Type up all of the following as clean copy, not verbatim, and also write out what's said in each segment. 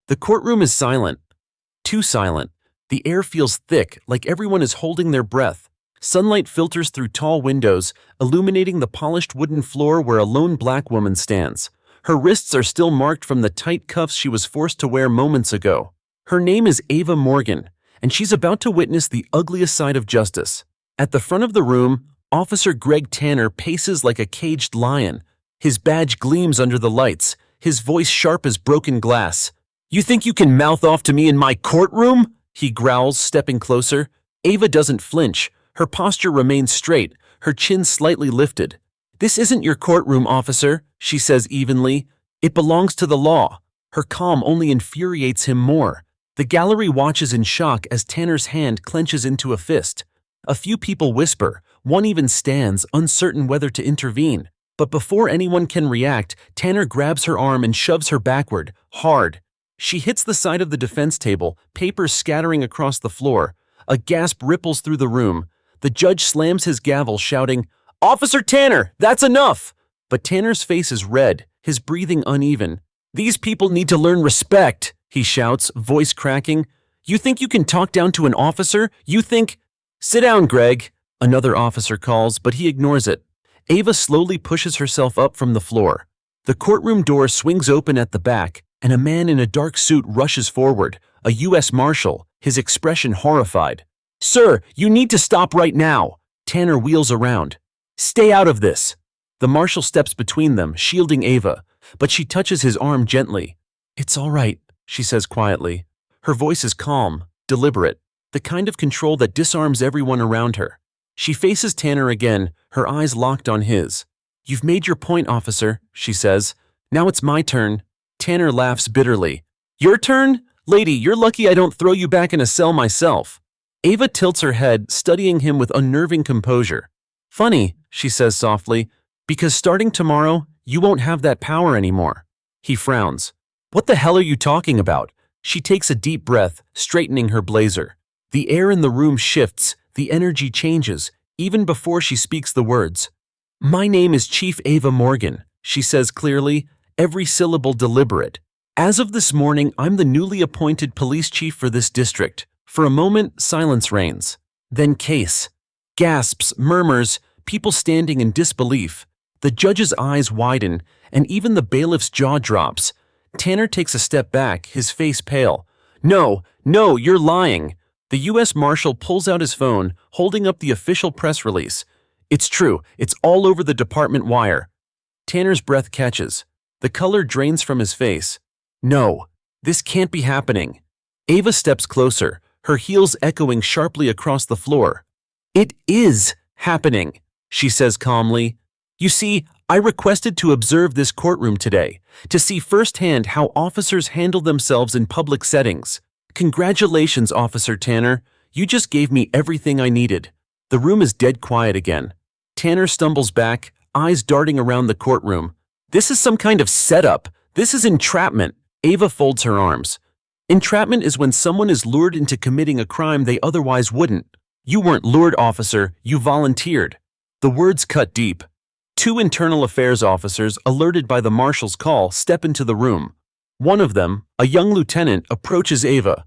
The courtroom is silent. Too silent. The air feels thick, like everyone is holding their breath. Sunlight filters through tall windows, illuminating the polished wooden floor where a lone black woman stands. Her wrists are still marked from the tight cuffs she was forced to wear moments ago. Her name is Ava Morgan, and she's about to witness the ugliest side of justice. At the front of the room, Officer Greg Tanner paces like a caged lion. His badge gleams under the lights, his voice sharp as broken glass. "You think you can mouth off to me in my courtroom?" he growls, stepping closer. Ava doesn't flinch. Her posture remains straight, her chin slightly lifted. "This isn't your courtroom, officer," she says evenly. "It belongs to the law." Her calm only infuriates him more. The gallery watches in shock as Tanner's hand clenches into a fist. A few people whisper, one even stands, uncertain whether to intervene. But before anyone can react, Tanner grabs her arm and shoves her backward, hard. She hits the side of the defense table, papers scattering across the floor. A gasp ripples through the room. The judge slams his gavel, shouting, "Officer Tanner, that's enough!" But Tanner's face is red, his breathing uneven. "These people need to learn respect," he shouts, voice cracking. "You think you can talk down to an officer? You think—" "Sit down, Greg," another officer calls, but he ignores it. Ava slowly pushes herself up from the floor. The courtroom door swings open at the back, and a man in a dark suit rushes forward, a U.S. Marshal, his expression horrified. "Sir, you need to stop right now." Tanner wheels around. "Stay out of this." The Marshal steps between them, shielding Ava, but she touches his arm gently. "It's all right," she says quietly. Her voice is calm, deliberate, the kind of control that disarms everyone around her. She faces Tanner again, her eyes locked on his. "You've made your point, officer," she says. "Now it's my turn." Tanner laughs bitterly. "Your turn? Lady, you're lucky I don't throw you back in a cell myself." Ava tilts her head, studying him with unnerving composure. "Funny," she says softly, "because starting tomorrow, you won't have that power anymore." He frowns. "What the hell are you talking about?" She takes a deep breath, straightening her blazer. The air in the room shifts, the energy changes, even before she speaks the words. "My name is Chief Ava Morgan," she says clearly, every syllable deliberate. "As of this morning, I'm the newly appointed police chief for this district." For a moment, silence reigns. Then case. Gasps, murmurs, people standing in disbelief. The judge's eyes widen, and even the bailiff's jaw drops. Tanner takes a step back, his face pale. "No, no, you're lying." The U.S. Marshal pulls out his phone, holding up the official press release. "It's true, it's all over the department wire." Tanner's breath catches. The color drains from his face. "No, this can't be happening." Ava steps closer, her heels echoing sharply across the floor. "It is happening," she says calmly. "You see, I requested to observe this courtroom today, to see firsthand how officers handle themselves in public settings. Congratulations, Officer Tanner. You just gave me everything I needed." The room is dead quiet again. Tanner stumbles back, eyes darting around the courtroom. "This is some kind of setup. This is entrapment." Ava folds her arms. "Entrapment is when someone is lured into committing a crime they otherwise wouldn't. You weren't lured, officer, you volunteered." The words cut deep. Two internal affairs officers, alerted by the marshal's call, step into the room. One of them, a young lieutenant, approaches Ava.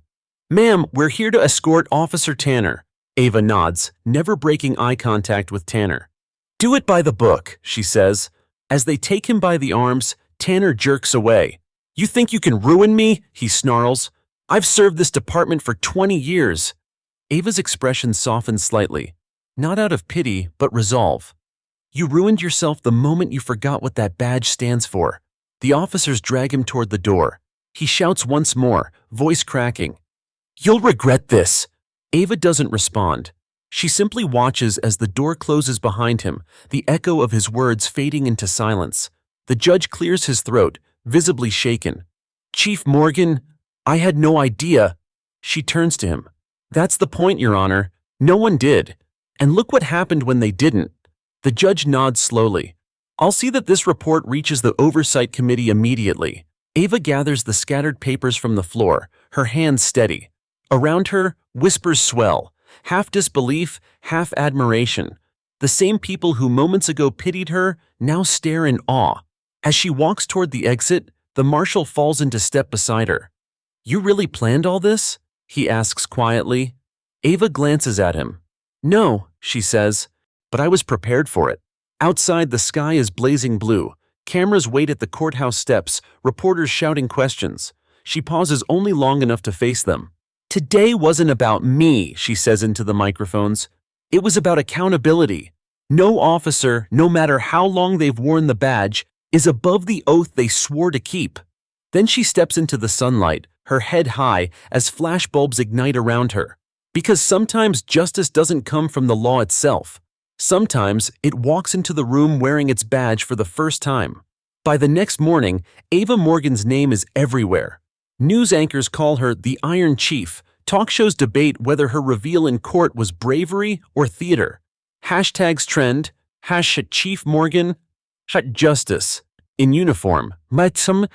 "Ma'am, we're here to escort Officer Tanner." Ava nods, never breaking eye contact with Tanner. "Do it by the book," she says. As they take him by the arms, Tanner jerks away. "You think you can ruin me?" he snarls. "I've served this department for 20 years. Ava's expression softens slightly, not out of pity, but resolve. "You ruined yourself the moment you forgot what that badge stands for." The officers drag him toward the door. He shouts once more, voice cracking. "You'll regret this." Ava doesn't respond. She simply watches as the door closes behind him, the echo of his words fading into silence. The judge clears his throat, visibly shaken. "Chief Morgan, I had no idea." She turns to him. "That's the point, Your Honor. No one did. And look what happened when they didn't." The judge nods slowly. "I'll see that this report reaches the Oversight Committee immediately." Ava gathers the scattered papers from the floor, her hands steady. Around her, whispers swell, half disbelief, half admiration. The same people who moments ago pitied her now stare in awe. As she walks toward the exit, the marshal falls into step beside her. You really planned all this? He asks quietly. Ava glances at him. No, she says, but I was prepared for it. Outside, the sky is blazing blue. Cameras wait at the courthouse steps, reporters shouting questions. She pauses only long enough to face them. Today wasn't about me, she says into the microphones. It was about accountability. No officer, no matter how long they've worn the badge, is above the oath they swore to keep. Then she steps into the sunlight, her head high, as flashbulbs ignite around her. Because sometimes justice doesn't come from the law itself. Sometimes it walks into the room wearing its badge for the first time. By the next morning, Ava Morgan's name is everywhere. News anchors call her the Iron Chief. Talk shows debate whether her reveal in court was bravery or theater. Hashtags trend, #Chief Morgan, #Justice. In uniform, some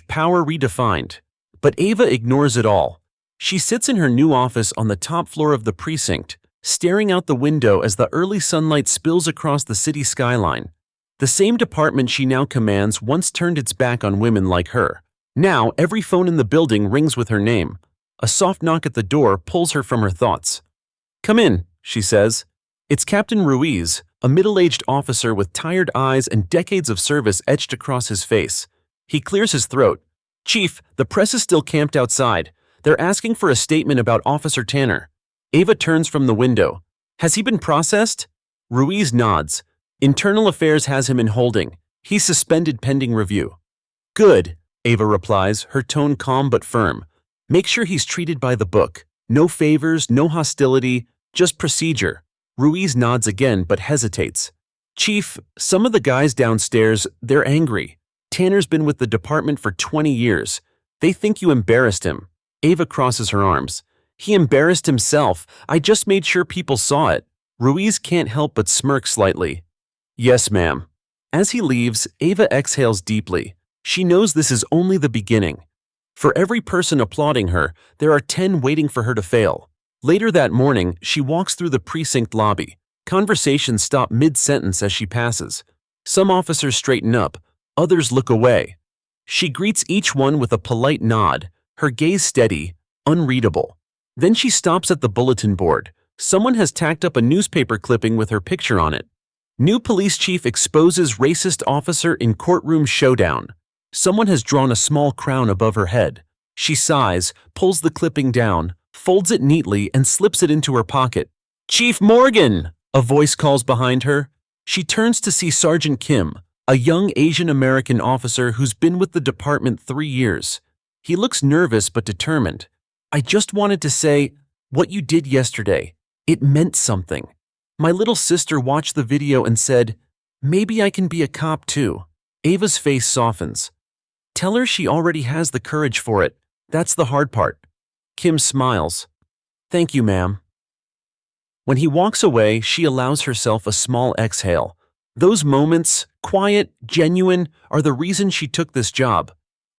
#power redefined. But Ava ignores it all. She sits in her new office on the top floor of the precinct, staring out the window as the early sunlight spills across the city skyline. The same department she now commands once turned its back on women like her. Now, every phone in the building rings with her name. A soft knock at the door pulls her from her thoughts. Come in, she says. It's Captain Ruiz, a middle-aged officer with tired eyes and decades of service etched across his face. He clears his throat. Chief, the press is still camped outside. They're asking for a statement about Officer Tanner. Ava turns from the window. Has he been processed? Ruiz nods. Internal Affairs has him in holding. He's suspended pending review. Good, Ava replies, her tone calm but firm. Make sure he's treated by the book. No favors, no hostility, just procedure. Ruiz nods again but hesitates. Chief, some of the guys downstairs, they're angry. Tanner's been with the department for 20 years. They think you embarrassed him. Ava crosses her arms. He embarrassed himself. I just made sure people saw it. Ruiz can't help but smirk slightly. Yes, ma'am. As he leaves, Ava exhales deeply. She knows this is only the beginning. For every person applauding her, there are 10 waiting for her to fail. Later that morning, she walks through the precinct lobby. Conversations stop mid-sentence as she passes. Some officers straighten up, others look away. She greets each one with a polite nod, her gaze steady, unreadable. Then she stops at the bulletin board. Someone has tacked up a newspaper clipping with her picture on it. New police chief exposes racist officer in courtroom showdown. Someone has drawn a small crown above her head. She sighs, pulls the clipping down, folds it neatly, and slips it into her pocket. Chief Morgan! A voice calls behind her. She turns to see Sergeant Kim, a young Asian American officer who's been with the department 3 years. He looks nervous but determined. I just wanted to say, what you did yesterday, it meant something. My little sister watched the video and said, maybe I can be a cop too. Ava's face softens. Tell her she already has the courage for it. That's the hard part. Kim smiles. Thank you, ma'am. When he walks away, she allows herself a small exhale. Those moments, quiet, genuine, are the reason she took this job.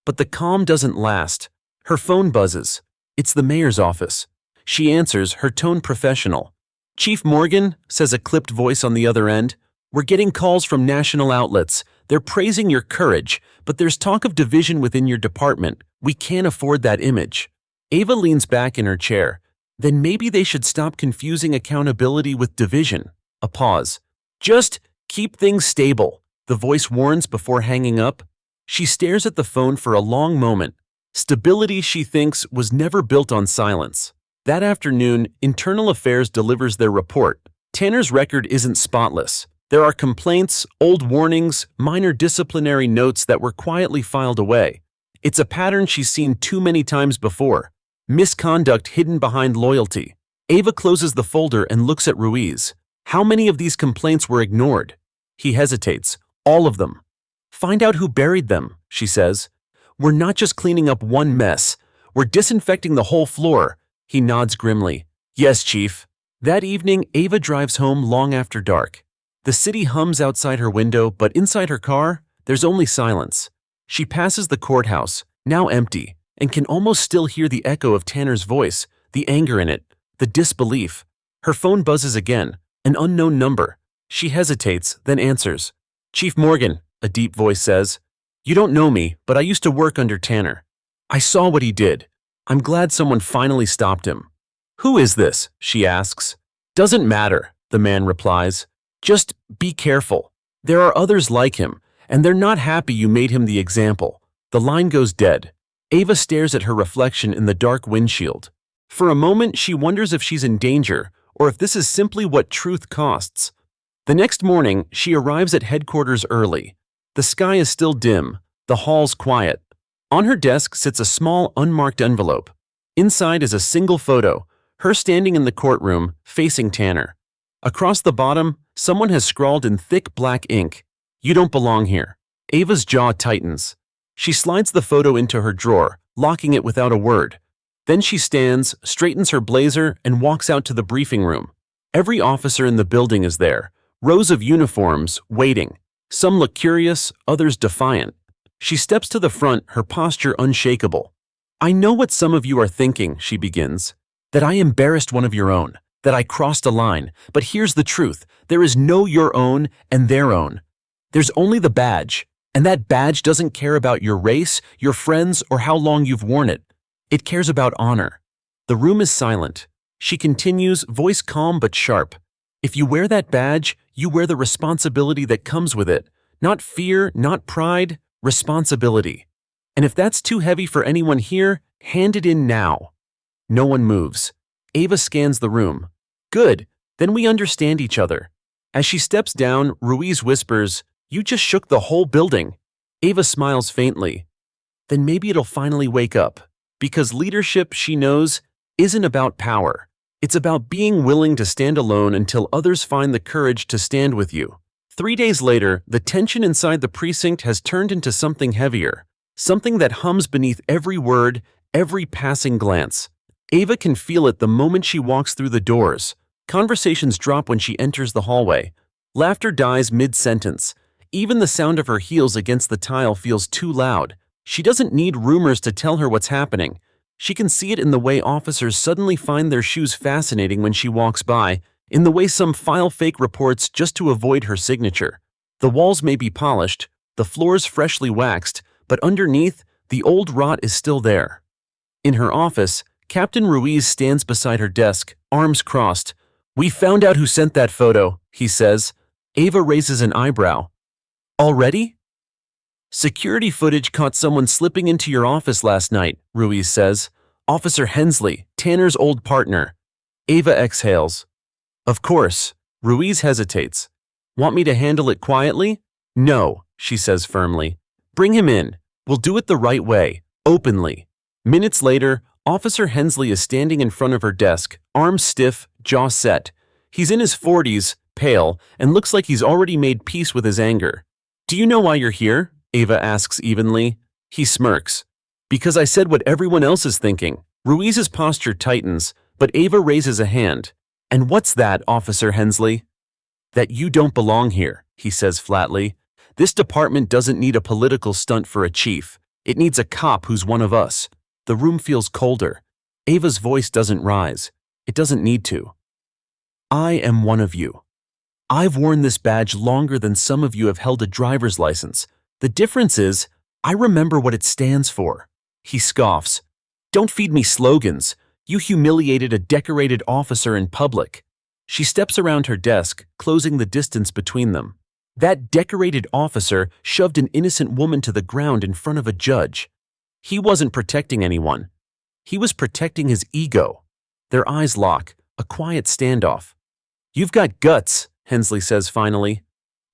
But the calm doesn't last. Her phone buzzes. It's the mayor's office. She answers, her tone professional. Chief Morgan, says a clipped voice on the other end. We're getting calls from national outlets. They're praising your courage, but there's talk of division within your department. We can't afford that image. Ava leans back in her chair. Then maybe they should stop confusing accountability with division. A pause. Just keep things stable, the voice warns before hanging up. She stares at the phone for a long moment. Stability, she thinks, was never built on silence. That afternoon, Internal Affairs delivers their report. Tanner's record isn't spotless. There are complaints, old warnings, minor disciplinary notes that were quietly filed away. It's a pattern she's seen too many times before. Misconduct hidden behind loyalty. Ava closes the folder and looks at Ruiz. How many of these complaints were ignored? He hesitates. All of them. Find out who buried them, she says. We're not just cleaning up one mess. We're disinfecting the whole floor. He nods grimly. Yes, Chief. That evening, Ava drives home long after dark. The city hums outside her window, but inside her car, there's only silence. She passes the courthouse, now empty, and can almost still hear the echo of Tanner's voice, the anger in it, the disbelief. Her phone buzzes again, an unknown number. She hesitates, then answers. Chief Morgan, a deep voice says. You don't know me, but I used to work under Tanner. I saw what he did. I'm glad someone finally stopped him. Who is this? She asks. Doesn't matter, the man replies. Just be careful. There are others like him, and they're not happy you made him the example. The line goes dead. Ava stares at her reflection in the dark windshield. For a moment, she wonders if she's in danger, or if this is simply what truth costs. The next morning, she arrives at headquarters early. The sky is still dim, the hall's quiet. On her desk sits a small, unmarked envelope. Inside is a single photo, her standing in the courtroom, facing Tanner. Across the bottom, someone has scrawled in thick black ink, "You don't belong here." Ava's jaw tightens. She slides the photo into her drawer, locking it without a word. Then she stands, straightens her blazer, and walks out to the briefing room. Every officer in the building is there, rows of uniforms, waiting. Some look curious, others defiant. She steps to the front, her posture unshakable. "I know what some of you are thinking," she begins, "that I embarrassed one of your own, that I crossed a line. But here's the truth. There is no your own and their own. There's only the badge. And that badge doesn't care about your race, your friends, or how long you've worn it. It cares about honor." The room is silent. She continues, voice calm but sharp. "If you wear that badge, you wear the responsibility that comes with it. Not fear, not pride, responsibility. And if that's too heavy for anyone here, hand it in now." No one moves. Ava scans the room. "Good, then we understand each other." As she steps down, Ruiz whispers, "You just shook the whole building." Ava smiles faintly. Then maybe it'll finally wake up. Because leadership, she knows, isn't about power. It's about being willing to stand alone until others find the courage to stand with you. 3 days later, the tension inside the precinct has turned into something heavier. Something that hums beneath every word, every passing glance. Ava can feel it the moment she walks through the doors. Conversations drop when she enters the hallway. Laughter dies mid-sentence. Even the sound of her heels against the tile feels too loud. She doesn't need rumors to tell her what's happening. She can see it in the way officers suddenly find their shoes fascinating when she walks by, in the way some file fake reports just to avoid her signature. The walls may be polished, the floors freshly waxed, but underneath, the old rot is still there. In her office, Captain Ruiz stands beside her desk, arms crossed. "We found out who sent that photo," he says. Ava raises an eyebrow. "Already?" "Security footage caught someone slipping into your office last night," Ruiz says. "Officer Hensley, Tanner's old partner." Ava exhales. "Of course." Ruiz hesitates. "Want me to handle it quietly?" "No," she says firmly. "Bring him in. We'll do it the right way, openly." Minutes later, Officer Hensley is standing in front of her desk, arms stiff, jaw set. He's in his 40s, pale, and looks like he's already made peace with his anger. "Do you know why you're here?" Ava asks evenly. He smirks. "Because I said what everyone else is thinking." Ruiz's posture tightens, but Ava raises a hand. "And what's that, Officer Hensley?" "That you don't belong here," he says flatly. "This department doesn't need a political stunt for a chief. It needs a cop who's one of us." The room feels colder. Ava's voice doesn't rise. It doesn't need to. "I am one of you. I've worn this badge longer than some of you have held a driver's license. The difference is, I remember what it stands for." He scoffs. "Don't feed me slogans. You humiliated a decorated officer in public." She steps around her desk, closing the distance between them. That decorated officer shoved an innocent woman to the ground in front of a judge. He wasn't protecting anyone. He was protecting his ego. Their eyes lock, a quiet standoff. "You've got guts," Hensley says finally.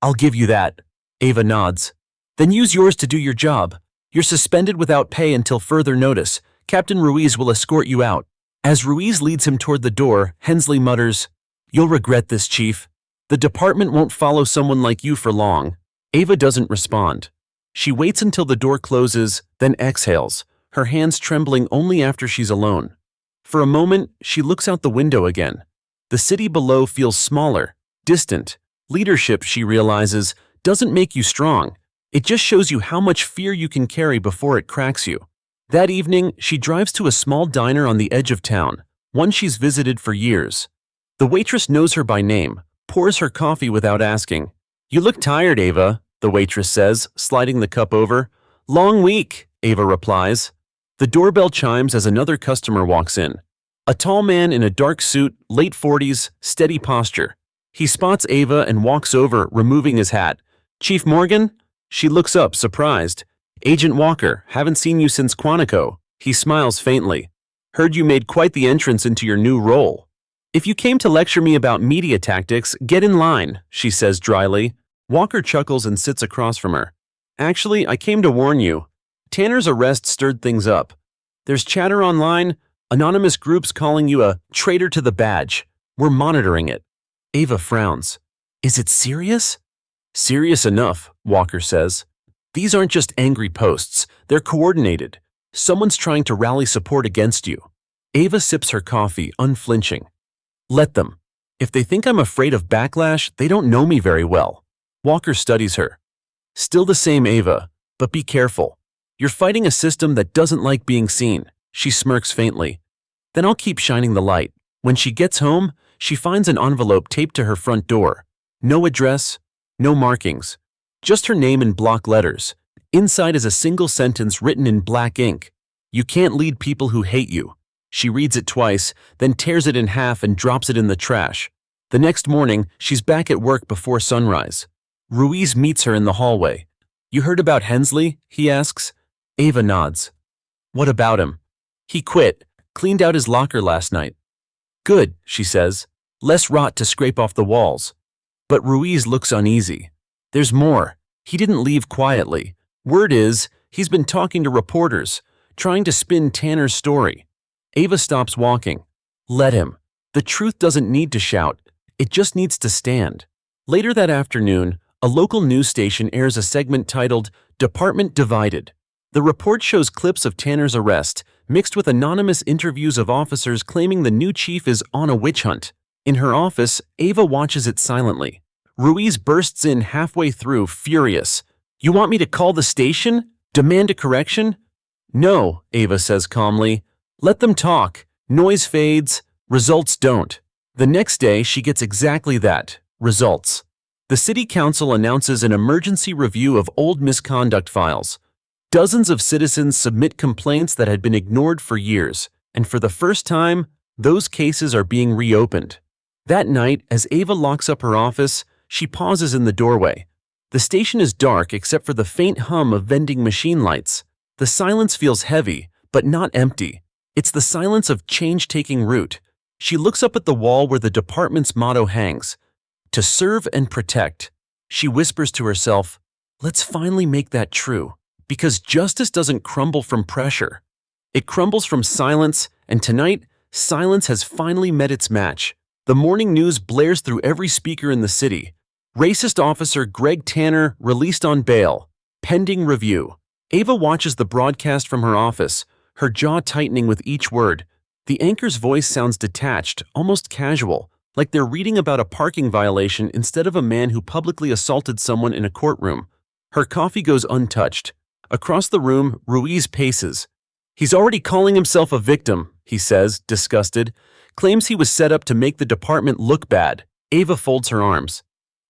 "I'll give you that." Ava nods. "Then use yours to do your job. You're suspended without pay until further notice. Captain Ruiz will escort you out." As Ruiz leads him toward the door, Hensley mutters, "You'll regret this, Chief. The department won't follow someone like you for long." Ava doesn't respond. She waits until the door closes, then exhales, her hands trembling only after she's alone. For a moment, she looks out the window again. The city below feels smaller, distant. Leadership, she realizes, doesn't make you strong. It just shows you how much fear you can carry before it cracks you. That evening, she drives to a small diner on the edge of town, one she's visited for years. The waitress knows her by name, pours her coffee without asking. "You look tired, Ava," the waitress says, sliding the cup over. "Long week," Ava replies. The doorbell chimes as another customer walks in. A tall man in a dark suit, late 40s, steady posture. He spots Ava and walks over, removing his hat. "Chief Morgan?" She looks up, surprised. "Agent Walker, haven't seen you since Quantico." He smiles faintly. "Heard you made quite the entrance into your new role." "If you came to lecture me about media tactics, get in line," she says dryly. Walker chuckles and sits across from her. "Actually, I came to warn you. Tanner's arrest stirred things up. There's chatter online, anonymous groups calling you a traitor to the badge. We're monitoring it." Ava frowns. "Is it serious?" "Serious enough," Walker says. "These aren't just angry posts, they're coordinated. Someone's trying to rally support against you." Ava sips her coffee, unflinching. "Let them. If they think I'm afraid of backlash, they don't know me very well." Walker studies her. "Still the same Ava, but be careful. You're fighting a system that doesn't like being seen." She smirks faintly. "Then I'll keep shining the light." When she gets home, she finds an envelope taped to her front door. No address, no markings. Just her name in block letters. Inside is a single sentence written in black ink. "You can't lead people who hate you." She reads it twice, then tears it in half and drops it in the trash. The next morning, she's back at work before sunrise. Ruiz meets her in the hallway. "You heard about Hensley?" he asks. Ava nods. "What about him?" "He quit, cleaned out his locker last night." "Good," she says. "Less rot to scrape off the walls." But Ruiz looks uneasy. "There's more. He didn't leave quietly. Word is, he's been talking to reporters, trying to spin Tanner's story." Ava stops walking. Let him. The truth doesn't need to shout. It just needs to stand. Later that afternoon, a local news station airs a segment titled "Department Divided." The report shows clips of Tanner's arrest, mixed with anonymous interviews of officers claiming the new chief is on a witch hunt. In her office, Ava watches it silently. Ruiz bursts in halfway through, furious. "You want me to call the station? Demand a correction?" "No," Ava says calmly. "Let them talk. Noise fades. Results don't." The next day, she gets exactly that. Results. The city council announces an emergency review of old misconduct files. Dozens of citizens submit complaints that had been ignored for years, and for the first time, those cases are being reopened. That night, as Ava locks up her office, she pauses in the doorway. The station is dark except for the faint hum of vending machine lights. The silence feels heavy, but not empty. It's the silence of change taking root. She looks up at the wall where the department's motto hangs, "To serve and protect." She whispers to herself, "Let's finally make that true." Because justice doesn't crumble from pressure. It crumbles from silence, and tonight, silence has finally met its match. The morning news blares through every speaker in the city. Racist officer Greg Tanner released on bail. Pending review. Ava watches the broadcast from her office, her jaw tightening with each word. The anchor's voice sounds detached, almost casual, like they're reading about a parking violation instead of a man who publicly assaulted someone in a courtroom. Her coffee goes untouched. Across the room, Ruiz paces. "He's already calling himself a victim," he says, disgusted. "Claims he was set up to make the department look bad." Ava folds her arms.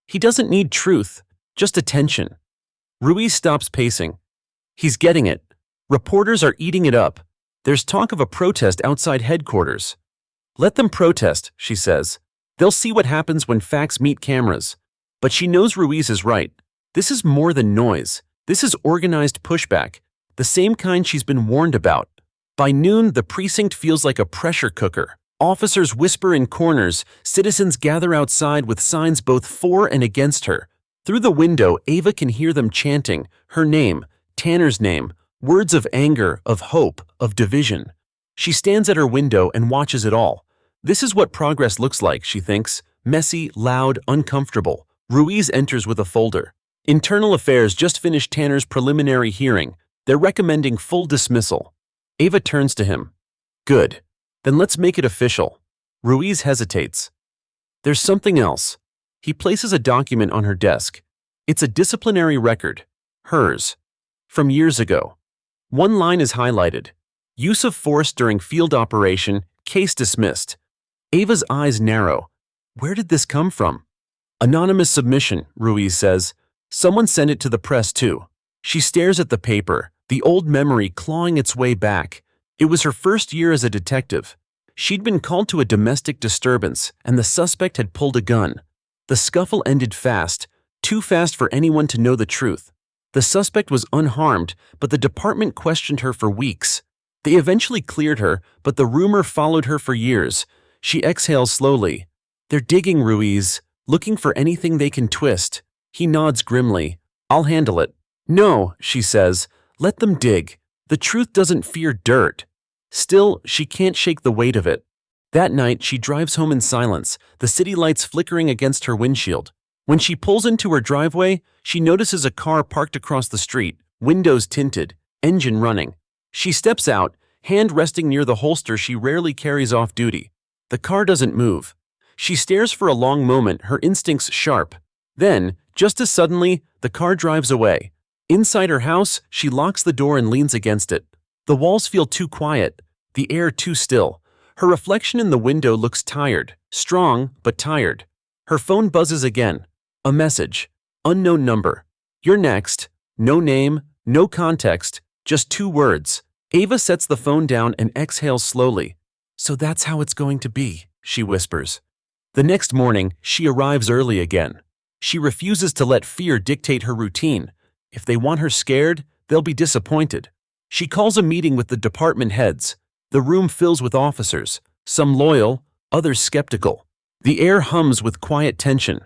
"He doesn't need truth, just attention." Ruiz stops pacing. "He's getting it. Reporters are eating it up. There's talk of a protest outside headquarters." "Let them protest," she says. "They'll see what happens when facts meet cameras." But she knows Ruiz is right. This is more than noise. This is organized pushback, the same kind she's been warned about. By noon, the precinct feels like a pressure cooker. Officers whisper in corners, citizens gather outside with signs both for and against her. Through the window, Ava can hear them chanting, her name, Tanner's name, words of anger, of hope, of division. She stands at her window and watches it all. This is what progress looks like, she thinks, messy, loud, uncomfortable. Ruiz enters with a folder. Internal Affairs just finished Tanner's preliminary hearing. They're recommending full dismissal. Ava turns to him. "Good. Then let's make it official." Ruiz hesitates. "There's something else." He places a document on her desk. It's a disciplinary record. Hers. From years ago. One line is highlighted. "Use of force during field operation, case dismissed." Ava's eyes narrow. Where did this come from? "Anonymous submission," Ruiz says. "Someone sent it to the press too." She stares at the paper, the old memory clawing its way back. It was her first year as a detective. She'd been called to a domestic disturbance, and the suspect had pulled a gun. The scuffle ended fast, too fast for anyone to know the truth. The suspect was unharmed, but the department questioned her for weeks. They eventually cleared her, but the rumor followed her for years. She exhales slowly. "They're digging, Ruiz, looking for anything they can twist." He nods grimly. "I'll handle it." "No," she says, "let them dig. The truth doesn't fear dirt." Still, she can't shake the weight of it. That night, she drives home in silence, the city lights flickering against her windshield. When she pulls into her driveway, she notices a car parked across the street, windows tinted, engine running. She steps out, hand resting near the holster she rarely carries off duty. The car doesn't move. She stares for a long moment, her instincts sharp. Then, just as suddenly, the car drives away. Inside her house, she locks the door and leans against it. The walls feel too quiet, the air too still. Her reflection in the window looks tired, strong but tired. Her phone buzzes again. A message. Unknown number. "You're next." No name, no context, just 2 words. Ava sets the phone down and exhales slowly. "So that's how it's going to be," she whispers. The next morning, she arrives early again. She refuses to let fear dictate her routine. If they want her scared, they'll be disappointed. She calls a meeting with the department heads. The room fills with officers, some loyal, others skeptical. The air hums with quiet tension.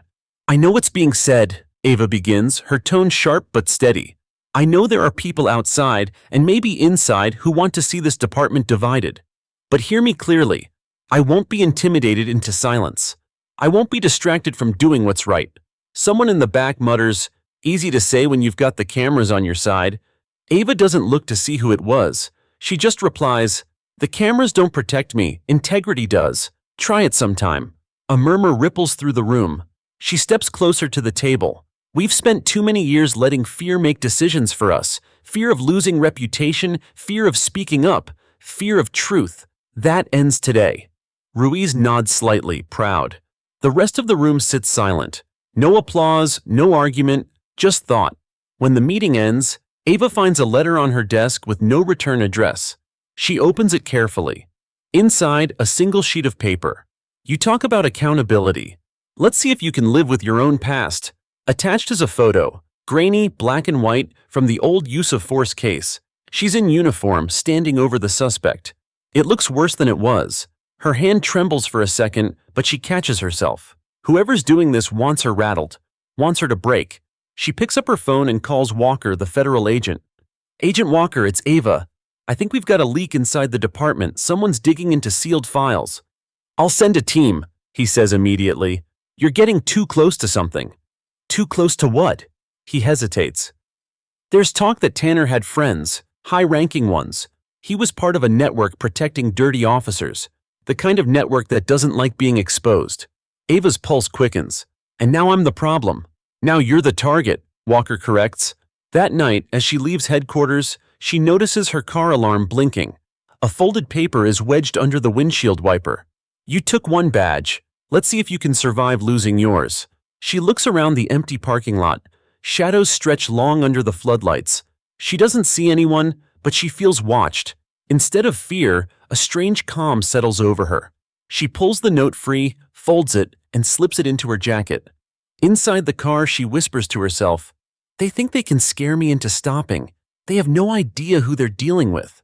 "I know what's being said," Ava begins, her tone sharp but steady. "I know there are people outside, and maybe inside, who want to see this department divided. But hear me clearly. I won't be intimidated into silence. I won't be distracted from doing what's right." Someone in the back mutters, "Easy to say when you've got the cameras on your side." Ava doesn't look to see who it was. She just replies, "The cameras don't protect me, integrity does. Try it sometime." A murmur ripples through the room. She steps closer to the table. "We've spent too many years letting fear make decisions for us. Fear of losing reputation, fear of speaking up, fear of truth. That ends today." Ruiz nods slightly, proud. The rest of the room sits silent. No applause, no argument, just thought. When the meeting ends, Ava finds a letter on her desk with no return address. She opens it carefully. Inside, a single sheet of paper. "You talk about accountability. Let's see if you can live with your own past." Attached is a photo, grainy, black and white, from the old use of force case. She's in uniform, standing over the suspect. It looks worse than it was. Her hand trembles for a second, but she catches herself. Whoever's doing this wants her rattled, wants her to break. She picks up her phone and calls Walker, the federal agent. "Agent Walker, it's Ava. I think we've got a leak inside the department. Someone's digging into sealed files." "I'll send a team," he says immediately. "You're getting too close to something." "Too close to what?" He hesitates. "There's talk that Tanner had friends, high-ranking ones. He was part of a network protecting dirty officers, the kind of network that doesn't like being exposed." Ava's pulse quickens. "And now I'm the problem. Now you're the target," Walker corrects. That night, as she leaves headquarters, she notices her car alarm blinking. A folded paper is wedged under the windshield wiper. "You took one badge. Let's see if you can survive losing yours." She looks around the empty parking lot. Shadows stretch long under the floodlights. She doesn't see anyone, but she feels watched. Instead of fear, a strange calm settles over her. She pulls the note free, folds it, and slips it into her jacket. Inside the car, she whispers to herself, "They think they can scare me into stopping. They have no idea who they're dealing with."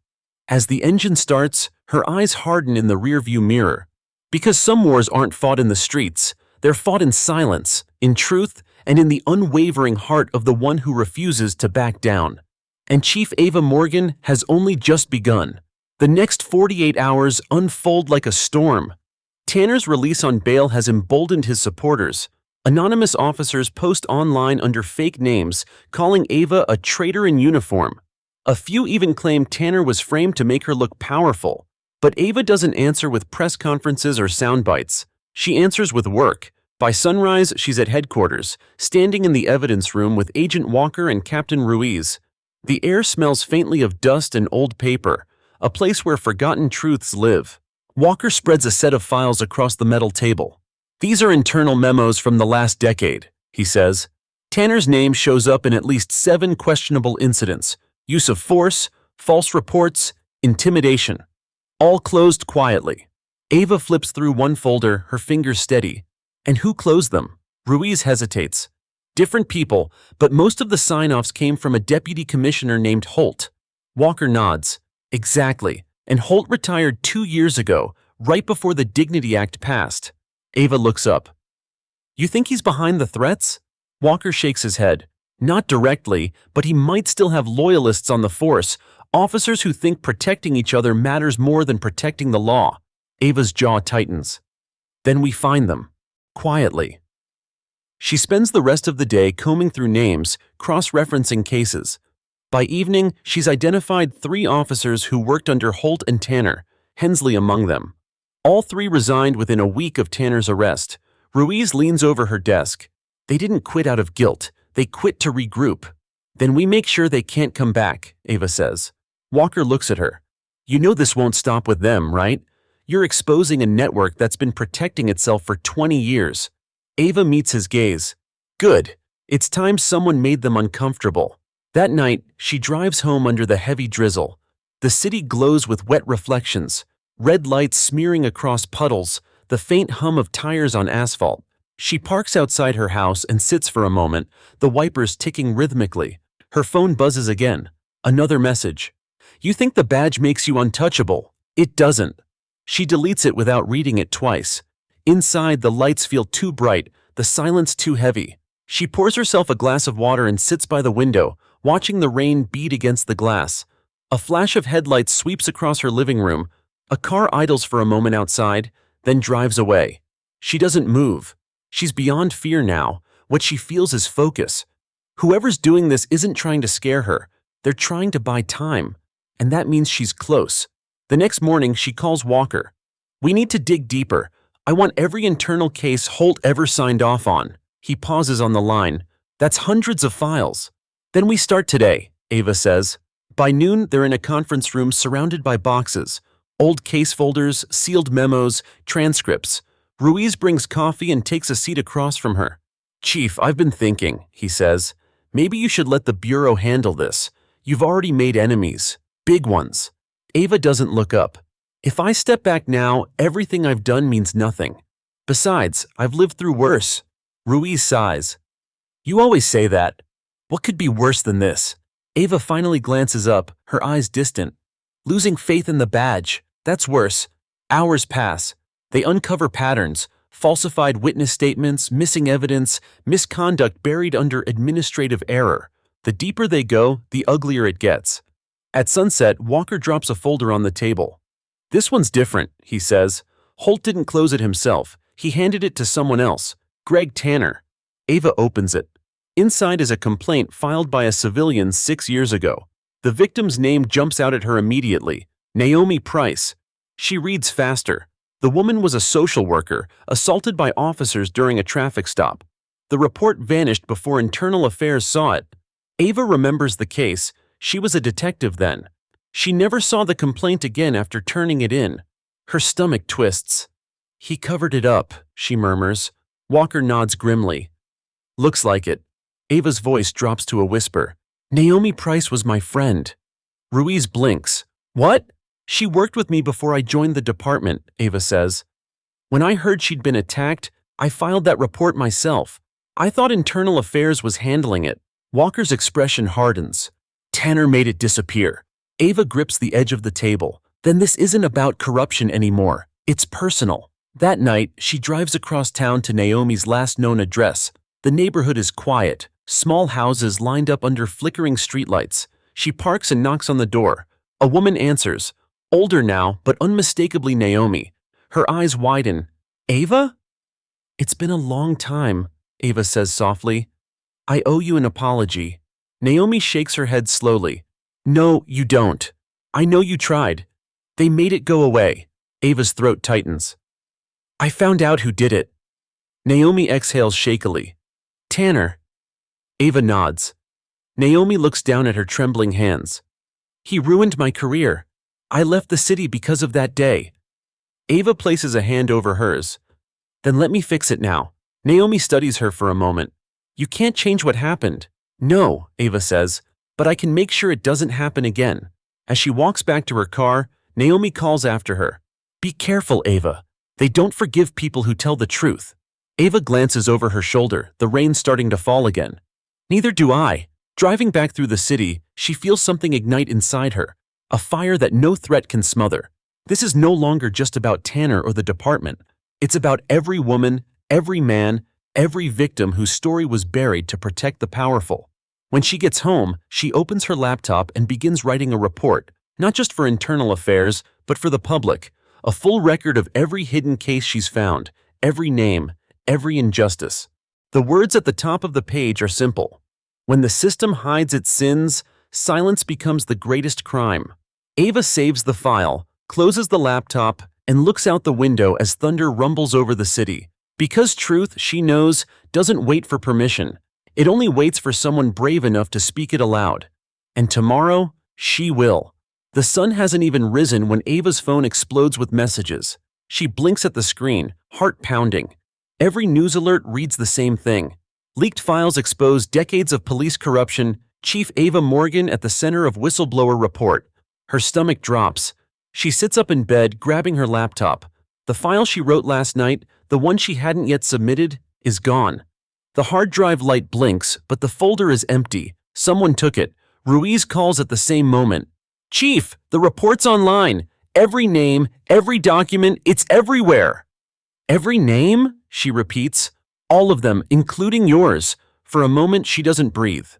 As the engine starts, her eyes harden in the rearview mirror. Because some wars aren't fought in the streets, they're fought in silence, in truth, and in the unwavering heart of the one who refuses to back down. And Chief Ava Morgan has only just begun. The next 48 hours unfold like a storm. Tanner's release on bail has emboldened his supporters. Anonymous officers post online under fake names, calling Ava a traitor in uniform. A few even claim Tanner was framed to make her look powerful. But Ava doesn't answer with press conferences or sound bites. She answers with work. By sunrise, she's at headquarters, standing in the evidence room with Agent Walker and Captain Ruiz. The air smells faintly of dust and old paper, a place where forgotten truths live. Walker spreads a set of files across the metal table. "These are internal memos from the last decade," he says. "Tanner's name shows up in at least 7 questionable incidents. use of force, false reports, intimidation. All closed quietly. Ava flips through one folder, her fingers steady. And who closed them? Ruiz hesitates. Different people, but most of the sign-offs came from a deputy commissioner named Holt. Walker nods. Exactly. And Holt retired 2 years ago, right before the Dignity Act passed. Ava looks up. You think he's behind the threats? Walker shakes his head. Not directly, but he might still have loyalists on the force, officers who think protecting each other matters more than protecting the law. Ava's jaw tightens. Then we find them. Quietly. She spends the rest of the day combing through names, cross-referencing cases. By evening, she's identified 3 officers who worked under Holt and Tanner, Hensley among them. All 3 resigned within a week of Tanner's arrest. Ruiz leans over her desk. They didn't quit out of guilt. They quit to regroup. Then we make sure they can't come back, Ava says. Walker looks at her. You know this won't stop with them, right? You're exposing a network that's been protecting itself for 20 years. Ava meets his gaze. Good. It's time someone made them uncomfortable. That night, she drives home under the heavy drizzle. The city glows with wet reflections, red lights smearing across puddles, the faint hum of tires on asphalt. She parks outside her house and sits for a moment, the wipers ticking rhythmically. Her phone buzzes again. Another message. You think the badge makes you untouchable? It doesn't. She deletes it without reading it twice. Inside, the lights feel too bright, the silence too heavy. She pours herself a glass of water and sits by the window, watching the rain beat against the glass. A flash of headlights sweeps across her living room. A car idles for a moment outside, then drives away. She doesn't move. She's beyond fear now. What she feels is focus. Whoever's doing this isn't trying to scare her. They're trying to buy time. And that means she's close. The next morning, she calls Walker. We need to dig deeper. I want every internal case Holt ever signed off on. He pauses on the line. That's hundreds of files. Then we start today, Ava says. By noon, they're in a conference room surrounded by boxes. Old case folders, sealed memos, transcripts. Ruiz brings coffee and takes a seat across from her. Chief, I've been thinking, he says. Maybe you should let the Bureau handle this. You've already made enemies. Big ones. Ava doesn't look up. If I step back now, everything I've done means nothing. Besides, I've lived through worse. Ruiz sighs. You always say that. What could be worse than this? Ava finally glances up, her eyes distant. Losing faith in the badge. That's worse. Hours pass. They uncover patterns, falsified witness statements, missing evidence, misconduct buried under administrative error. The deeper they go, the uglier it gets. At sunset, Walker drops a folder on the table. This one's different, he says. Holt didn't close it himself. He handed it to someone else, Greg Tanner. Ava opens it. Inside is a complaint filed by a civilian 6 years ago. The victim's name jumps out at her immediately, Naomi Price. She reads faster. The woman was a social worker, assaulted by officers during a traffic stop. The report vanished before Internal Affairs saw it. Ava remembers the case. She was a detective then. She never saw the complaint again after turning it in. Her stomach twists. He covered it up, she murmurs. Walker nods grimly. Looks like it. Ava's voice drops to a whisper. Naomi Price was my friend. Ruiz blinks. What? She worked with me before I joined the department, Ava says. When I heard she'd been attacked, I filed that report myself. I thought Internal Affairs was handling it. Walker's expression hardens. Tanner made it disappear. Ava grips the edge of the table. Then this isn't about corruption anymore. It's personal. That night, she drives across town to Naomi's last known address. The neighborhood is quiet. Small houses lined up under flickering streetlights. She parks and knocks on the door. A woman answers. Older now, but unmistakably Naomi. Her eyes widen. Ava? It's been a long time, Ava says softly. I owe you an apology. Naomi shakes her head slowly. No, you don't. I know you tried. They made it go away. Ava's throat tightens. I found out who did it. Naomi exhales shakily. Tanner. Ava nods. Naomi looks down at her trembling hands. He ruined my career. I left the city because of that day. Ava places a hand over hers. Then let me fix it now. Naomi studies her for a moment. You can't change what happened. No, Ava says, but I can make sure it doesn't happen again." As she walks back to her car, Naomi calls after her. "Be careful, Ava. They don't forgive people who tell the truth." Ava glances over her shoulder, the rain starting to fall again. Neither do I. Driving back through the city, she feels something ignite inside her, a fire that no threat can smother. This is no longer just about Tanner or the department. It's about every woman, every man, every victim whose story was buried to protect the powerful. When she gets home, she opens her laptop and begins writing a report, not just for internal affairs, but for the public, a full record of every hidden case she's found, every name, every injustice. The words at the top of the page are simple. When the system hides its sins, silence becomes the greatest crime. Ava saves the file, closes the laptop, and looks out the window as thunder rumbles over the city. Because truth, she knows, doesn't wait for permission. It only waits for someone brave enough to speak it aloud. And tomorrow, she will. The sun hasn't even risen when Ava's phone explodes with messages. She blinks at the screen, heart pounding. Every news alert reads the same thing. Leaked files expose decades of police corruption, Chief Ava Morgan at the center of whistleblower report. Her stomach drops. She sits up in bed, grabbing her laptop. The file she wrote last night, the one she hadn't yet submitted, is gone. The hard drive light blinks, but the folder is empty. Someone took it. Ruiz calls at the same moment. "Chief, the report's online. Every name, every document, it's everywhere." "Every name?" she repeats. "All of them, including yours." For a moment, she doesn't breathe.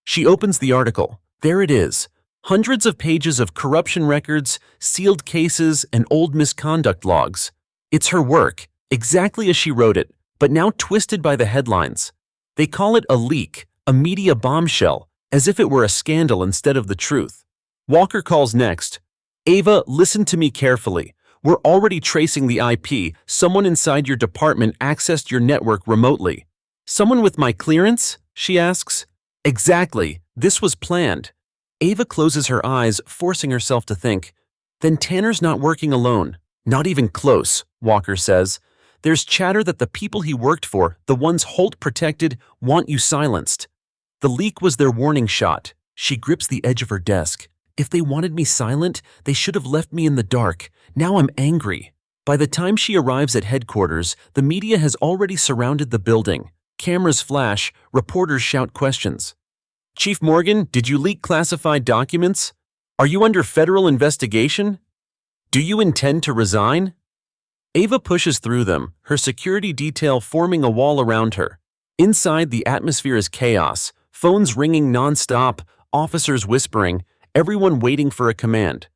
She opens the article. There it is. Hundreds of pages of corruption records, sealed cases, and old misconduct logs. It's her work, exactly as she wrote it, but now twisted by the headlines. They call it a leak, a media bombshell, as if it were a scandal instead of the truth. Walker calls next. "Ava, listen to me carefully. We're already tracing the IP. Someone inside your department accessed your network remotely." "Someone with my clearance?" she asks. "Exactly. This was planned." Ava closes her eyes, forcing herself to think. Then Tanner's not working alone. "Not even close," Walker says. "There's chatter that the people he worked for, the ones Holt protected, want you silenced." The leak was their warning shot. She grips the edge of her desk. "If they wanted me silent, they should have left me in the dark. Now I'm angry." By the time she arrives at headquarters, the media has already surrounded the building. Cameras flash, reporters shout questions. "Chief Morgan, did you leak classified documents? Are you under federal investigation? Do you intend to resign?" Ava pushes through them, her security detail forming a wall around her. Inside, the atmosphere is chaos, phones ringing non-stop, officers whispering, everyone waiting for a command.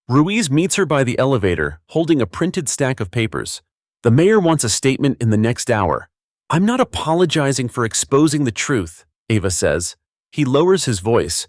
Ruiz meets her by the elevator, holding a printed stack of papers. "The mayor wants a statement in the next hour." "I'm not apologizing for exposing the truth," Ava says. He lowers his voice.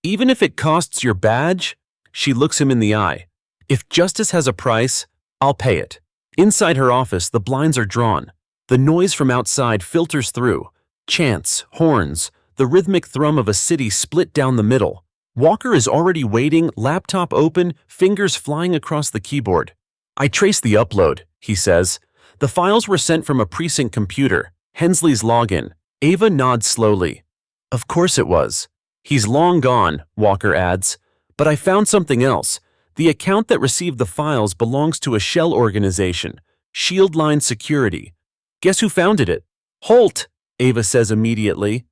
"Even if it costs your badge?" She looks him in the eye. "If justice has a price, I'll pay it." Inside her office, the blinds are drawn. The noise from outside filters through. Chants, horns, the rhythmic thrum of a city split down the middle. Walker is already waiting, laptop open, fingers flying across the keyboard. "I traced the upload," he says. "The files were sent from a precinct computer, Hensley's login." Ava nods slowly. "Of course it was." "He's long gone," Walker adds. "But I found something else. The account that received the files belongs to a shell organization, Shield Line Security. Guess who founded it?" "Holt," Ava says immediately.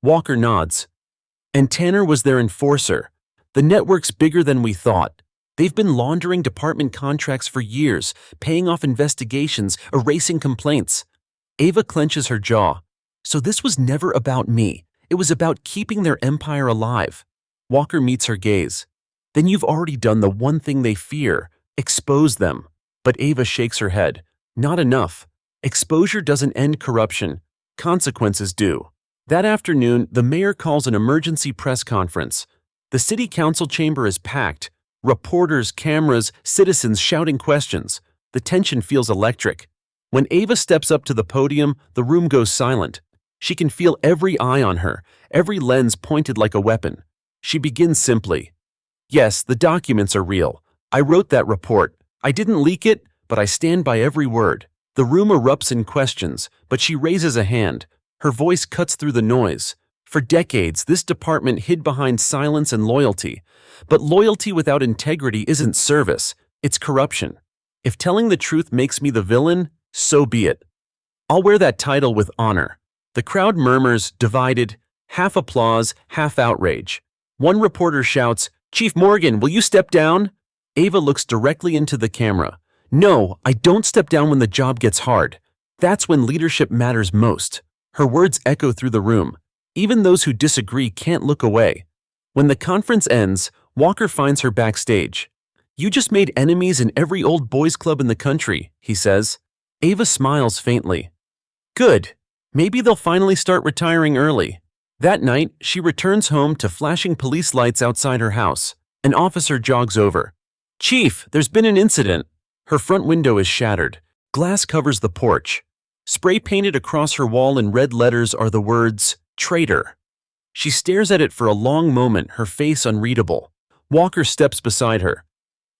Walker nods. "And Tanner was their enforcer. The network's bigger than we thought. They've been laundering department contracts for years, paying off investigations, erasing complaints." Ava clenches her jaw. "So this was never about me. It was about keeping their empire alive." Walker meets her gaze. "Then you've already done the one thing they fear, expose them." But Ava shakes her head. "Not enough. Exposure doesn't end corruption. Consequences do." That afternoon, the mayor calls an emergency press conference. The city council chamber is packed. Reporters, cameras, citizens shouting questions. The tension feels electric. When Ava steps up to the podium, the room goes silent. She can feel every eye on her, every lens pointed like a weapon. She begins simply. "Yes, the documents are real. I wrote that report. I didn't leak it, but I stand by every word." The room erupts in questions, but she raises a hand. Her voice cuts through the noise. For decades, this department hid behind silence and loyalty. But loyalty without integrity isn't service, it's corruption. If telling the truth makes me the villain, so be it. I'll wear that title with honor. The crowd murmurs, divided, half applause, half outrage. One reporter shouts, "Chief Morgan, will you step down?" Ava looks directly into the camera. "No, I don't step down when the job gets hard. That's when leadership matters most." Her words echo through the room. Even those who disagree can't look away. When the conference ends, Walker finds her backstage. "You just made enemies in every old boys club in the country," he says. Ava smiles faintly. "Good. Maybe they'll finally start retiring early." That night, she returns home to flashing police lights outside her house. An officer jogs over. "Chief, there's been an incident." Her front window is shattered. Glass covers the porch. Spray painted across her wall in red letters are the words, "Traitor." She stares at it for a long moment, her face unreadable. Walker steps beside her.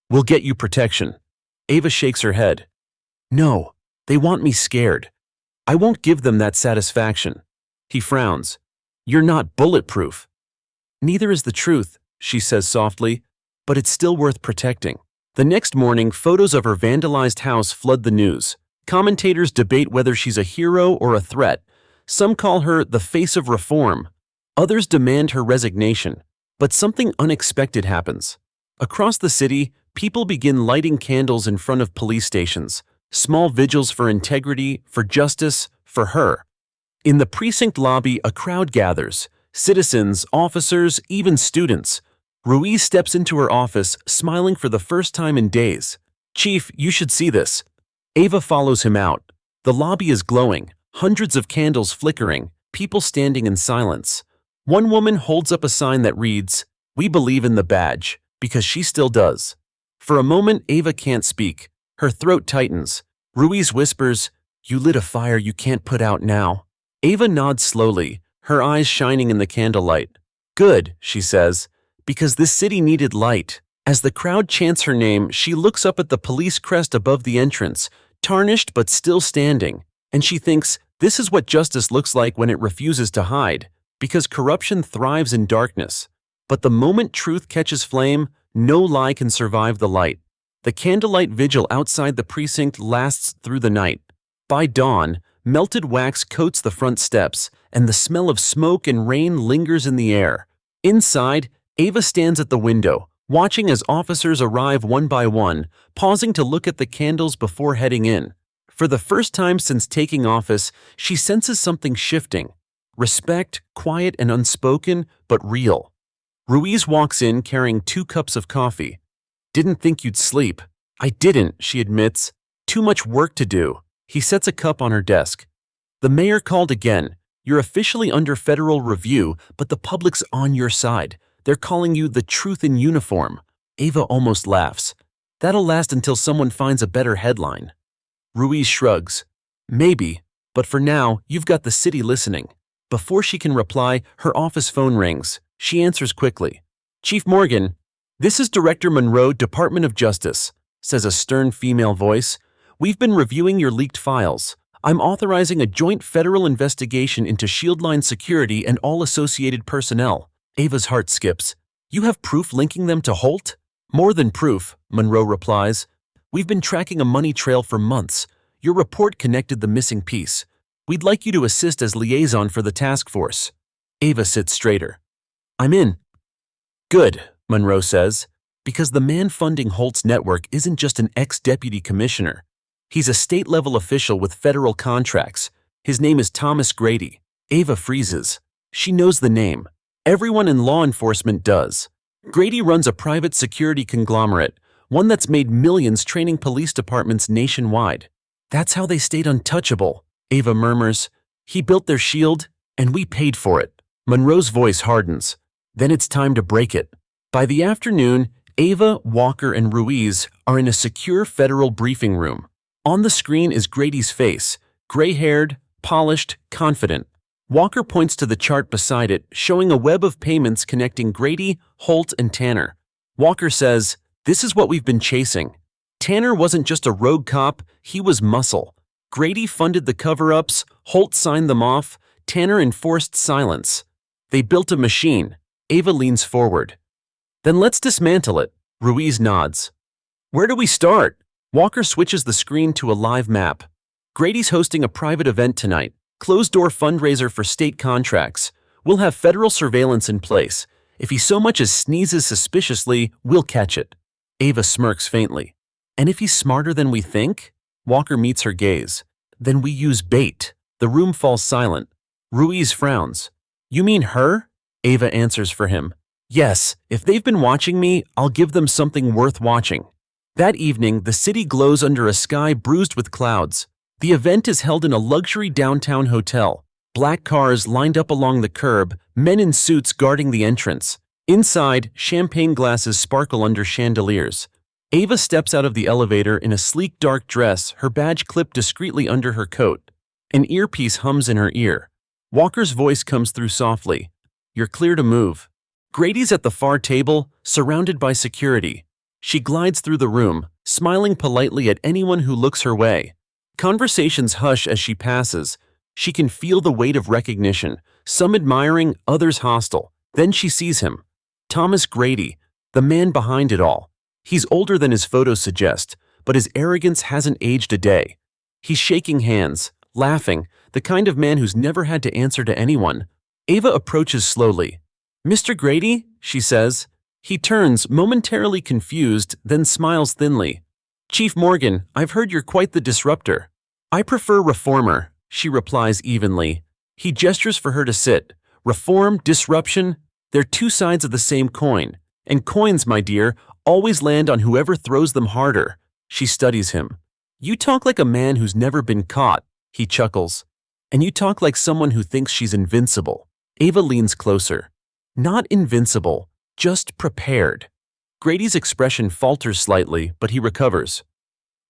"We'll get you protection." Ava shakes her head. "No, they want me scared. I won't give them that satisfaction." He frowns. "You're not bulletproof." "Neither is the truth," she says softly, "but it's still worth protecting." The next morning, photos of her vandalized house flood the news. Commentators debate whether she's a hero or a threat. Some call her the face of reform. Others demand her resignation. But something unexpected happens. Across the city, people begin lighting candles in front of police stations. Small vigils for integrity, for justice, for her. In the precinct lobby, a crowd gathers. Citizens, officers, even students. Ruiz steps into her office, smiling for the first time in days. "Chief, you should see this." Ava follows him out. The lobby is glowing, hundreds of candles flickering, people standing in silence. One woman holds up a sign that reads, "We believe in the badge," because she still does. For a moment, Ava can't speak. Her throat tightens. Ruiz whispers, "You lit a fire you can't put out now." Ava nods slowly, her eyes shining in the candlelight. "Good," she says, "because this city needed light." As the crowd chants her name, she looks up at the police crest above the entrance, tarnished but still standing, and she thinks, this is what justice looks like when it refuses to hide, because corruption thrives in darkness. But the moment truth catches flame, no lie can survive the light. The candlelight vigil outside the precinct lasts through the night. By dawn, melted wax coats the front steps, and the smell of smoke and rain lingers in the air. Inside, Ava stands at the window, watching as officers arrive one by one, pausing to look at the candles before heading in. For the first time since taking office, she senses something shifting. Respect, quiet and unspoken, but real. Ruiz walks in carrying 2 cups of coffee. "Didn't think you'd sleep." "I didn't," she admits. "Too much work to do." He sets a cup on her desk. "The mayor called again. You're officially under federal review, but the public's on your side. They're calling you the truth in uniform." Ava almost laughs. "That'll last until someone finds a better headline." Ruiz shrugs. "Maybe, but for now, you've got the city listening." Before she can reply, her office phone rings. She answers quickly. "Chief Morgan, this is Director Monroe, Department of Justice," says a stern female voice. "We've been reviewing your leaked files. I'm authorizing a joint federal investigation into Shieldline security and all associated personnel." Ava's heart skips. "You have proof linking them to Holt?" "More than proof," Monroe replies. "We've been tracking a money trail for months. Your report connected the missing piece. We'd like you to assist as liaison for the task force." Ava sits straighter. "I'm in." "Good," Monroe says, "because the man funding Holt's network isn't just an ex-deputy commissioner. He's a state-level official with federal contracts. His name is Thomas Grady." Ava freezes. She knows the name. Everyone in law enforcement does. Grady runs a private security conglomerate, one that's made millions training police departments nationwide. "That's how they stayed untouchable," Ava murmurs. "He built their shield, and we paid for it." Monroe's voice hardens. "Then it's time to break it." By the afternoon, Ava, Walker, and Ruiz are in a secure federal briefing room. On the screen is Grady's face, gray-haired, polished, confident. Walker points to the chart beside it, showing a web of payments connecting Grady, Holt, and Tanner. Walker says, "This is what we've been chasing. Tanner wasn't just a rogue cop, he was muscle. Grady funded the cover-ups, Holt signed them off, Tanner enforced silence. They built a machine. Ava leans forward. Then let's dismantle it. Ruiz nods. Where do we start? Walker switches the screen to a live map. Grady's hosting a private event tonight. Closed-door fundraiser for state contracts. We'll have federal surveillance in place. If he so much as sneezes suspiciously, we'll catch it. Ava smirks faintly. And if he's smarter than we think? Walker meets her gaze. Then we use bait. The room falls silent. Ruiz frowns. You mean her? Ava answers for him. Yes, if they've been watching me, I'll give them something worth watching. That evening, the city glows under a sky bruised with clouds. The event is held in a luxury downtown hotel. Black cars lined up along the curb, men in suits guarding the entrance. Inside, champagne glasses sparkle under chandeliers. Ava steps out of the elevator in a sleek dark dress, her badge clipped discreetly under her coat. An earpiece hums in her ear. Walker's voice comes through softly. You're clear to move. Grady's at the far table, surrounded by security. She glides through the room, smiling politely at anyone who looks her way. Conversations hush as she passes. She can feel the weight of recognition, some admiring, others hostile. Then she sees him. Thomas Grady, the man behind it all. He's older than his photos suggest, but his arrogance hasn't aged a day. He's shaking hands, laughing, the kind of man who's never had to answer to anyone. Ava approaches slowly. Mr. Grady, she says. He turns, momentarily confused, then smiles thinly. Chief Morgan, I've heard you're quite the disruptor. I prefer reformer, she replies evenly. He gestures for her to sit. Reform, disruption, they're two sides of the same coin. And coins, my dear, always land on whoever throws them harder. She studies him. You talk like a man who's never been caught, he chuckles. And you talk like someone who thinks she's invincible. Ava leans closer. Not invincible, just prepared. Grady's expression falters slightly, but he recovers.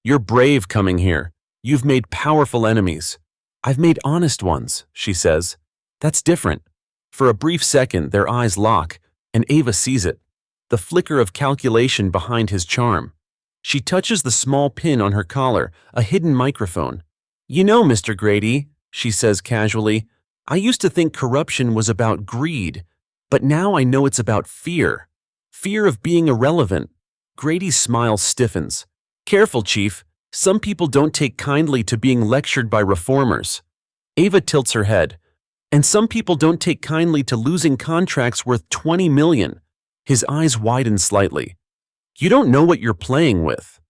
You're brave coming here. You've made powerful enemies. I've made honest ones, she says. That's different. For a brief second, their eyes lock, and Ava sees it. The flicker of calculation behind his charm. She touches the small pin on her collar, a hidden microphone. You know, Mr. Grady, she says casually, I used to think corruption was about greed, but now I know it's about fear. Fear of being irrelevant. Grady's smile stiffens. Careful, Chief. Some people don't take kindly to being lectured by reformers. Ava tilts her head. And some people don't take kindly to losing contracts worth $20 million. His eyes widen slightly. You don't know what you're playing with.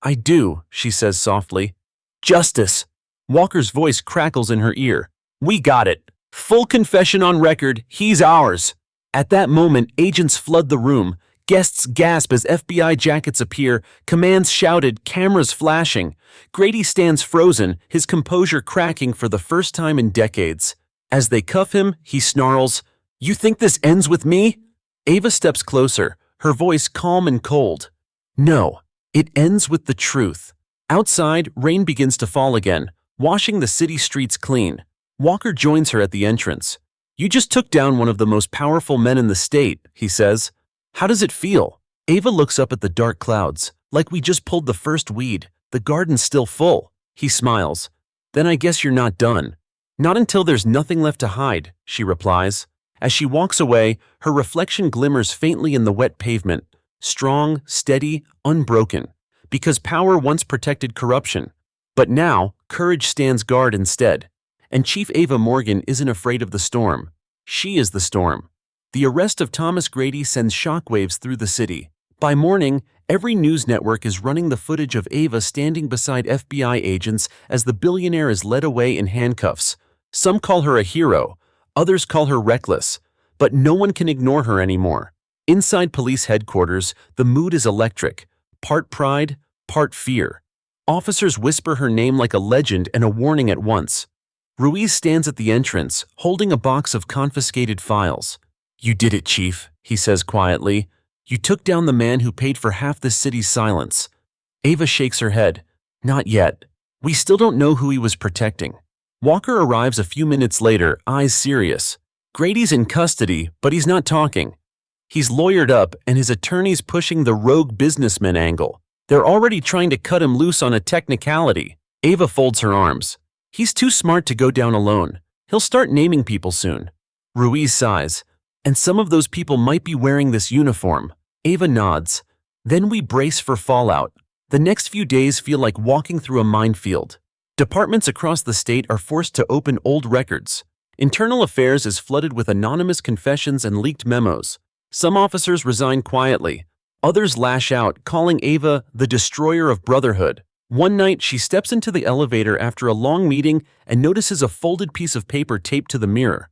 I do, she says softly. Justice. Walker's voice crackles in her ear. We got it. Full confession on record, he's ours. At that moment, agents flood the room. Guests gasp as FBI jackets appear, commands shouted, cameras flashing. Grady stands frozen, his composure cracking for the first time in decades. As they cuff him, he snarls, You think this ends with me? Ava steps closer, her voice calm and cold. No, it ends with the truth. Outside, rain begins to fall again, washing the city streets clean. Walker joins her at the entrance. You just took down one of the most powerful men in the state, he says. How does it feel? Ava looks up at the dark clouds, like we just pulled the first weed. The garden's still full. He smiles. Then I guess you're not done. Not until there's nothing left to hide, she replies. As she walks away, her reflection glimmers faintly in the wet pavement. Strong, steady, unbroken. Because power once protected corruption. But now, courage stands guard instead. And Chief Ava Morgan isn't afraid of the storm. She is the storm. The arrest of Thomas Grady sends shockwaves through the city. By morning, every news network is running the footage of Ava standing beside FBI agents as the billionaire is led away in handcuffs. Some call her a hero, others call her reckless, but no one can ignore her anymore. Inside police headquarters, the mood is electric, part pride, part fear. Officers whisper her name like a legend and a warning at once. Ruiz stands at the entrance, holding a box of confiscated files. You did it, Chief, he says quietly. You took down the man who paid for half the city's silence. Ava shakes her head. Not yet. We still don't know who he was protecting. Walker arrives a few minutes later, eyes serious. Grady's in custody, but he's not talking. He's lawyered up, and his attorney's pushing the rogue businessman angle. They're already trying to cut him loose on a technicality. Ava folds her arms. He's too smart to go down alone. He'll start naming people soon. Ruiz sighs. And some of those people might be wearing this uniform. Ava nods. Then we brace for fallout. The next few days feel like walking through a minefield. Departments across the state are forced to open old records. Internal Affairs is flooded with anonymous confessions and leaked memos. Some officers resign quietly. Others lash out, calling Ava the destroyer of brotherhood. One night, she steps into the elevator after a long meeting and notices a folded piece of paper taped to the mirror.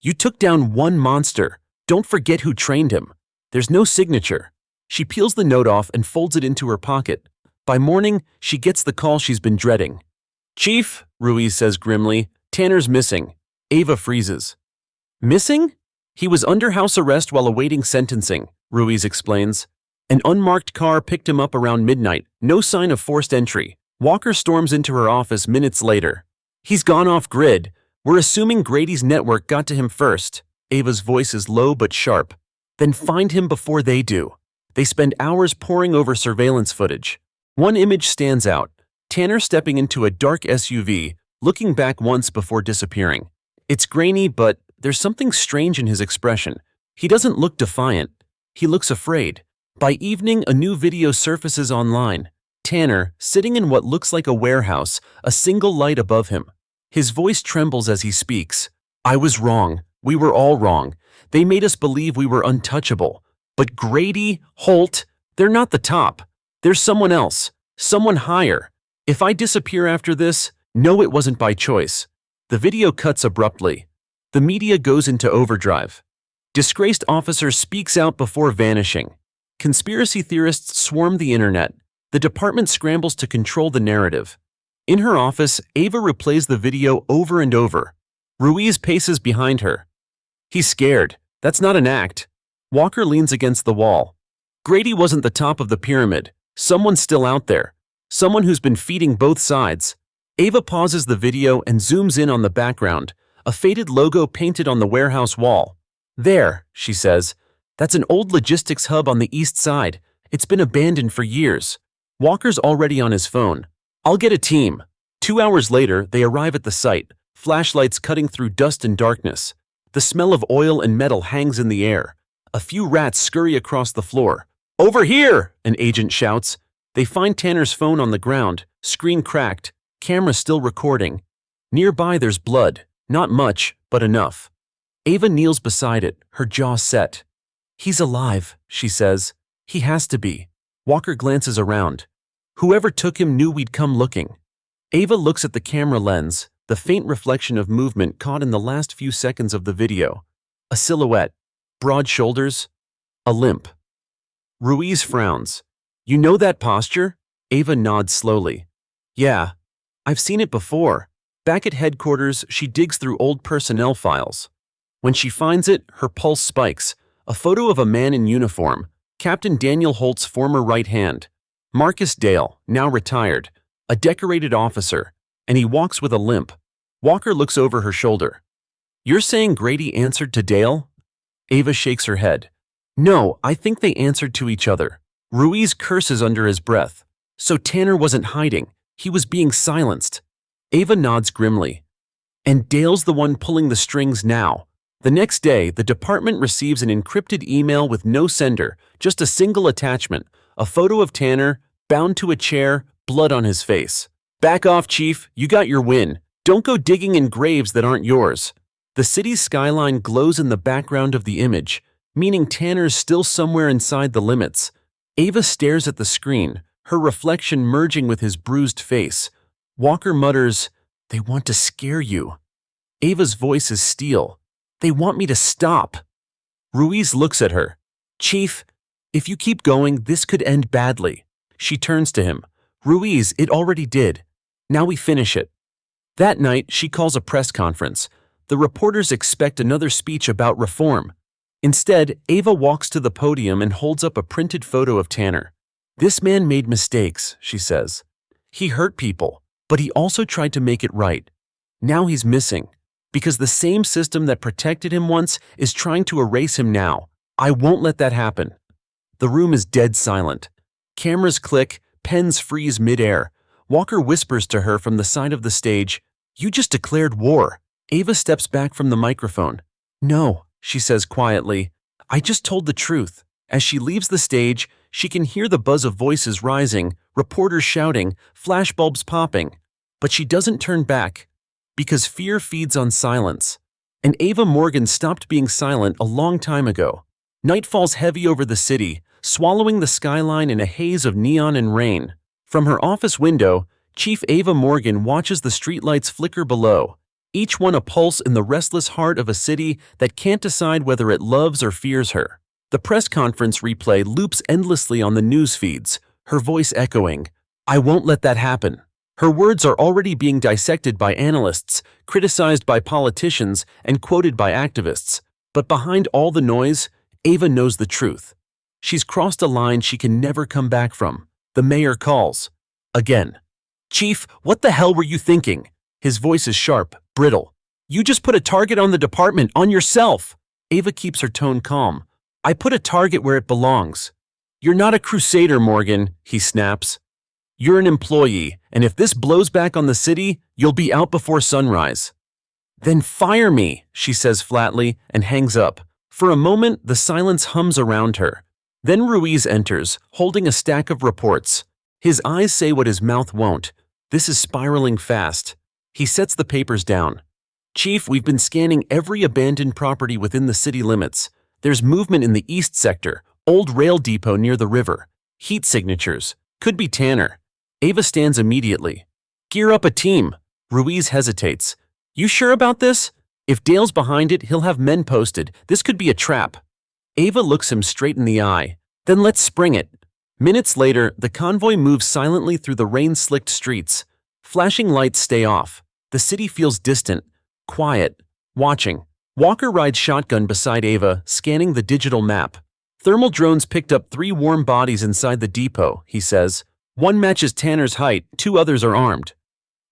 You took down one monster. Don't forget who trained him. There's no signature. She peels the note off and folds it into her pocket. By morning, she gets the call she's been dreading. Chief, Ruiz says grimly, Tanner's missing. Ava freezes. Missing? He was under house arrest while awaiting sentencing, Ruiz explains. An unmarked car picked him up around midnight, no sign of forced entry. Walker storms into her office minutes later. He's gone off grid. We're assuming Grady's network got to him first. Ava's voice is low but sharp. Then find him before they do. They spend hours poring over surveillance footage. One image stands out. Tanner stepping into a dark SUV, looking back once before disappearing. It's grainy, but there's something strange in his expression. He doesn't look defiant. He looks afraid. By evening, a new video surfaces online. Tanner, sitting in what looks like a warehouse, a single light above him. His voice trembles as he speaks. I was wrong. We were all wrong. They made us believe we were untouchable. But Grady, Holt, they're not the top. There's someone else, someone higher. If I disappear after this, know it wasn't by choice. The video cuts abruptly. The media goes into overdrive. Disgraced officer speaks out before vanishing. Conspiracy theorists swarm the internet. The department scrambles to control the narrative. In her office, Ava replays the video over and over. Ruiz paces behind her. He's scared. That's not an act. Walker leans against the wall. Grady wasn't the top of the pyramid. Someone's still out there. Someone who's been feeding both sides. Ava pauses the video and zooms in on the background, a faded logo painted on the warehouse wall. There, she says. That's an old logistics hub on the east side. It's been abandoned for years. Walker's already on his phone. I'll get a team. 2 hours later, they arrive at the site, flashlights cutting through dust and darkness. The smell of oil and metal hangs in the air. A few rats scurry across the floor. Over here, an agent shouts. They find Tanner's phone on the ground, screen cracked, camera still recording. Nearby there's blood, not much, but enough. Ava kneels beside it, her jaw set. He's alive, she says. He has to be. Walker glances around. Whoever took him knew we'd come looking. Ava looks at the camera lens, the faint reflection of movement caught in the last few seconds of the video. A silhouette, broad shoulders, a limp. Ruiz frowns. You know that posture? Ava nods slowly. Yeah, I've seen it before. Back at headquarters, she digs through old personnel files. When she finds it, her pulse spikes. A photo of a man in uniform, Captain Daniel Holt's former right hand. Marcus Dale, now retired, a decorated officer, and he walks with a limp. Walker looks over her shoulder. You're saying Grady answered to Dale? Ava shakes her head. No, I think they answered to each other. Ruiz curses under his breath. So Tanner wasn't hiding. He was being silenced. Ava nods grimly. And Dale's the one pulling the strings now. The next day, the department receives an encrypted email with no sender, just a single attachment, a photo of Tanner, bound to a chair, blood on his face. Back off, Chief. You got your win. Don't go digging in graves that aren't yours. The city's skyline glows in the background of the image, meaning Tanner's still somewhere inside the limits. Ava stares at the screen, her reflection merging with his bruised face. Walker mutters, "They want to scare you." Ava's voice is steel. "They want me to stop." Ruiz looks at her. "Chief, if you keep going, this could end badly." She turns to him. "Ruiz, it already did. Now we finish it." That night, she calls a press conference. The reporters expect another speech about reform. Instead, Ava walks to the podium and holds up a printed photo of Tanner. "This man made mistakes," she says. "He hurt people, but he also tried to make it right. Now he's missing, because the same system that protected him once is trying to erase him now. I won't let that happen." The room is dead silent. Cameras click, pens freeze midair. Walker whispers to her from the side of the stage, "You just declared war." Ava steps back from the microphone. No, she says quietly. I just told the truth. As she leaves the stage, she can hear the buzz of voices rising, reporters shouting, flashbulbs popping. But she doesn't turn back, because fear feeds on silence. And Ava Morgan stopped being silent a long time ago. Night falls heavy over the city, swallowing the skyline in a haze of neon and rain. From her office window, Chief Ava Morgan watches the streetlights flicker below, each one a pulse in the restless heart of a city that can't decide whether it loves or fears her. The press conference replay loops endlessly on the news feeds, her voice echoing, "I won't let that happen." Her words are already being dissected by analysts, criticized by politicians, and quoted by activists. But behind all the noise, Ava knows the truth. She's crossed a line she can never come back from. The mayor calls. Again. "Chief, what the hell were you thinking?" His voice is sharp, brittle. "You just put a target on the department, on yourself." Ava keeps her tone calm. "I put a target where it belongs." "You're not a crusader, Morgan," he snaps. "You're an employee, and if this blows back on the city, you'll be out before sunrise." "Then fire me," she says flatly, and hangs up. For a moment, the silence hums around her. Then Ruiz enters, holding a stack of reports. His eyes say what his mouth won't. This is spiraling fast. He sets the papers down. "Chief, we've been scanning every abandoned property within the city limits. There's movement in the east sector, old rail depot near the river. Heat signatures. Could be Tanner." Ava stands immediately. "Gear up a team." Ruiz hesitates. "You sure about this? If Dale's behind it, he'll have men posted. This could be a trap." Ava looks him straight in the eye. "Then let's spring it." Minutes later, the convoy moves silently through the rain-slicked streets. Flashing lights stay off. The city feels distant, quiet, watching. Walker rides shotgun beside Ava, scanning the digital map. "Thermal drones picked up 3 warm bodies inside the depot," he says. "One matches Tanner's height, 2 others are armed."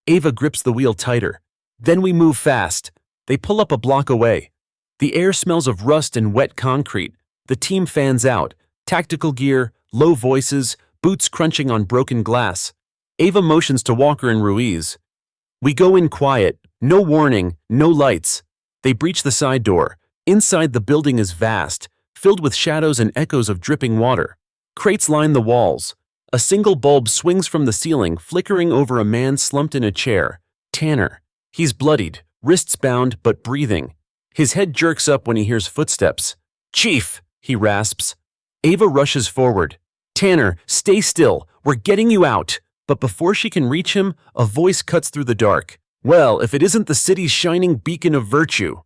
Ava grips the wheel tighter. "Then we move fast." They pull up a block away. The air smells of rust and wet concrete. The team fans out. Tactical gear, low voices, boots crunching on broken glass. Ava motions to Walker and Ruiz. We go in quiet, no warning, no lights. They breach the side door. Inside, the building is vast, filled with shadows and echoes of dripping water. Crates line the walls. A single bulb swings from the ceiling, flickering over a man slumped in a chair. Tanner. He's bloodied, wrists bound, but breathing. His head jerks up when he hears footsteps. "Chief," he rasps. Ava rushes forward. "Tanner, stay still. We're getting you out." But before she can reach him, a voice cuts through the dark. "Well, if it isn't the city's shining beacon of virtue."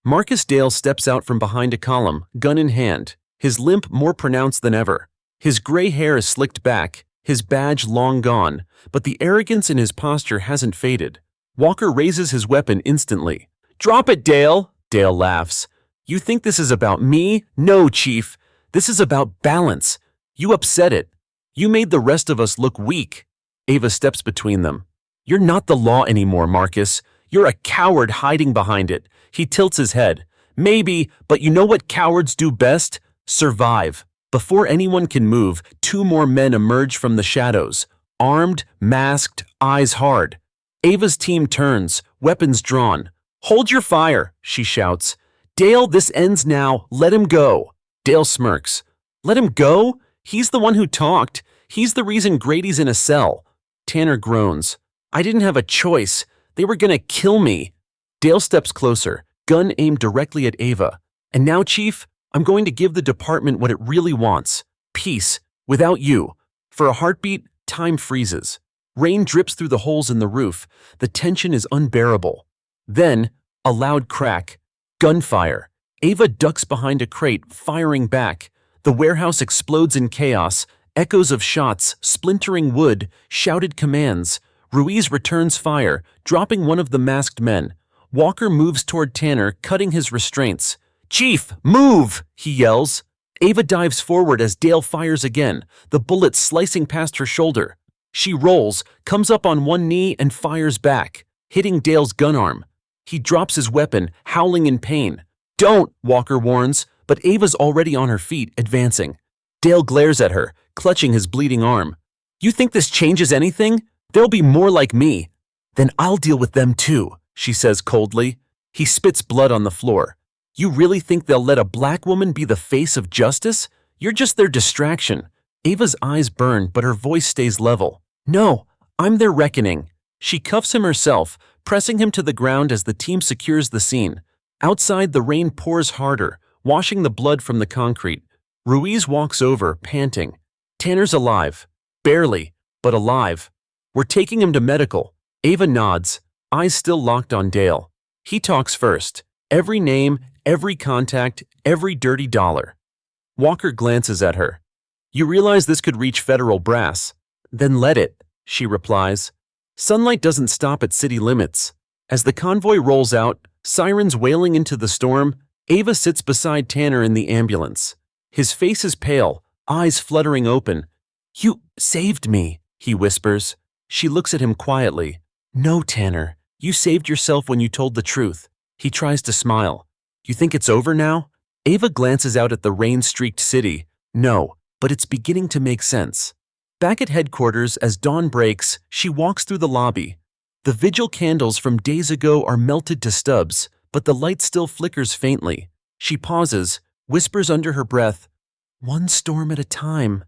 Marcus Dale steps out from behind a column, gun in hand, his limp more pronounced than ever. His gray hair is slicked back, his badge long gone, but the arrogance in his posture hasn't faded. Walker raises his weapon instantly. "Drop it, Dale!" Dale laughs. "You think this is about me? No, Chief. This is about balance. You upset it. You made the rest of us look weak." Ava steps between them. "You're not the law anymore, Marcus. You're a coward hiding behind it." He tilts his head. "Maybe, but you know what cowards do best? Survive." Before anyone can move, 2 more men emerge from the shadows. Armed, masked, eyes hard. Ava's team turns, weapons drawn. "Hold your fire," she shouts. "Dale, this ends now. Let him go." Dale smirks. "Let him go? He's the one who talked. He's the reason Grady's in a cell." Tanner groans. "I didn't have a choice. They were gonna kill me." Dale steps closer, gun aimed directly at Ava. "And now, Chief, I'm going to give the department what it really wants. Peace. Without you." For a heartbeat, time freezes. Rain drips through the holes in the roof. The tension is unbearable. Then, a loud crack. Gunfire. Ava ducks behind a crate, firing back. The warehouse explodes in chaos. Echoes of shots, splintering wood, shouted commands. Ruiz returns fire, dropping one of the masked men. Walker moves toward Tanner, cutting his restraints. "Chief, move!" he yells. Ava dives forward as Dale fires again, the bullet slicing past her shoulder. She rolls, comes up on one knee and fires back, hitting Dale's gun arm. He drops his weapon, howling in pain. "Don't," Walker warns, but Ava's already on her feet, advancing. Dale glares at her, clutching his bleeding arm. "You think this changes anything? There'll be more like me." "Then I'll deal with them too," she says coldly. He spits blood on the floor. You really think they'll let a black woman be the face of justice? You're just their distraction. Ava's eyes burn, but her voice stays level. No, I'm their reckoning. She cuffs him herself, pressing him to the ground as the team secures the scene. Outside, the rain pours harder, washing the blood from the concrete. Ruiz walks over, panting. Tanner's alive. Barely, but alive. We're taking him to medical. Ava nods, eyes still locked on Dale. He talks first. Every name, every contact, every dirty dollar. Walker glances at her. You realize this could reach federal brass. Then let it, she replies. Sunlight doesn't stop at city limits. As the convoy rolls out, sirens wailing into the storm, Ava sits beside Tanner in the ambulance. His face is pale, eyes fluttering open. You saved me, he whispers. She looks at him quietly. No, Tanner, you saved yourself when you told the truth. He tries to smile. You think it's over now? Ava glances out at the rain-streaked city. No, but it's beginning to make sense. Back at headquarters, as dawn breaks, she walks through the lobby. The vigil candles from days ago are melted to stubs, but the light still flickers faintly. She pauses, whispers under her breath, one storm at a time.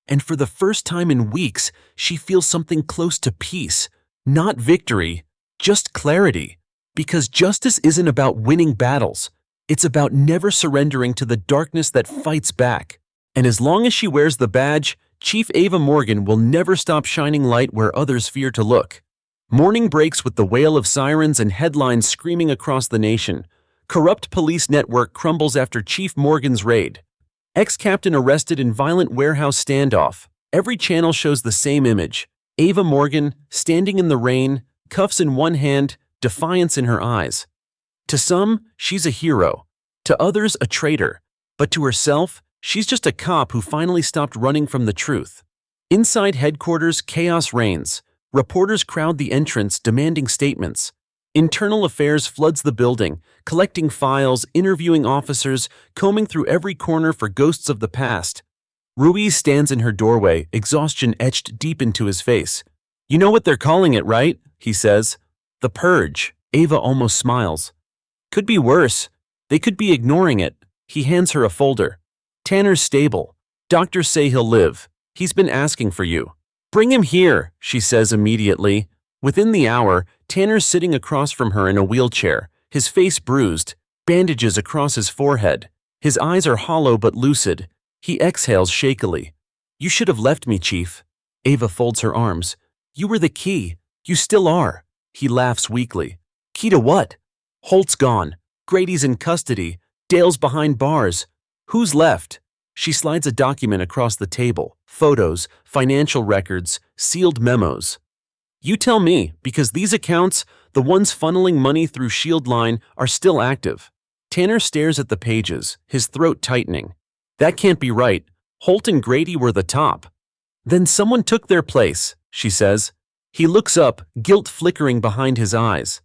And for the first time in weeks, she feels something close to peace. Not victory, just clarity. Because justice isn't about winning battles. It's about never surrendering to the darkness that fights back. And as long as she wears the badge, Chief Ava Morgan will never stop shining light where others fear to look. Morning breaks with the wail of sirens and headlines screaming across the nation. Corrupt police network crumbles after Chief Morgan's raid. Ex-captain arrested in violent warehouse standoff. Every channel shows the same image. Ava Morgan, standing in the rain, cuffs in one hand, defiance in her eyes. To some, she's a hero. To others, a traitor. But to herself, she's just a cop who finally stopped running from the truth. Inside headquarters, chaos reigns. Reporters crowd the entrance, demanding statements. Internal Affairs floods the building, collecting files, interviewing officers, combing through every corner for ghosts of the past. Ruiz stands in her doorway, exhaustion etched deep into his face. You know what they're calling it, right? He says. The Purge. Ava almost smiles. Could be worse. They could be ignoring it. He hands her a folder. Tanner's stable. Doctors say he'll live. He's been asking for you. Bring him here, she says immediately. Within the hour, Tanner's sitting across from her in a wheelchair, his face bruised, bandages across his forehead. His eyes are hollow but lucid. He exhales shakily. You should have left me, Chief. Ava folds her arms. You were the key. You still are. He laughs weakly. Key to what? Holt's gone. Grady's in custody. Dale's behind bars. Who's left? She slides a document across the table. Photos, financial records, sealed memos. You tell me, because these accounts, the ones funneling money through Shield Line, are still active. Tanner stares at the pages, his throat tightening. That can't be right. Holt and Grady were the top. Then someone took their place, she says. He looks up, guilt flickering behind his eyes.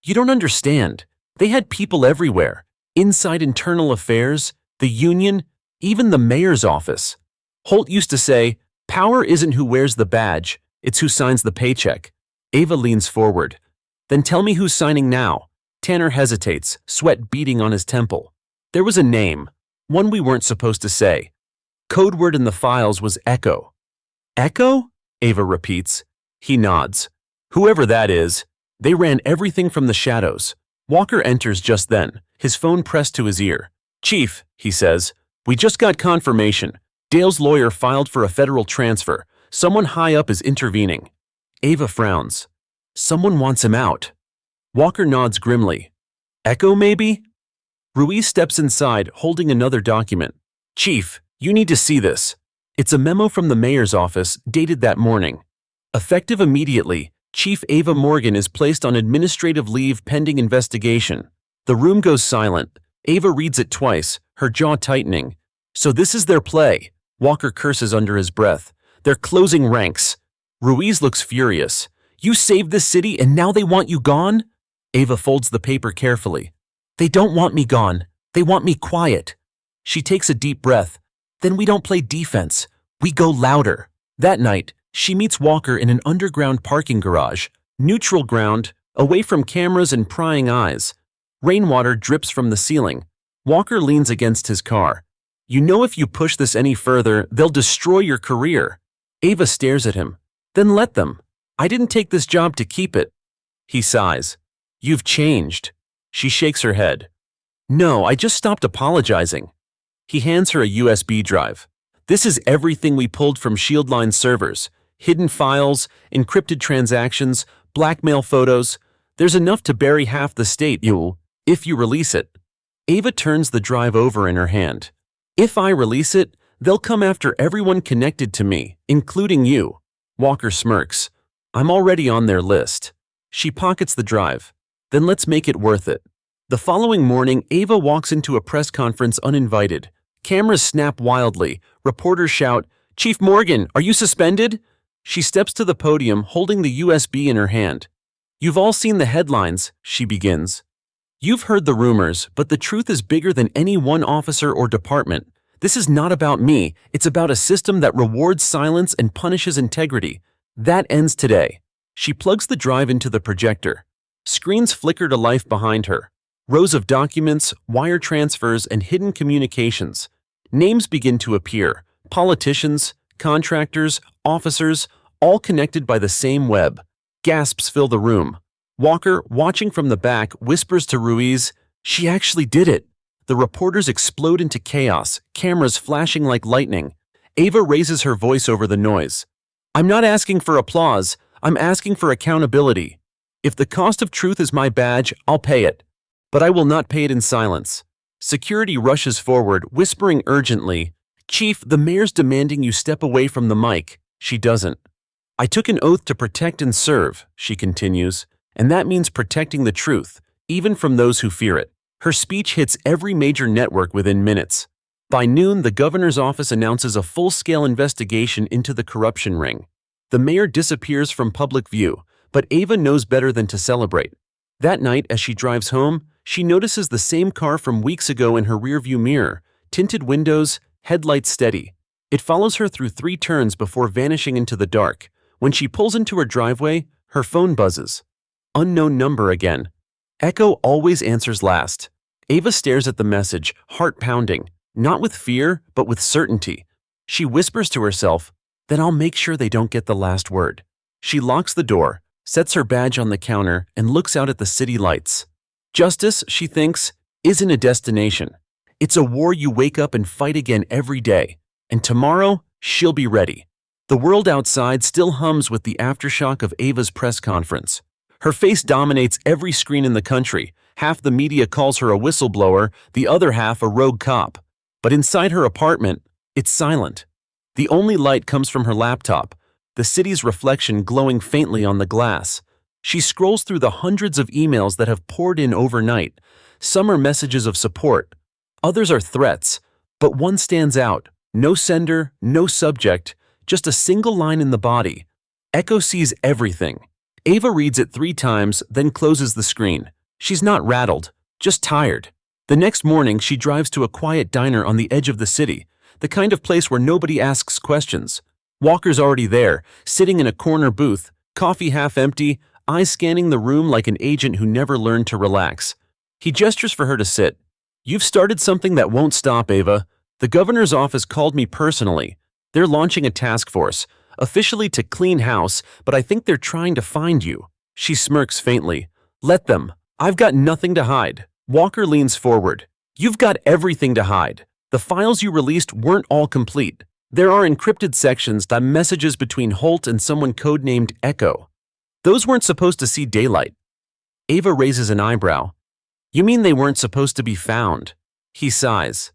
You don't understand. They had people everywhere. Inside Internal Affairs, the union, even the mayor's office. Holt used to say, power isn't who wears the badge, it's who signs the paycheck. Ava leans forward. Then tell me who's signing now. Tanner hesitates, sweat beading on his temple. There was a name, one we weren't supposed to say. Code word in the files was Echo. Echo? Ava repeats. He nods. Whoever that is, they ran everything from the shadows. Walker enters just then, his phone pressed to his ear. Chief, he says, we just got confirmation. Dale's lawyer filed for a federal transfer. Someone high up is intervening. Ava frowns. Someone wants him out. Walker nods grimly. Echo, maybe? Ruiz steps inside, holding another document. Chief, you need to see this. It's a memo from the mayor's office, dated that morning. Effective immediately, Chief Ava Morgan is placed on administrative leave pending investigation. The room goes silent. Ava reads it twice, her jaw tightening. So this is their play. Walker curses under his breath. They're closing ranks. Ruiz looks furious. You saved this city and now they want you gone? Ava folds the paper carefully. They don't want me gone. They want me quiet. She takes a deep breath. Then we don't play defense. We go louder. That night, she meets Walker in an underground parking garage. Neutral ground, away from cameras and prying eyes. Rainwater drips from the ceiling. Walker leans against his car. You know if you push this any further, they'll destroy your career. Ava stares at him. Then let them. I didn't take this job to keep it. He sighs. You've changed. She shakes her head. No, I just stopped apologizing. He hands her a USB drive. This is everything we pulled from Shieldline servers. Hidden files, encrypted transactions, blackmail photos. There's enough to bury half the state, if you release it. Ava turns the drive over in her hand. If I release it, they'll come after everyone connected to me, including you. Walker smirks. I'm already on their list. She pockets the drive. Then let's make it worth it. The following morning, Ava walks into a press conference uninvited. Cameras snap wildly. Reporters shout, Chief Morgan, are you suspended? She steps to the podium holding the USB in her hand. You've all seen the headlines, she begins. You've heard the rumors, but the truth is bigger than any one officer or department. This is not about me. It's about a system that rewards silence and punishes integrity. That ends today. She plugs the drive into the projector. Screens flicker to life behind her. Rows of documents, wire transfers, and hidden communications. Names begin to appear. Politicians, contractors, officers, all connected by the same web. Gasps fill the room. Walker, watching from the back, whispers to Ruiz, She actually did it. The reporters explode into chaos, cameras flashing like lightning. Ava raises her voice over the noise. I'm not asking for applause, I'm asking for accountability. If the cost of truth is my badge, I'll pay it. But I will not pay it in silence. Security rushes forward, whispering urgently, Chief, the mayor's demanding you step away from the mic. She doesn't. I took an oath to protect and serve, she continues, and that means protecting the truth, even from those who fear it. Her speech hits every major network within minutes. By noon, the governor's office announces a full-scale investigation into the corruption ring. The mayor disappears from public view, but Ava knows better than to celebrate. That night, as she drives home, she notices the same car from weeks ago in her rearview mirror, tinted windows, headlights steady. It follows her through 3 turns before vanishing into the dark. When she pulls into her driveway, her phone buzzes. Unknown number again. Echo always answers last. Ava stares at the message, heart pounding, not with fear, but with certainty. She whispers to herself, then I'll make sure they don't get the last word. She locks the door, sets her badge on the counter, and looks out at the city lights. Justice, she thinks, isn't a destination. It's a war you wake up and fight again every day. And tomorrow, she'll be ready. The world outside still hums with the aftershock of Ava's press conference. Her face dominates every screen in the country. Half the media calls her a whistleblower, the other half a rogue cop. But inside her apartment, it's silent. The only light comes from her laptop, the city's reflection glowing faintly on the glass. She scrolls through the hundreds of emails that have poured in overnight. Some are messages of support. Others are threats. But one stands out. No sender, no subject, just a single line in the body. Echo sees everything. Ava reads it 3 times, then closes the screen. She's not rattled, just tired. The next morning, she drives to a quiet diner on the edge of the city, the kind of place where nobody asks questions. Walker's already there, sitting in a corner booth, coffee half empty, eyes scanning the room like an agent who never learned to relax. He gestures for her to sit. You've started something that won't stop, Ava. The governor's office called me personally. They're launching a task force, officially to clean house, but I think they're trying to find you. She smirks faintly. Let them. I've got nothing to hide. Walker leans forward. You've got everything to hide. The files you released weren't all complete. There are encrypted sections, the messages between Holt and someone codenamed Echo. Those weren't supposed to see daylight. Ava raises an eyebrow. You mean they weren't supposed to be found? He sighs.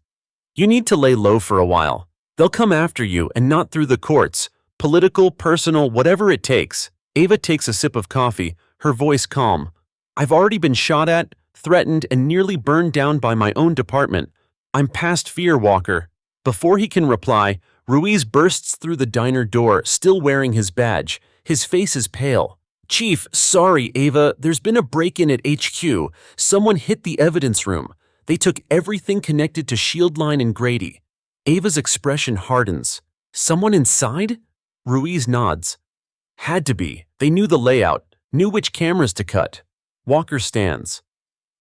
You need to lay low for a while. They'll come after you and not through the courts. Political, personal, whatever it takes. Ava takes a sip of coffee, her voice calm. I've already been shot at, threatened, and nearly burned down by my own department. I'm past fear, Walker. Before he can reply, Ruiz bursts through the diner door, still wearing his badge. His face is pale. Chief, sorry, Ava, there's been a break-in at HQ. Someone hit the evidence room. They took everything connected to Shieldline and Grady. Ava's expression hardens. Someone inside? Ruiz nods. Had to be. They knew the layout, knew which cameras to cut. Walker stands.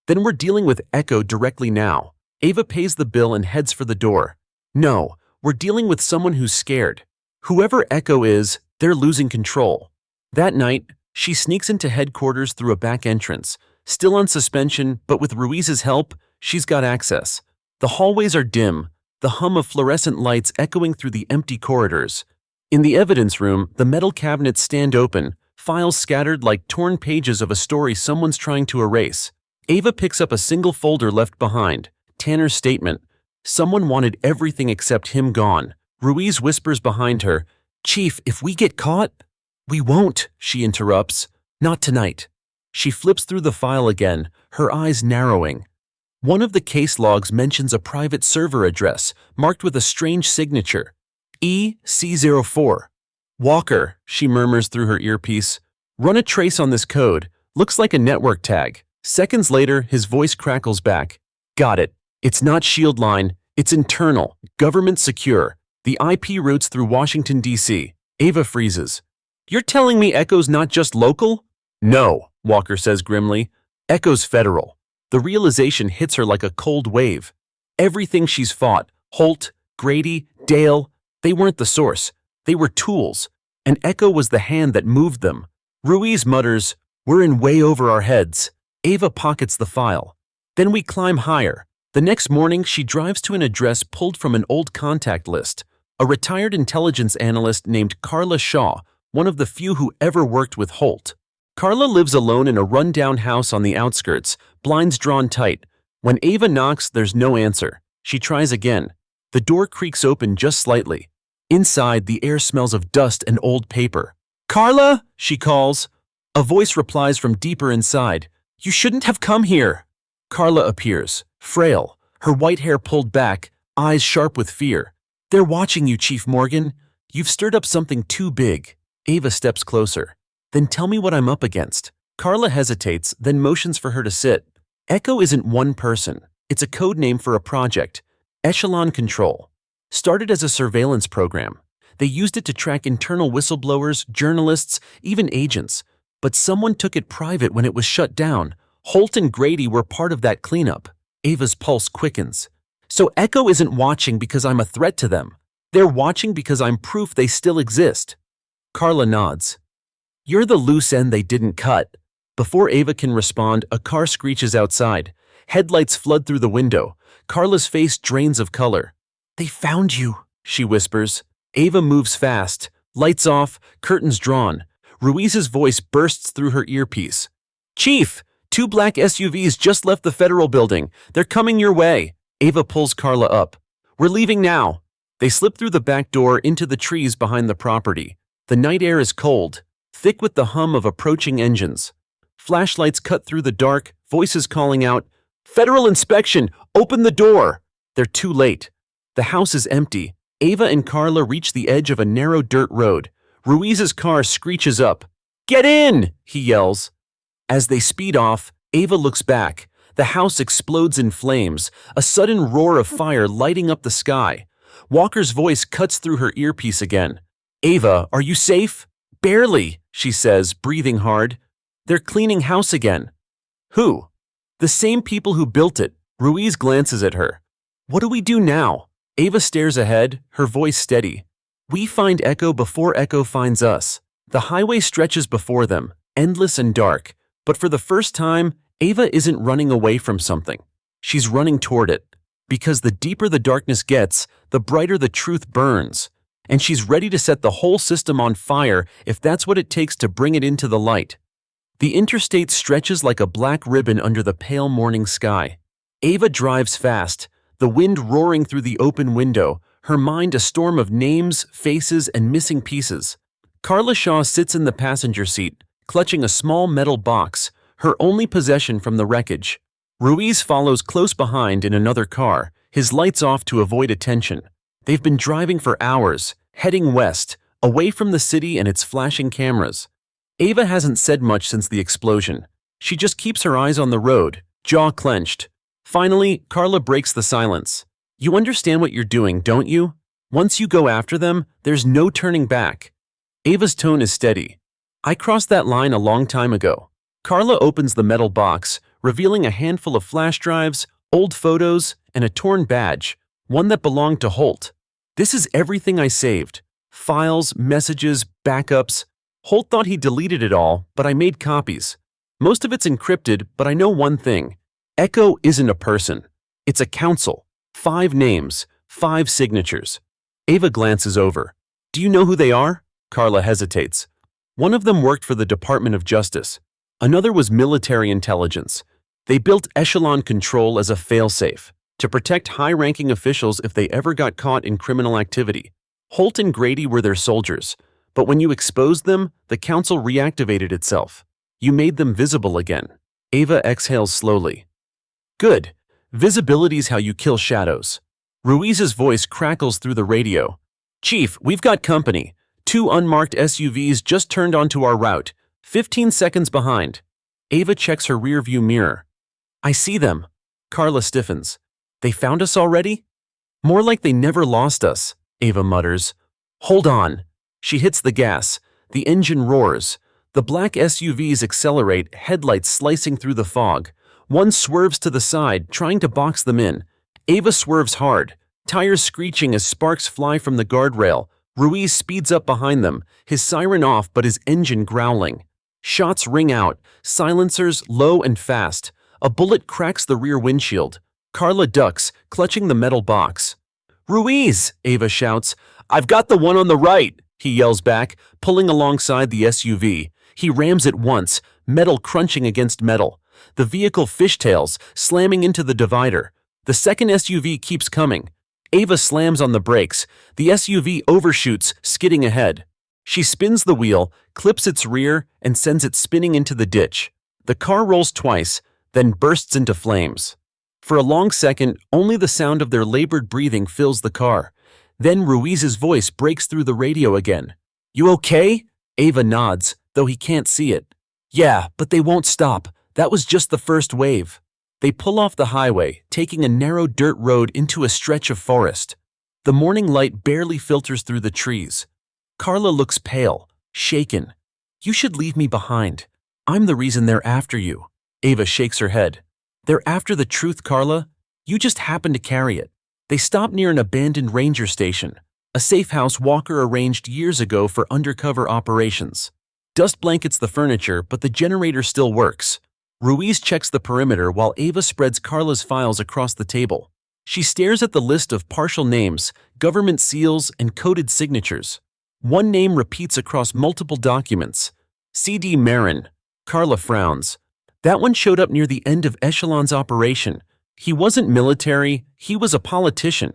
Then we're dealing with Echo directly now. Ava pays the bill and heads for the door. No, we're dealing with someone who's scared. Whoever Echo is, they're losing control. That night, she sneaks into headquarters through a back entrance. Still on suspension, but with Ruiz's help, she's got access. The hallways are dim, the hum of fluorescent lights echoing through the empty corridors. In the evidence room, the metal cabinets stand open, files scattered like torn pages of a story someone's trying to erase. Ava picks up a single folder left behind. Tanner's statement. Someone wanted everything except him gone. Ruiz whispers behind her, "Chief, if we get caught—" "We won't," she interrupts. "Not tonight." She flips through the file again, her eyes narrowing. One of the case logs mentions a private server address, marked with a strange signature. EC04. "Walker," she murmurs through her earpiece. "Run a trace on this code. Looks like a network tag." Seconds later, his voice crackles back. "Got it. It's not shield line. It's internal, government secure. The IP routes through Washington, D.C. Ava freezes. "You're telling me Echo's not just local?" "No," Walker says grimly. "Echo's federal." The realization hits her like a cold wave. Everything she's fought, Holt, Grady, Dale, they weren't the source. They were tools, and Echo was the hand that moved them. Ruiz mutters, "We're in way over our heads." Ava pockets the file. Then we climb higher. The next morning, she drives to an address pulled from an old contact list. A retired intelligence analyst named Carla Shaw, one of the few who ever worked with Holt. Carla lives alone in a rundown house on the outskirts, blinds drawn tight. When Ava knocks, there's no answer. She tries again. The door creaks open just slightly. Inside, the air smells of dust and old paper. "Carla!" she calls. A voice replies from deeper inside. "You shouldn't have come here." Carla appears, frail, her white hair pulled back, eyes sharp with fear. "They're watching you, Chief Morgan. You've stirred up something too big." Ava steps closer. "Then tell me what I'm up against." Carla hesitates, then motions for her to sit. Echo isn't one person. It's a code name for a project. Echelon Control. Started as a surveillance program. They used it to track internal whistleblowers, journalists, even agents. But someone took it private when it was shut down. Holt and Grady were part of that cleanup. Ava's pulse quickens. "So Echo isn't watching because I'm a threat to them. They're watching because I'm proof they still exist." Carla nods. "You're the loose end they didn't cut." Before Ava can respond, a car screeches outside. Headlights flood through the window. Carla's face drains of color. "They found you," she whispers. Ava moves fast. Lights off, curtains drawn. Ruiz's voice bursts through her earpiece. "Chief, 2 black SUVs just left the federal building. They're coming your way." Ava pulls Carla up. "We're leaving now." They slip through the back door into the trees behind the property. The night air is cold, thick with the hum of approaching engines. Flashlights cut through the dark, voices calling out, "Federal inspection! Open the door!" They're too late. The house is empty. Ava and Carla reach the edge of a narrow dirt road. Ruiz's car screeches up. "Get in!" he yells. As they speed off, Ava looks back. The house explodes in flames, a sudden roar of fire lighting up the sky. Walker's voice cuts through her earpiece again. "Ava, are you safe?" "Barely," she says, breathing hard. "They're cleaning house again." "Who?" "The same people who built it." Ruiz glances at her. "What do we do now?" Ava stares ahead, her voice steady. "We find Echo before Echo finds us." The highway stretches before them, endless and dark. But for the first time, Ava isn't running away from something. She's running toward it. Because the deeper the darkness gets, the brighter the truth burns. And she's ready to set the whole system on fire if that's what it takes to bring it into the light. The interstate stretches like a black ribbon under the pale morning sky. Ava drives fast, the wind roaring through the open window, her mind a storm of names, faces, and missing pieces. Carla Shaw sits in the passenger seat, clutching a small metal box, her only possession from the wreckage. Ruiz follows close behind in another car, his lights off to avoid attention. They've been driving for hours, heading west, away from the city and its flashing cameras. Ava hasn't said much since the explosion. She just keeps her eyes on the road, jaw clenched. Finally, Carla breaks the silence. "You understand what you're doing, don't you? Once you go after them, there's no turning back." Ava's tone is steady. "I crossed that line a long time ago." Carla opens the metal box, revealing a handful of flash drives, Old photos and a torn badge, one that belonged to Holt. This is everything I saved. Files, messages, backups. Holt thought he deleted it all, but I made copies. Most of it's encrypted, but I know one thing. Echo isn't a person. It's a council. 5 names, 5 signatures. Ava glances over. Do you know who they are? Carla hesitates. One of them worked for the Department of Justice. Another was military intelligence. They built echelon control as a failsafe to protect high-ranking officials if they ever got caught in criminal activity. Holt and Grady were their soldiers, but when you exposed them, the council reactivated itself. You made them visible again. Ava exhales slowly. Good. Visibility's how you kill shadows. Ruiz's voice crackles through the radio. Chief, we've got company. 2 unmarked SUVs just turned onto our route. 15 seconds behind. Ava checks her rearview mirror. I see them. Carla stiffens. They found us already? More like they never lost us, Ava mutters. Hold on. She hits the gas. The engine roars. The black SUVs accelerate, headlights slicing through the fog. One swerves to the side, trying to box them in. Ava swerves hard, tires screeching as sparks fly from the guardrail. Ruiz speeds up behind them, his siren off but his engine growling. Shots ring out, silencers low and fast. A bullet cracks the rear windshield. Carla ducks, clutching the metal box. Ruiz, Ava shouts. I've got the one on the right, he yells back, pulling alongside the SUV. He rams it once, metal crunching against metal. The vehicle fishtails, slamming into the divider. The second SUV keeps coming. Ava slams on the brakes. The SUV overshoots, skidding ahead. She spins the wheel, clips its rear, and sends it spinning into the ditch. The car rolls twice, then bursts into flames. For a long second, only the sound of their labored breathing fills the car. Then Ruiz's voice breaks through the radio again. You okay? Ava nods, though he can't see it. Yeah, but they won't stop. That was just the first wave. They pull off the highway, taking a narrow dirt road into a stretch of forest. The morning light barely filters through the trees. Carla looks pale, shaken. You should leave me behind. I'm the reason they're after you. Ava shakes her head. They're after the truth, Carla. You just happen to carry it. They stop near an abandoned ranger station, a safe house Walker arranged years ago for undercover operations. Dust blankets the furniture, but the generator still works. Ruiz checks the perimeter while Ava spreads Carla's files across the table. She stares at the list of partial names, government seals, and coded signatures. One name repeats across multiple documents. C.D. Marin. Carla frowns. That one showed up near the end of Echelon's operation. He wasn't military, he was a politician.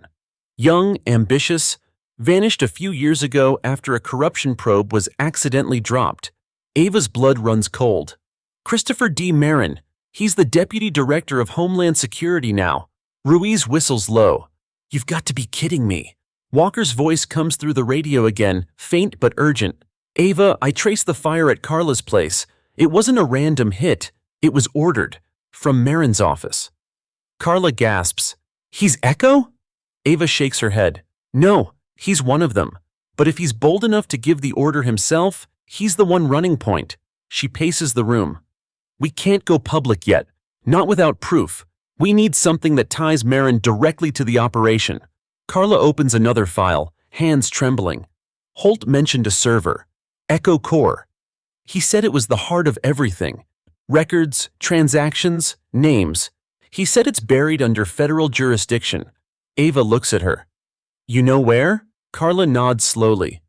Young, ambitious, vanished a few years ago after a corruption probe was accidentally dropped. Ava's blood runs cold. Christopher D. Marin. He's the Deputy Director of Homeland Security now. Ruiz whistles low. You've got to be kidding me. Walker's voice comes through the radio again, faint but urgent. Ava, I traced the fire at Carla's place. It wasn't a random hit. It was ordered. From Marin's office. Carla gasps. He's Echo? Ava shakes her head. No, he's one of them. But if he's bold enough to give the order himself, he's the one running point. She paces the room. We can't go public yet. Not without proof. We need something that ties Marin directly to the operation. Carla opens another file, hands trembling. Holt mentioned a server. Echo Core. He said it was the heart of everything. Records, transactions, names. He said it's buried under federal jurisdiction. Ava looks at her. You know where? Carla nods slowly.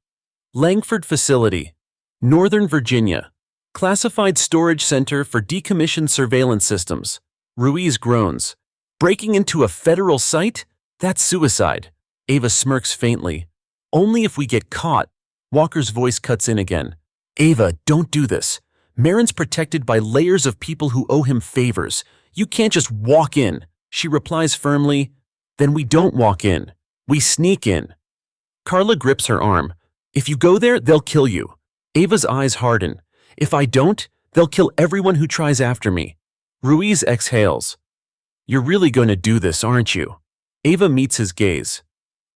Langford Facility, Northern Virginia. Classified storage center for decommissioned surveillance systems. Ruiz groans. Breaking into a federal site? That's suicide. Ava smirks faintly. Only if we get caught. Walker's voice cuts in again. Ava, don't do this. Marin's protected by layers of people who owe him favors. You can't just walk in. She replies firmly. Then we don't walk in. We sneak in. Carla grips her arm. If you go there, they'll kill you. Ava's eyes harden. If I don't, they'll kill everyone who tries after me. Ruiz exhales. You're really going to do this, aren't you? Ava meets his gaze.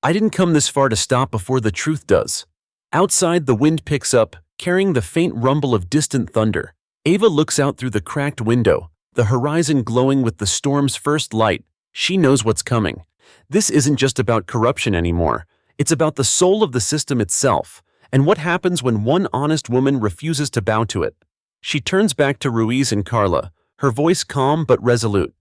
I didn't come this far to stop before the truth does. Outside, the wind picks up, carrying the faint rumble of distant thunder. Ava looks out through the cracked window, the horizon glowing with the storm's first light. She knows what's coming. This isn't just about corruption anymore. It's about the soul of the system itself, and what happens when one honest woman refuses to bow to it. She turns back to Ruiz and Carla, her voice calm but resolute.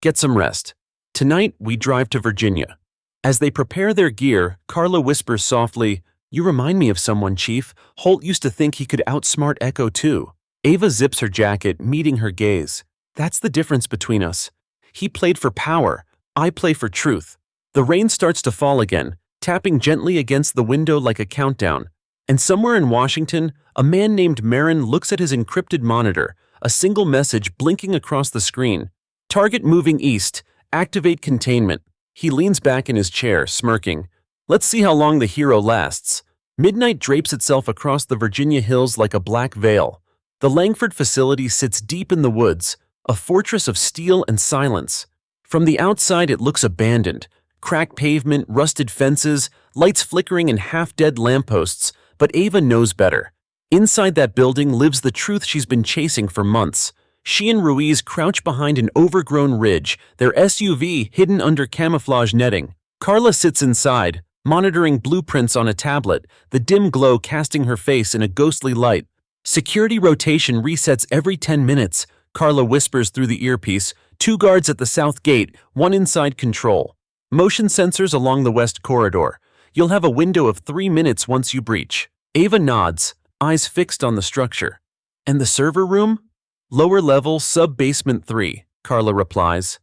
Get some rest. Tonight, we drive to Virginia. As they prepare their gear, Carla whispers softly, "You remind me of someone, Chief. Holt used to think he could outsmart Echo too." Ava zips her jacket, meeting her gaze. "That's the difference between us. He played for power. I play for truth." The rain starts to fall again, tapping gently against the window like a countdown. And somewhere in Washington, a man named Marin looks at his encrypted monitor, a single message blinking across the screen. "Target moving east. Activate containment." He leans back in his chair, smirking. Let's see how long the hero lasts. Midnight drapes itself across the Virginia hills like a black veil. The Langford facility sits deep in the woods, a fortress of steel and silence. From the outside, it looks abandoned. Cracked pavement, rusted fences, lights flickering and half-dead lampposts, but Ava knows better. Inside that building lives the truth she's been chasing for months. She and Ruiz crouch behind an overgrown ridge, their SUV hidden under camouflage netting. Carla sits inside, monitoring blueprints on a tablet, the dim glow casting her face in a ghostly light. "Security rotation resets every 10 minutes, Carla whispers through the earpiece. 2 guards at the south gate, 1 inside control. Motion sensors along the west corridor. You'll have a window of 3 minutes once you breach." Ava nods, eyes fixed on the structure. "And the server room?" "Lower level, sub-basement 3, Carla replies.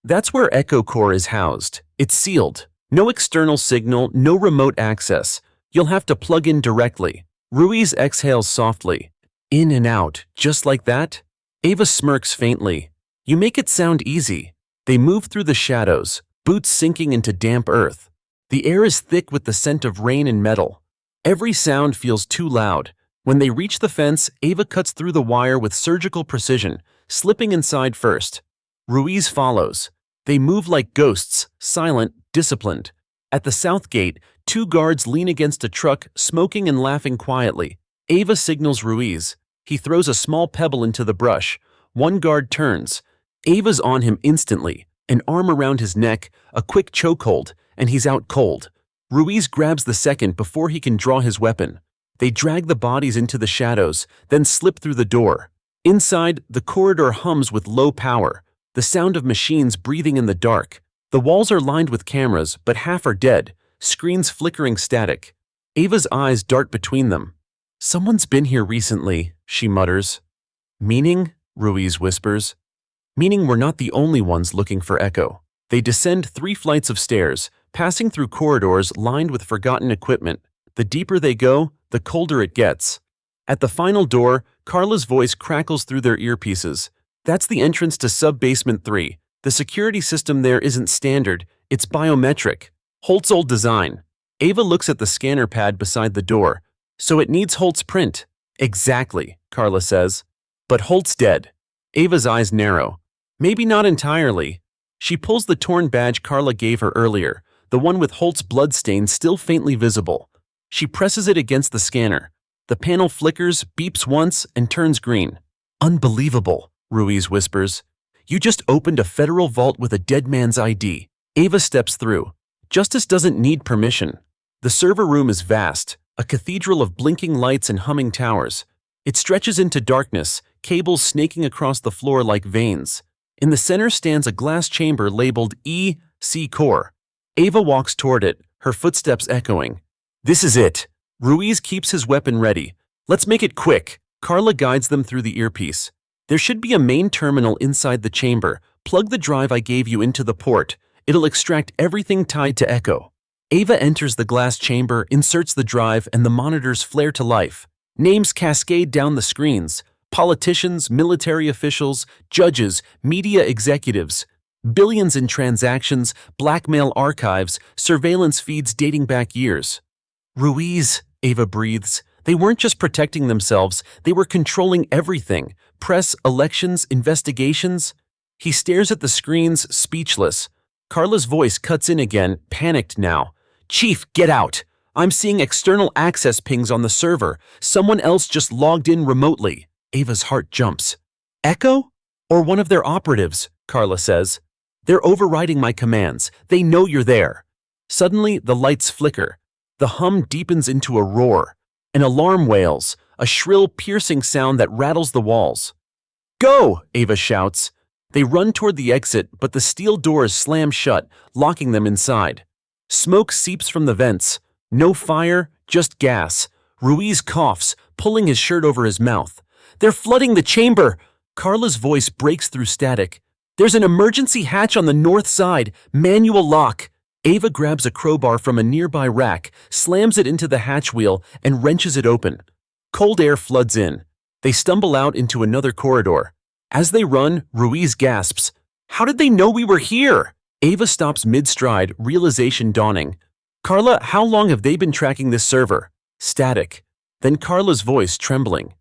"That's where Echo Core is housed. It's sealed. No external signal, no remote access. You'll have to plug in directly." Ruiz exhales softly. "In and out, just like that?" Ava smirks faintly. "You make it sound easy." They move through the shadows, boots sinking into damp earth. The air is thick with the scent of rain and metal. Every sound feels too loud. When they reach the fence, Ava cuts through the wire with surgical precision, slipping inside first. Ruiz follows. They move like ghosts, silent, disciplined. At the south gate, 2 guards lean against a truck, smoking and laughing quietly. Ava signals Ruiz. He throws a small pebble into the brush. 1 guard turns. Ava's on him instantly, an arm around his neck, a quick chokehold, and he's out cold. Ruiz grabs the second before he can draw his weapon. They drag the bodies into the shadows, then slip through the door. Inside, the corridor hums with low power, the sound of machines breathing in the dark. The walls are lined with cameras, but half are dead, screens flickering static. Ava's eyes dart between them. "Someone's been here recently," she mutters. "Meaning?" Ruiz whispers. "Meaning we're not the only ones looking for Echo." They descend 3 flights of stairs, passing through corridors lined with forgotten equipment. The deeper they go, the colder it gets. At the final door, Carla's voice crackles through their earpieces. "That's the entrance to sub-basement 3. The security system there isn't standard, it's biometric. Holt's old design." Ava looks at the scanner pad beside the door. "So it needs Holt's print." "Exactly," Carla says. "But Holt's dead." Ava's eyes narrow. "Maybe not entirely." She pulls the torn badge Carla gave her earlier, the one with Holt's bloodstain still faintly visible. She presses it against the scanner. The panel flickers, beeps once, and turns green. "Unbelievable," Ruiz whispers. "You just opened a federal vault with a dead man's ID." Ava steps through. Justice doesn't need permission. The server room is vast, a cathedral of blinking lights and humming towers. It stretches into darkness, cables snaking across the floor like veins. In the center stands a glass chamber labeled E.C. Core. Ava walks toward it, her footsteps echoing. "This is it." Ruiz keeps his weapon ready. "Let's make it quick." Carla guides them through the earpiece. "There should be a main terminal inside the chamber. Plug the drive I gave you into the port. It'll extract everything tied to Echo." Ava enters the glass chamber, inserts the drive, and the monitors flare to life. Names cascade down the screens. Politicians, military officials, judges, media executives. Billions in transactions, blackmail archives, surveillance feeds dating back years. "Ruiz," Ava breathes. They weren't just protecting themselves, they were controlling everything. Press, elections, investigations. He stares at the screens, speechless. Carla's voice cuts in again, panicked now. "Chief, get out! I'm seeing external access pings on the server. Someone else just logged in remotely." Ava's heart jumps. "Echo? Or one of their operatives," Carla says. They're overriding my commands. They know you're there. Suddenly, the lights flicker. The hum deepens into a roar. An alarm wails, a shrill, piercing sound that rattles the walls. Go! Ava shouts. They run toward the exit, but the steel doors slam shut, locking them inside. Smoke seeps from the vents. No fire, just gas. Ruiz coughs, pulling his shirt over his mouth. They're flooding the chamber! Carla's voice breaks through static. There's an emergency hatch on the north side, manual lock. Ava grabs a crowbar from a nearby rack, slams it into the hatch wheel, and wrenches it open. Cold air floods in. They stumble out into another corridor. As they run, Ruiz gasps, "How did they know we were here?" Ava stops mid-stride, realization dawning. "Carla, how long have they been tracking this server?" Static. Then Carla's voice trembling.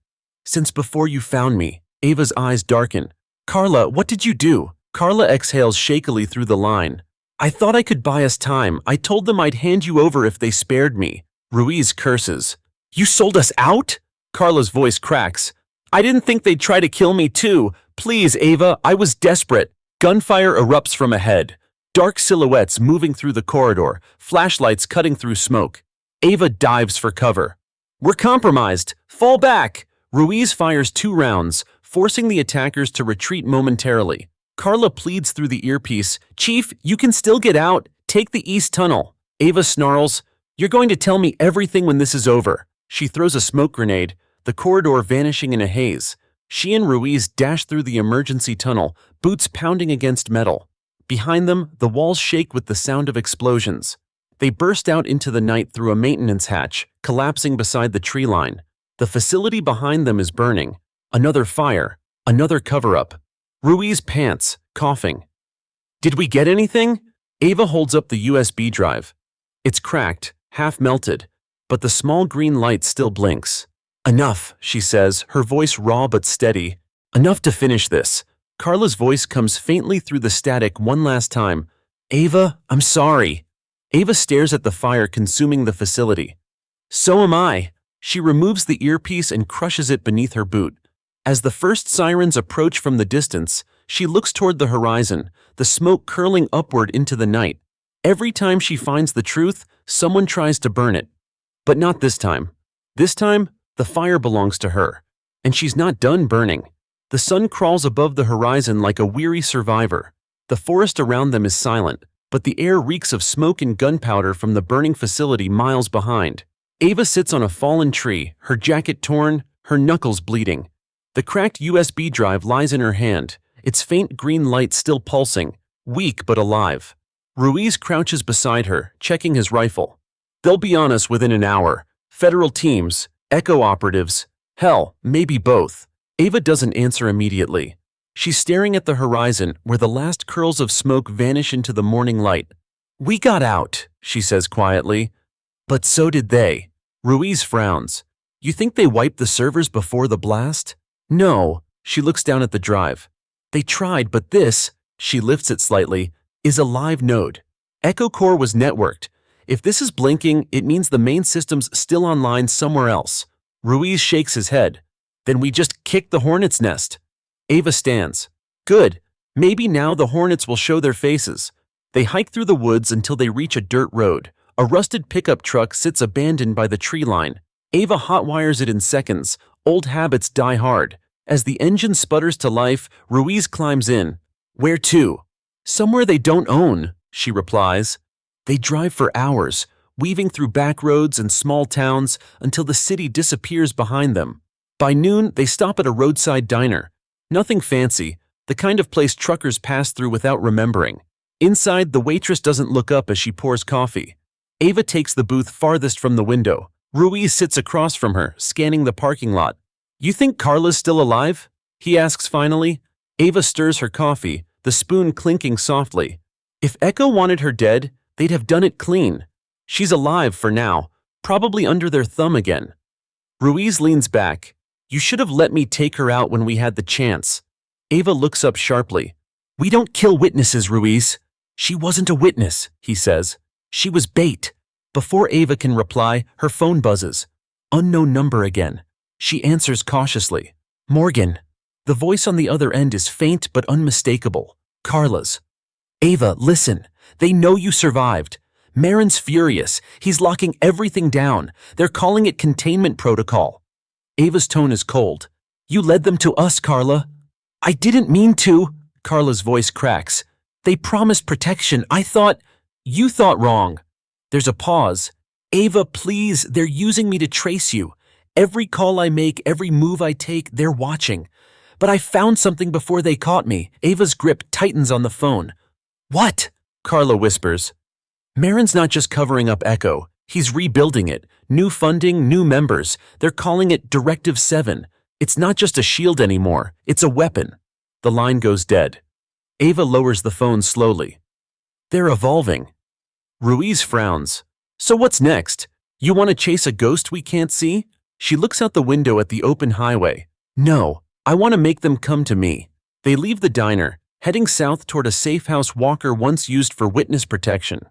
"Since before you found me." Ava's eyes darken. "Carla, what did you do?" Carla exhales shakily through the line. "I thought I could buy us time. I told them I'd hand you over if they spared me." Ruiz curses. "You sold us out?" Carla's voice cracks. "I didn't think they'd try to kill me too. Please, Ava, I was desperate." Gunfire erupts from ahead. Dark silhouettes moving through the corridor, flashlights cutting through smoke. Ava dives for cover. "We're compromised. Fall back." Ruiz fires 2 rounds, forcing the attackers to retreat momentarily. Carla pleads through the earpiece, "Chief, you can still get out. Take the east tunnel." Ava snarls, "You're going to tell me everything when this is over." She throws a smoke grenade, the corridor vanishing in a haze. She and Ruiz dash through the emergency tunnel, boots pounding against metal. Behind them, the walls shake with the sound of explosions. They burst out into the night through a maintenance hatch, collapsing beside the tree line. The facility behind them is burning. Another fire, another cover-up. Ruiz pants, coughing. "Did we get anything?" Ava holds up the USB drive. It's cracked, half melted, but the small green light still blinks. "Enough," she says, her voice raw but steady. "Enough to finish this." Carla's voice comes faintly through the static one last time. "Ava, I'm sorry." Ava stares at the fire consuming the facility. "So am I." She removes the earpiece and crushes it beneath her boot. As the first sirens approach from the distance, she looks toward the horizon, the smoke curling upward into the night. Every time she finds the truth, someone tries to burn it. But not this time. This time, the fire belongs to her. And she's not done burning. The sun crawls above the horizon like a weary survivor. The forest around them is silent, but the air reeks of smoke and gunpowder from the burning facility miles behind. Ava sits on a fallen tree, her jacket torn, her knuckles bleeding. The cracked USB drive lies in her hand, its faint green light still pulsing, weak but alive. Ruiz crouches beside her, checking his rifle. "They'll be on us within an hour. Federal teams, Echo operatives, hell, maybe both." Ava doesn't answer immediately. She's staring at the horizon where the last curls of smoke vanish into the morning light. "We got out," she says quietly. "But so did they." Ruiz frowns. "You think they wiped the servers before the blast?" "No." She looks down at the drive. "They tried, but this," she lifts it slightly, "is a live node. Echo Core was networked. If this is blinking, it means the main system's still online somewhere else." Ruiz shakes his head. "Then we just kicked the hornet's nest." Ava stands. "Good. Maybe now the hornets will show their faces." They hike through the woods until they reach a dirt road. A rusted pickup truck sits abandoned by the tree line. Ava hotwires it in seconds. Old habits die hard. As the engine sputters to life, Ruiz climbs in. "Where to?" "Somewhere they don't own," she replies. They drive for hours, weaving through back roads and small towns until the city disappears behind them. By noon, they stop at a roadside diner. Nothing fancy, the kind of place truckers pass through without remembering. Inside, the waitress doesn't look up as she pours coffee. Ava takes the booth farthest from the window. Ruiz sits across from her, scanning the parking lot. "You think Carla's still alive?" he asks finally. Ava stirs her coffee, the spoon clinking softly. If Echo wanted her dead, they'd have done it clean. She's alive for now, probably under their thumb again. Ruiz leans back. "You should have let me take her out when we had the chance." Ava looks up sharply. "We don't kill witnesses, Ruiz." "She wasn't a witness," he says. "She was bait." Before Ava can reply, her phone buzzes. Unknown number again. She answers cautiously. "Morgan." The voice on the other end is faint but unmistakable. Carla's. Ava, listen. They know you survived. Marin's furious. He's locking everything down. They're calling it containment protocol. Ava's tone is cold. You led them to us, Carla. I didn't mean to. Carla's voice cracks. They promised protection. You thought wrong. There's a pause. Ava, please, they're using me to trace you. Every call I make, every move I take, they're watching. But I found something before they caught me. Ava's grip tightens on the phone. What? Carla whispers. Marin's not just covering up Echo. He's rebuilding it. New funding, new members. They're calling it Directive 7. It's not just a shield anymore. It's a weapon. The line goes dead. Ava lowers the phone slowly. They're evolving. Ruiz frowns. So what's next? You want to chase a ghost we can't see? She looks out the window at the open highway. No, I want to make them come to me. They leave the diner, heading south toward a safe house Walker once used for witness protection.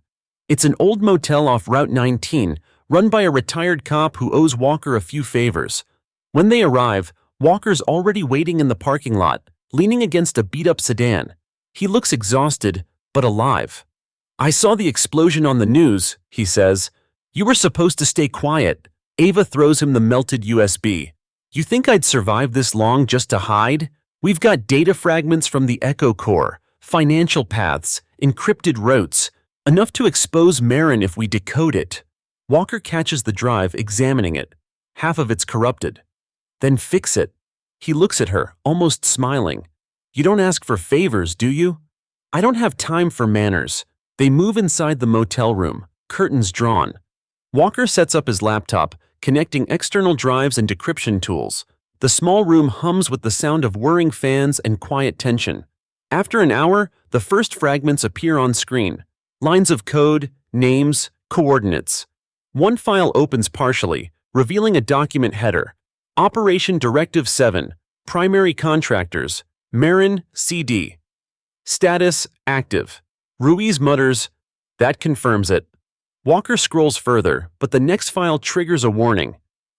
It's an old motel off Route 19, run by a retired cop who owes Walker a few favors. When they arrive, Walker's already waiting in the parking lot, leaning against a beat-up sedan. He looks exhausted, but alive. I saw the explosion on the news, he says. You were supposed to stay quiet. Ava throws him the melted USB. You think I'd survive this long just to hide? We've got data fragments from the Echo Core, financial paths, encrypted routes, enough to expose Marin if we decode it. Walker catches the drive, examining it. Half of it's corrupted. Then fix it. He looks at her, almost smiling. You don't ask for favors, do you? I don't have time for manners. They move inside the motel room, curtains drawn. Walker sets up his laptop, connecting external drives and decryption tools. The small room hums with the sound of whirring fans and quiet tension. After an hour, the first fragments appear on screen. Lines of code, names, coordinates. One file opens partially, revealing a document header. Operation Directive 7, Primary Contractors, Marin, CD. Status, active. Ruiz mutters, that confirms it. Walker scrolls further, but the next file triggers a warning.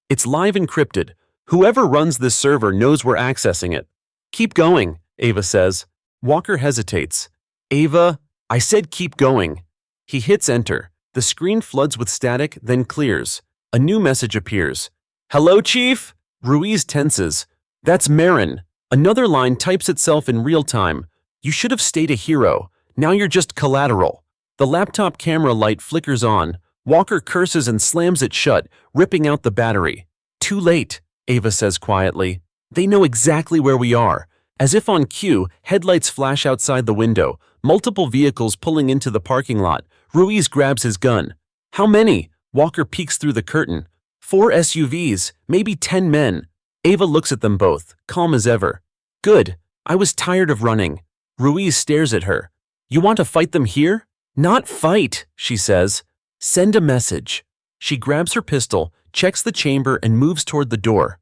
It's live encrypted. Whoever runs this server knows we're accessing it. Keep going, Ava says. Walker hesitates. Ava, I said keep going. He hits enter. The screen floods with static, then clears. A new message appears. Hello, Chief? Ruiz tenses. That's Marin. Another line types itself in real time. You should have stayed a hero. Now you're just collateral. The laptop camera light flickers on. Walker curses and slams it shut, ripping out the battery. Too late, Ava says quietly. They know exactly where we are. As if on cue, headlights flash outside the window, multiple vehicles pulling into the parking lot. Ruiz grabs his gun. How many? Walker peeks through the curtain. 4 SUVs, maybe 10 men. Ava looks at them both, calm as ever. Good. I was tired of running. Ruiz stares at her. You want to fight them here? Not fight, she says. Send a message. She grabs her pistol, checks the chamber, and moves toward the door.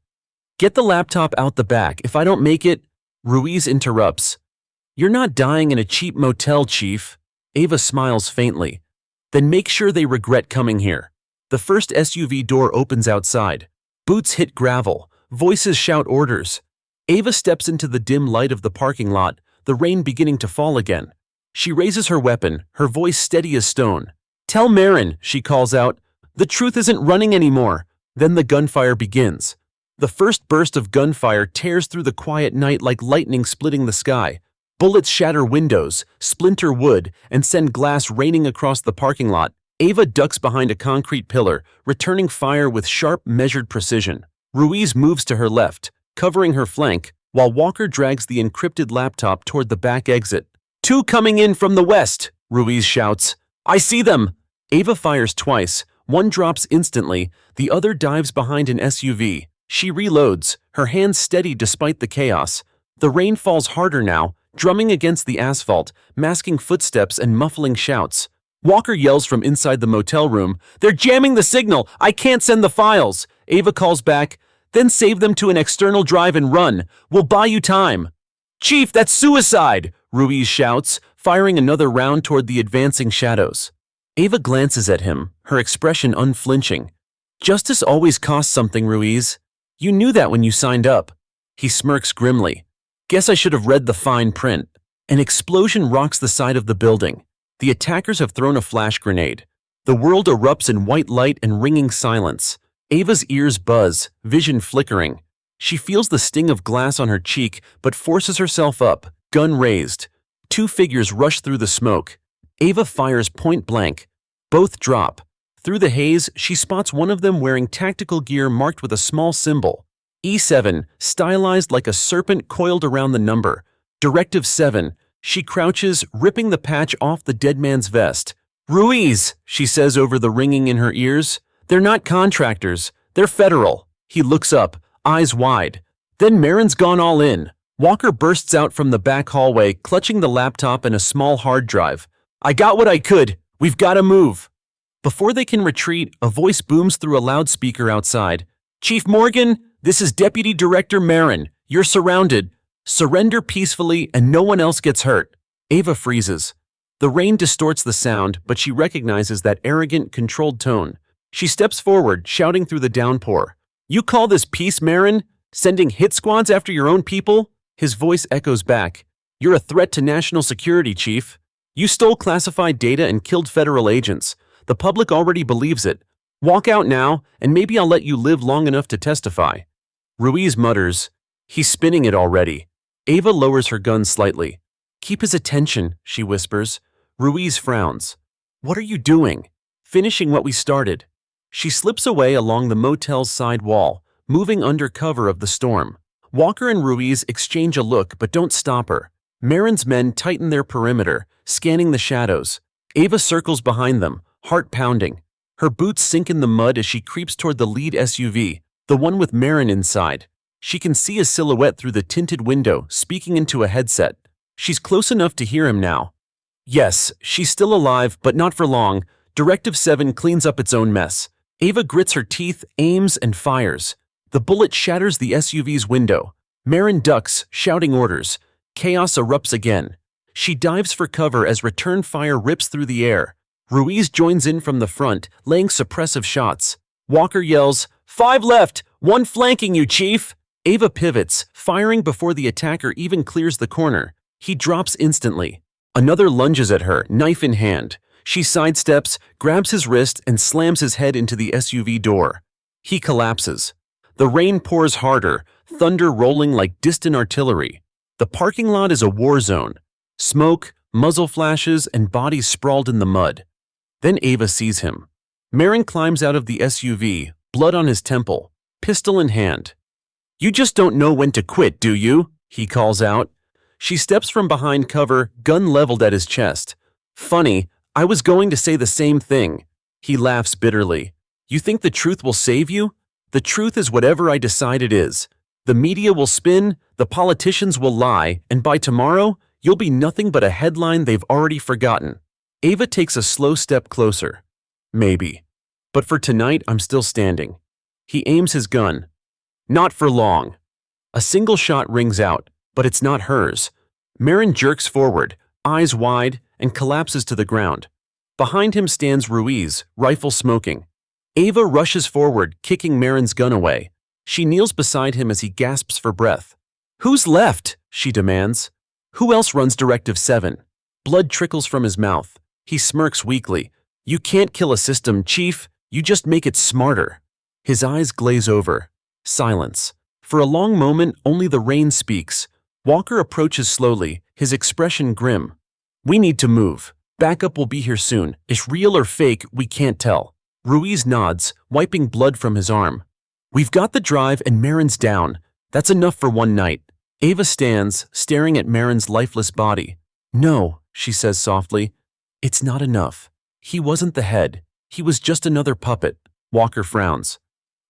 Get the laptop out the back. If I don't make it… Ruiz interrupts. You're not dying in a cheap motel, Chief. Ava smiles faintly. Then make sure they regret coming here. The first SUV door opens outside. Boots hit gravel. Voices shout orders. Ava steps into the dim light of the parking lot, the rain beginning to fall again. She raises her weapon, her voice steady as stone. Tell Marin, she calls out. The truth isn't running anymore. Then the gunfire begins. The first burst of gunfire tears through the quiet night like lightning splitting the sky. Bullets shatter windows, splinter wood, and send glass raining across the parking lot. Ava ducks behind a concrete pillar, returning fire with sharp, measured precision. Ruiz moves to her left, covering her flank, while Walker drags the encrypted laptop toward the back exit. 2 coming in from the west, Ruiz shouts. I see them! Ava fires twice. One drops instantly, the other dives behind an SUV. She reloads, her hands steady despite the chaos. The rain falls harder now, drumming against the asphalt, masking footsteps and muffling shouts. Walker yells from inside the motel room, They're jamming the signal! I can't send the files! Ava calls back, Then save them to an external drive and run. We'll buy you time. Chief, that's suicide! Ruiz shouts, firing another round toward the advancing shadows. Ava glances at him, her expression unflinching. Justice always costs something, Ruiz. You knew that when you signed up. He smirks grimly. Guess I should have read the fine print. An explosion rocks the side of the building. The attackers have thrown a flash grenade. The world erupts in white light and ringing silence. Ava's ears buzz, vision flickering. She feels the sting of glass on her cheek but forces herself up, gun raised. Two figures rush through the smoke. Ava fires point blank. Both drop. Through the haze, she spots one of them wearing tactical gear marked with a small symbol. E7, stylized like a serpent coiled around the number. Directive 7. She crouches, ripping the patch off the dead man's vest. "Ruiz," she says over the ringing in her ears. "They're not contractors. They're federal." He looks up, eyes wide. Then Marin's gone all in. Walker bursts out from the back hallway, clutching the laptop and a small hard drive. "I got what I could. We've got to move." Before they can retreat, a voice booms through a loudspeaker outside. "Chief Morgan, this is Deputy Director Marin. You're surrounded. Surrender peacefully and no one else gets hurt." Ava freezes. The rain distorts the sound, but she recognizes that arrogant, controlled tone. She steps forward, shouting through the downpour. "You call this peace, Marin? Sending hit squads after your own people?" His voice echoes back. "You're a threat to national security, Chief. You stole classified data and killed federal agents. The public already believes it. Walk out now, and maybe I'll let you live long enough to testify." Ruiz mutters, "He's spinning it already." Ava lowers her gun slightly. "Keep his attention," she whispers. Ruiz frowns. "What are you doing?" "Finishing what we started." She slips away along the motel's side wall, moving under cover of the storm. Walker and Ruiz exchange a look but don't stop her. Marin's men tighten their perimeter, scanning the shadows. Ava circles behind them, heart pounding. Her boots sink in the mud as she creeps toward the lead SUV, the one with Marin inside. She can see a silhouette through the tinted window, speaking into a headset. She's close enough to hear him now. Yes, she's still alive, but not for long. Directive 7 cleans up its own mess. Ava grits her teeth, aims, and fires. The bullet shatters the SUV's window. Marin ducks, shouting orders. Chaos erupts again. She dives for cover as return fire rips through the air. Ruiz joins in from the front, laying suppressive shots. Walker yells, "5 left! 1 flanking you, Chief!" Ava pivots, firing before the attacker even clears the corner. He drops instantly. Another lunges at her, knife in hand. She sidesteps, grabs his wrist, and slams his head into the SUV door. He collapses. The rain pours harder, thunder rolling like distant artillery. The parking lot is a war zone. Smoke, muzzle flashes, and bodies sprawled in the mud. Then Ava sees him. Marin climbs out of the SUV, blood on his temple, pistol in hand. "You just don't know when to quit, do you?" he calls out. She steps from behind cover, gun leveled at his chest. "Funny, I was going to say the same thing." He laughs bitterly. "You think the truth will save you? The truth is whatever I decide it is. The media will spin, the politicians will lie, and by tomorrow, you'll be nothing but a headline they've already forgotten." Ava takes a slow step closer. "Maybe. But for tonight, I'm still standing." He aims his gun. Not for long. A single shot rings out, but it's not hers. Marin jerks forward, eyes wide, and collapses to the ground. Behind him stands Ruiz, rifle smoking. Ava rushes forward, kicking Marin's gun away. She kneels beside him as he gasps for breath. "Who's left?" she demands. "Who else runs Directive 7? Blood trickles from his mouth. He smirks weakly. "You can't kill a system, Chief. You just make it smarter." His eyes glaze over. Silence. For a long moment, only the rain speaks. Walker approaches slowly, his expression grim. "We need to move. Backup will be here soon. Is real or fake, we can't tell." Ruiz nods, wiping blood from his arm. "We've got the drive and Marin's down. That's enough for one night." Ava stands, staring at Marin's lifeless body. "No," she says softly. "It's not enough. He wasn't the head. He was just another puppet." Walker frowns.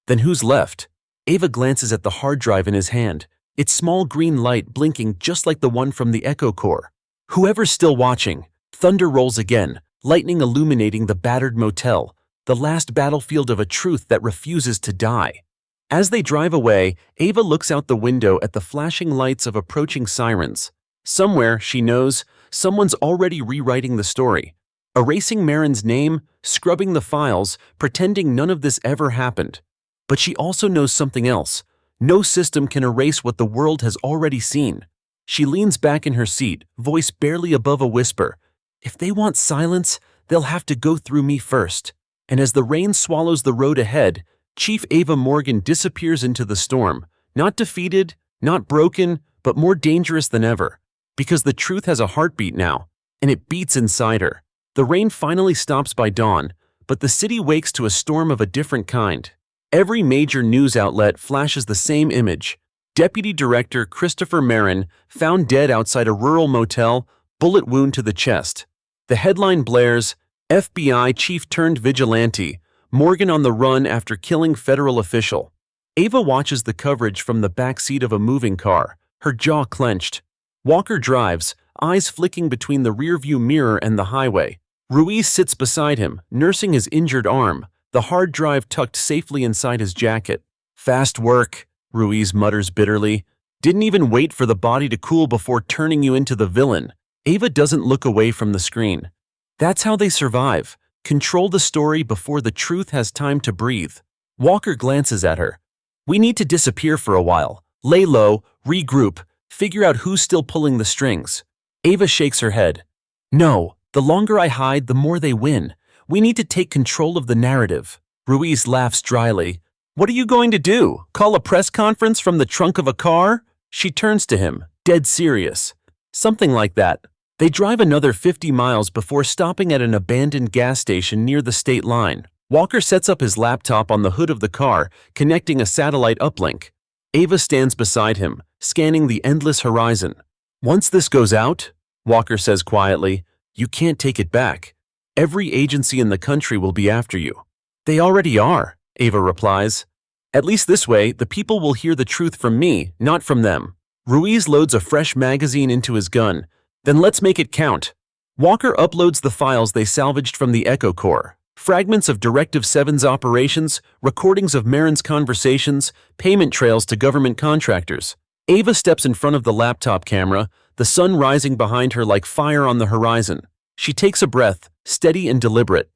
"Then who's left?" Ava glances at the hard drive in his hand, its small green light blinking just like the one from the Echo Core. Whoever's still watching. Thunder rolls again, lightning illuminating the battered motel, the last battlefield of a truth that refuses to die. As they drive away, Ava looks out the window at the flashing lights of approaching sirens. Somewhere, she knows, someone's already rewriting the story, erasing Marin's name, scrubbing the files, pretending none of this ever happened. But she also knows something else. No system can erase what the world has already seen. She leans back in her seat, voice barely above a whisper. If they want silence, they'll have to go through me first. And as the rain swallows the road ahead, Chief Ava Morgan disappears into the storm, not defeated, not broken, but more dangerous than ever. Because the truth has a heartbeat now, and it beats inside her. The rain finally stops by dawn, but the city wakes to a storm of a different kind. Every major news outlet flashes the same image. Deputy Director Christopher Marin found dead outside a rural motel, bullet wound to the chest. The headline blares, FBI chief turned vigilante, Morgan on the run after killing federal official. Ava watches the coverage from the back seat of a moving car, her jaw clenched. Walker drives, eyes flicking between the rearview mirror and the highway. Ruiz sits beside him, nursing his injured arm, the hard drive tucked safely inside his jacket. Fast work, Ruiz mutters bitterly. Didn't even wait for the body to cool before turning you into the villain. Ava doesn't look away from the screen. That's how they survive. Control the story before the truth has time to breathe. Walker glances at her. We need to disappear for a while. Lay low, regroup, figure out who's still pulling the strings. Ava shakes her head. No, the longer I hide, the more they win. We need to take control of the narrative. Ruiz laughs dryly. What are you going to do? Call a press conference from the trunk of a car? She turns to him, dead serious. Something like that. They drive another 50 miles before stopping at an abandoned gas station near the state line. Walker sets up his laptop on the hood of the car, connecting a satellite uplink. Ava stands beside him, scanning the endless horizon. Once this goes out, Walker says quietly, you can't take it back. Every agency in the country will be after you. They already are, Ava replies. At least this way, the people will hear the truth from me, not from them. Ruiz loads a fresh magazine into his gun. Then let's make it count. Walker uploads the files they salvaged from the Echo Corps. Fragments of Directive Seven's operations, recordings of Marin's conversations, payment trails to government contractors. Ava steps in front of the laptop camera, the sun rising behind her like fire on the horizon. She takes a breath, steady and deliberate.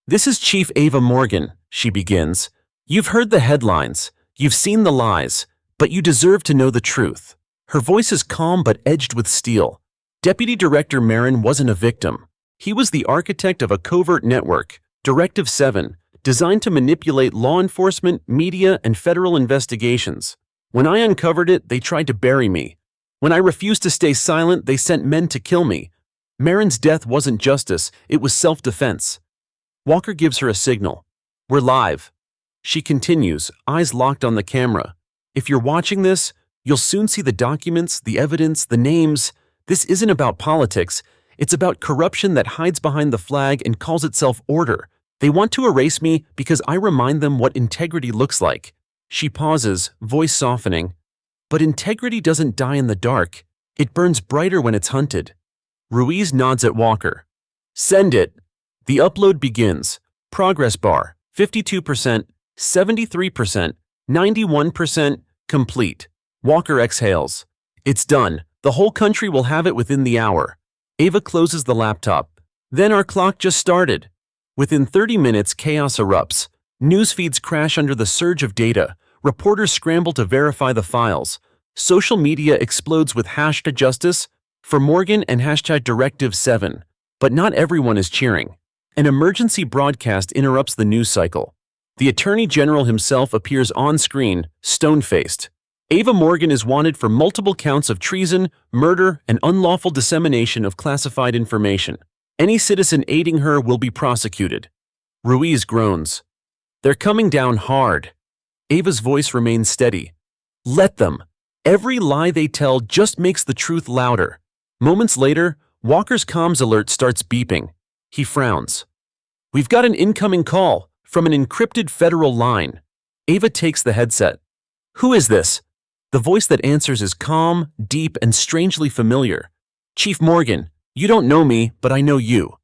This is Chief Ava Morgan, she begins. You've heard the headlines, you've seen the lies, but you deserve to know the truth. Her voice is calm but edged with steel. Deputy Director Marin wasn't a victim. He was the architect of a covert network, Directive Seven, designed to manipulate law enforcement, media, and federal investigations. When I uncovered it, they tried to bury me. When I refused to stay silent, they sent men to kill me. Marin's death wasn't justice, it was self-defense. Walker gives her a signal. We're live. She continues, eyes locked on the camera. If you're watching this, you'll soon see the documents, the evidence, the names. This isn't about politics. It's about corruption that hides behind the flag and calls itself order. They want to erase me because I remind them what integrity looks like. She pauses, voice softening. But integrity doesn't die in the dark. It burns brighter when it's hunted. Ruiz nods at Walker. Send it. The upload begins. Progress bar, 52%, 73%, 91%, complete. Walker exhales. It's done. The whole country will have it within the hour. Ava closes the laptop. Then our clock just started. Within 30 minutes, chaos erupts. News feeds crash under the surge of data. Reporters scramble to verify the files. Social media explodes with #justice for Morgan and #Directive Seven. But not everyone is cheering. An emergency broadcast interrupts the news cycle. The Attorney General himself appears on screen, stone-faced. Ava Morgan is wanted for multiple counts of treason, murder, and unlawful dissemination of classified information. Any citizen aiding her will be prosecuted. Ruiz groans. They're coming down hard. Ava's voice remains steady. Let them. Every lie they tell just makes the truth louder. Moments later, Walker's comms alert starts beeping. He frowns. We've got an incoming call from an encrypted federal line. Ava takes the headset. Who is this? The voice that answers is calm, deep, and strangely familiar. Chief Morgan, you don't know me, but I know you.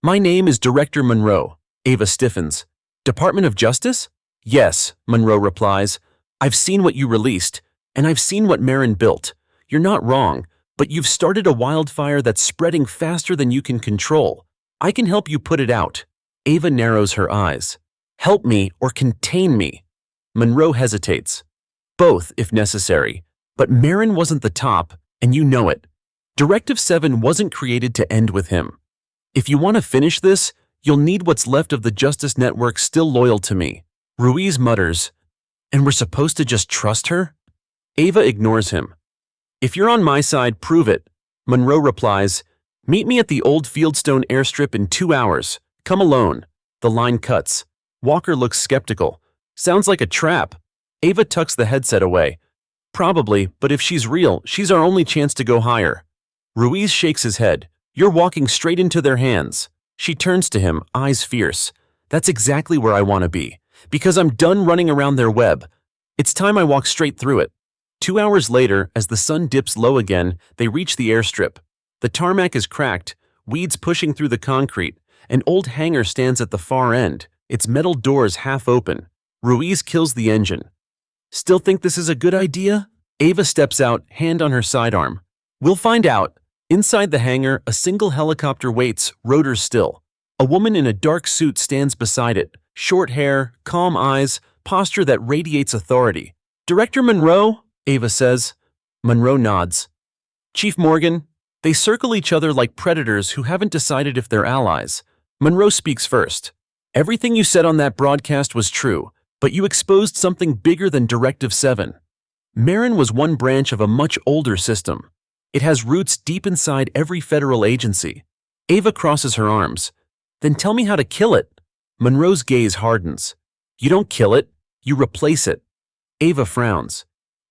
My name is Director Monroe. Ava stiffens. Department of Justice? Yes, Monroe replies. I've seen what you released, and I've seen what Marin built. You're not wrong, but you've started a wildfire that's spreading faster than you can control. I can help you put it out. Ava narrows her eyes. Help me or contain me. Monroe hesitates. Both, if necessary. But Marin wasn't the top. and you know it. Directive 7 wasn't created to end with him. If you want to finish this, you'll need what's left of the Justice Network still loyal to me. Ruiz mutters, and we're supposed to just trust her? Ava ignores him. If you're on my side, prove it. Monroe replies, meet me at the old Fieldstone airstrip in 2 hours. Come alone. The line cuts. Walker looks skeptical. Sounds like a trap. Ava tucks the headset away. Probably, but if she's real, she's our only chance to go higher. Ruiz shakes his head. You're walking straight into their hands. She turns to him, eyes fierce. That's exactly where I want to be. Because I'm done running around their web. It's time I walk straight through it. 2 hours later, as the sun dips low again, they reach the airstrip. The tarmac is cracked, weeds pushing through the concrete. An old hangar stands at the far end, its metal doors half open. Ruiz kills the engine. Still think this is a good idea? Ava steps out, hand on her sidearm. We'll find out. Inside the hangar, a single helicopter waits, rotors still. A woman in a dark suit stands beside it. Short hair, calm eyes, posture that radiates authority. Director Monroe? Ava says. Monroe nods. Chief Morgan? They circle each other like predators who haven't decided if they're allies. Monroe speaks first. Everything you said on that broadcast was true, but you exposed something bigger than Directive 7. Marin was one branch of a much older system. It has roots deep inside every federal agency. Ava crosses her arms. Then tell me how to kill it. Monroe's gaze hardens. You don't kill it, you replace it. Ava frowns.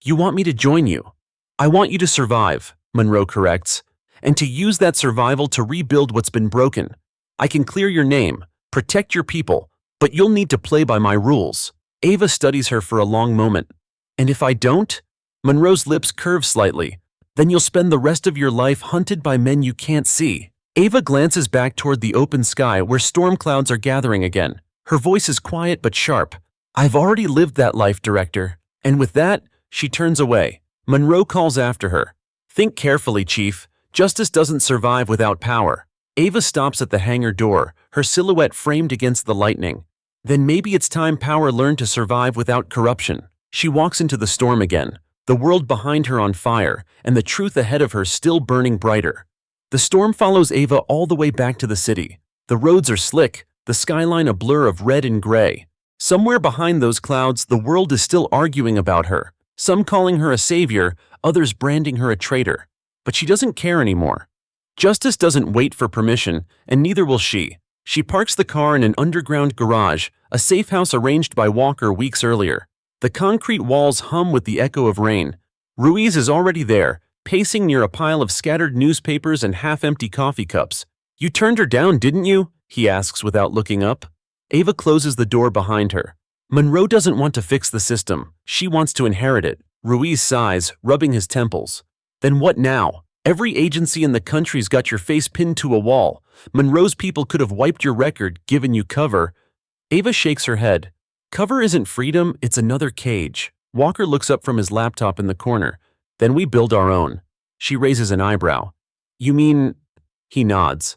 You want me to join you. I want you to survive, Monroe corrects, and to use that survival to rebuild what's been broken. I can clear your name, protect your people, but you'll need to play by my rules. Ava studies her for a long moment. And if I don't? Monroe's lips curve slightly. Then you'll spend the rest of your life hunted by men you can't see. Ava glances back toward the open sky where storm clouds are gathering again. Her voice is quiet but sharp. I've already lived that life, Director. And with that, she turns away. Monroe calls after her. Think carefully, Chief. Justice doesn't survive without power. Ava stops at the hangar door, her silhouette framed against the lightning. Then maybe it's time power learned to survive without corruption. She walks into the storm again, the world behind her on fire, and the truth ahead of her still burning brighter. The storm follows Ava all the way back to the city. The roads are slick, the skyline a blur of red and gray. Somewhere behind those clouds, the world is still arguing about her. Some calling her a savior, others branding her a traitor. But she doesn't care anymore. Justice doesn't wait for permission, and neither will she. She parks the car in an underground garage, a safe house arranged by Walker weeks earlier. The concrete walls hum with the echo of rain. Ruiz is already there, pacing near a pile of scattered newspapers and half-empty coffee cups. You turned her down, didn't you? He asks without looking up. Ava closes the door behind her. Monroe doesn't want to fix the system. She wants to inherit it. Ruiz sighs, rubbing his temples. Then what now? Every agency in the country's got your face pinned to a wall. Monroe's people could have wiped your record, given you cover. Ava shakes her head. Cover isn't freedom, it's another cage. Walker looks up from his laptop in the corner. Then we build our own. She raises an eyebrow. You mean? He nods.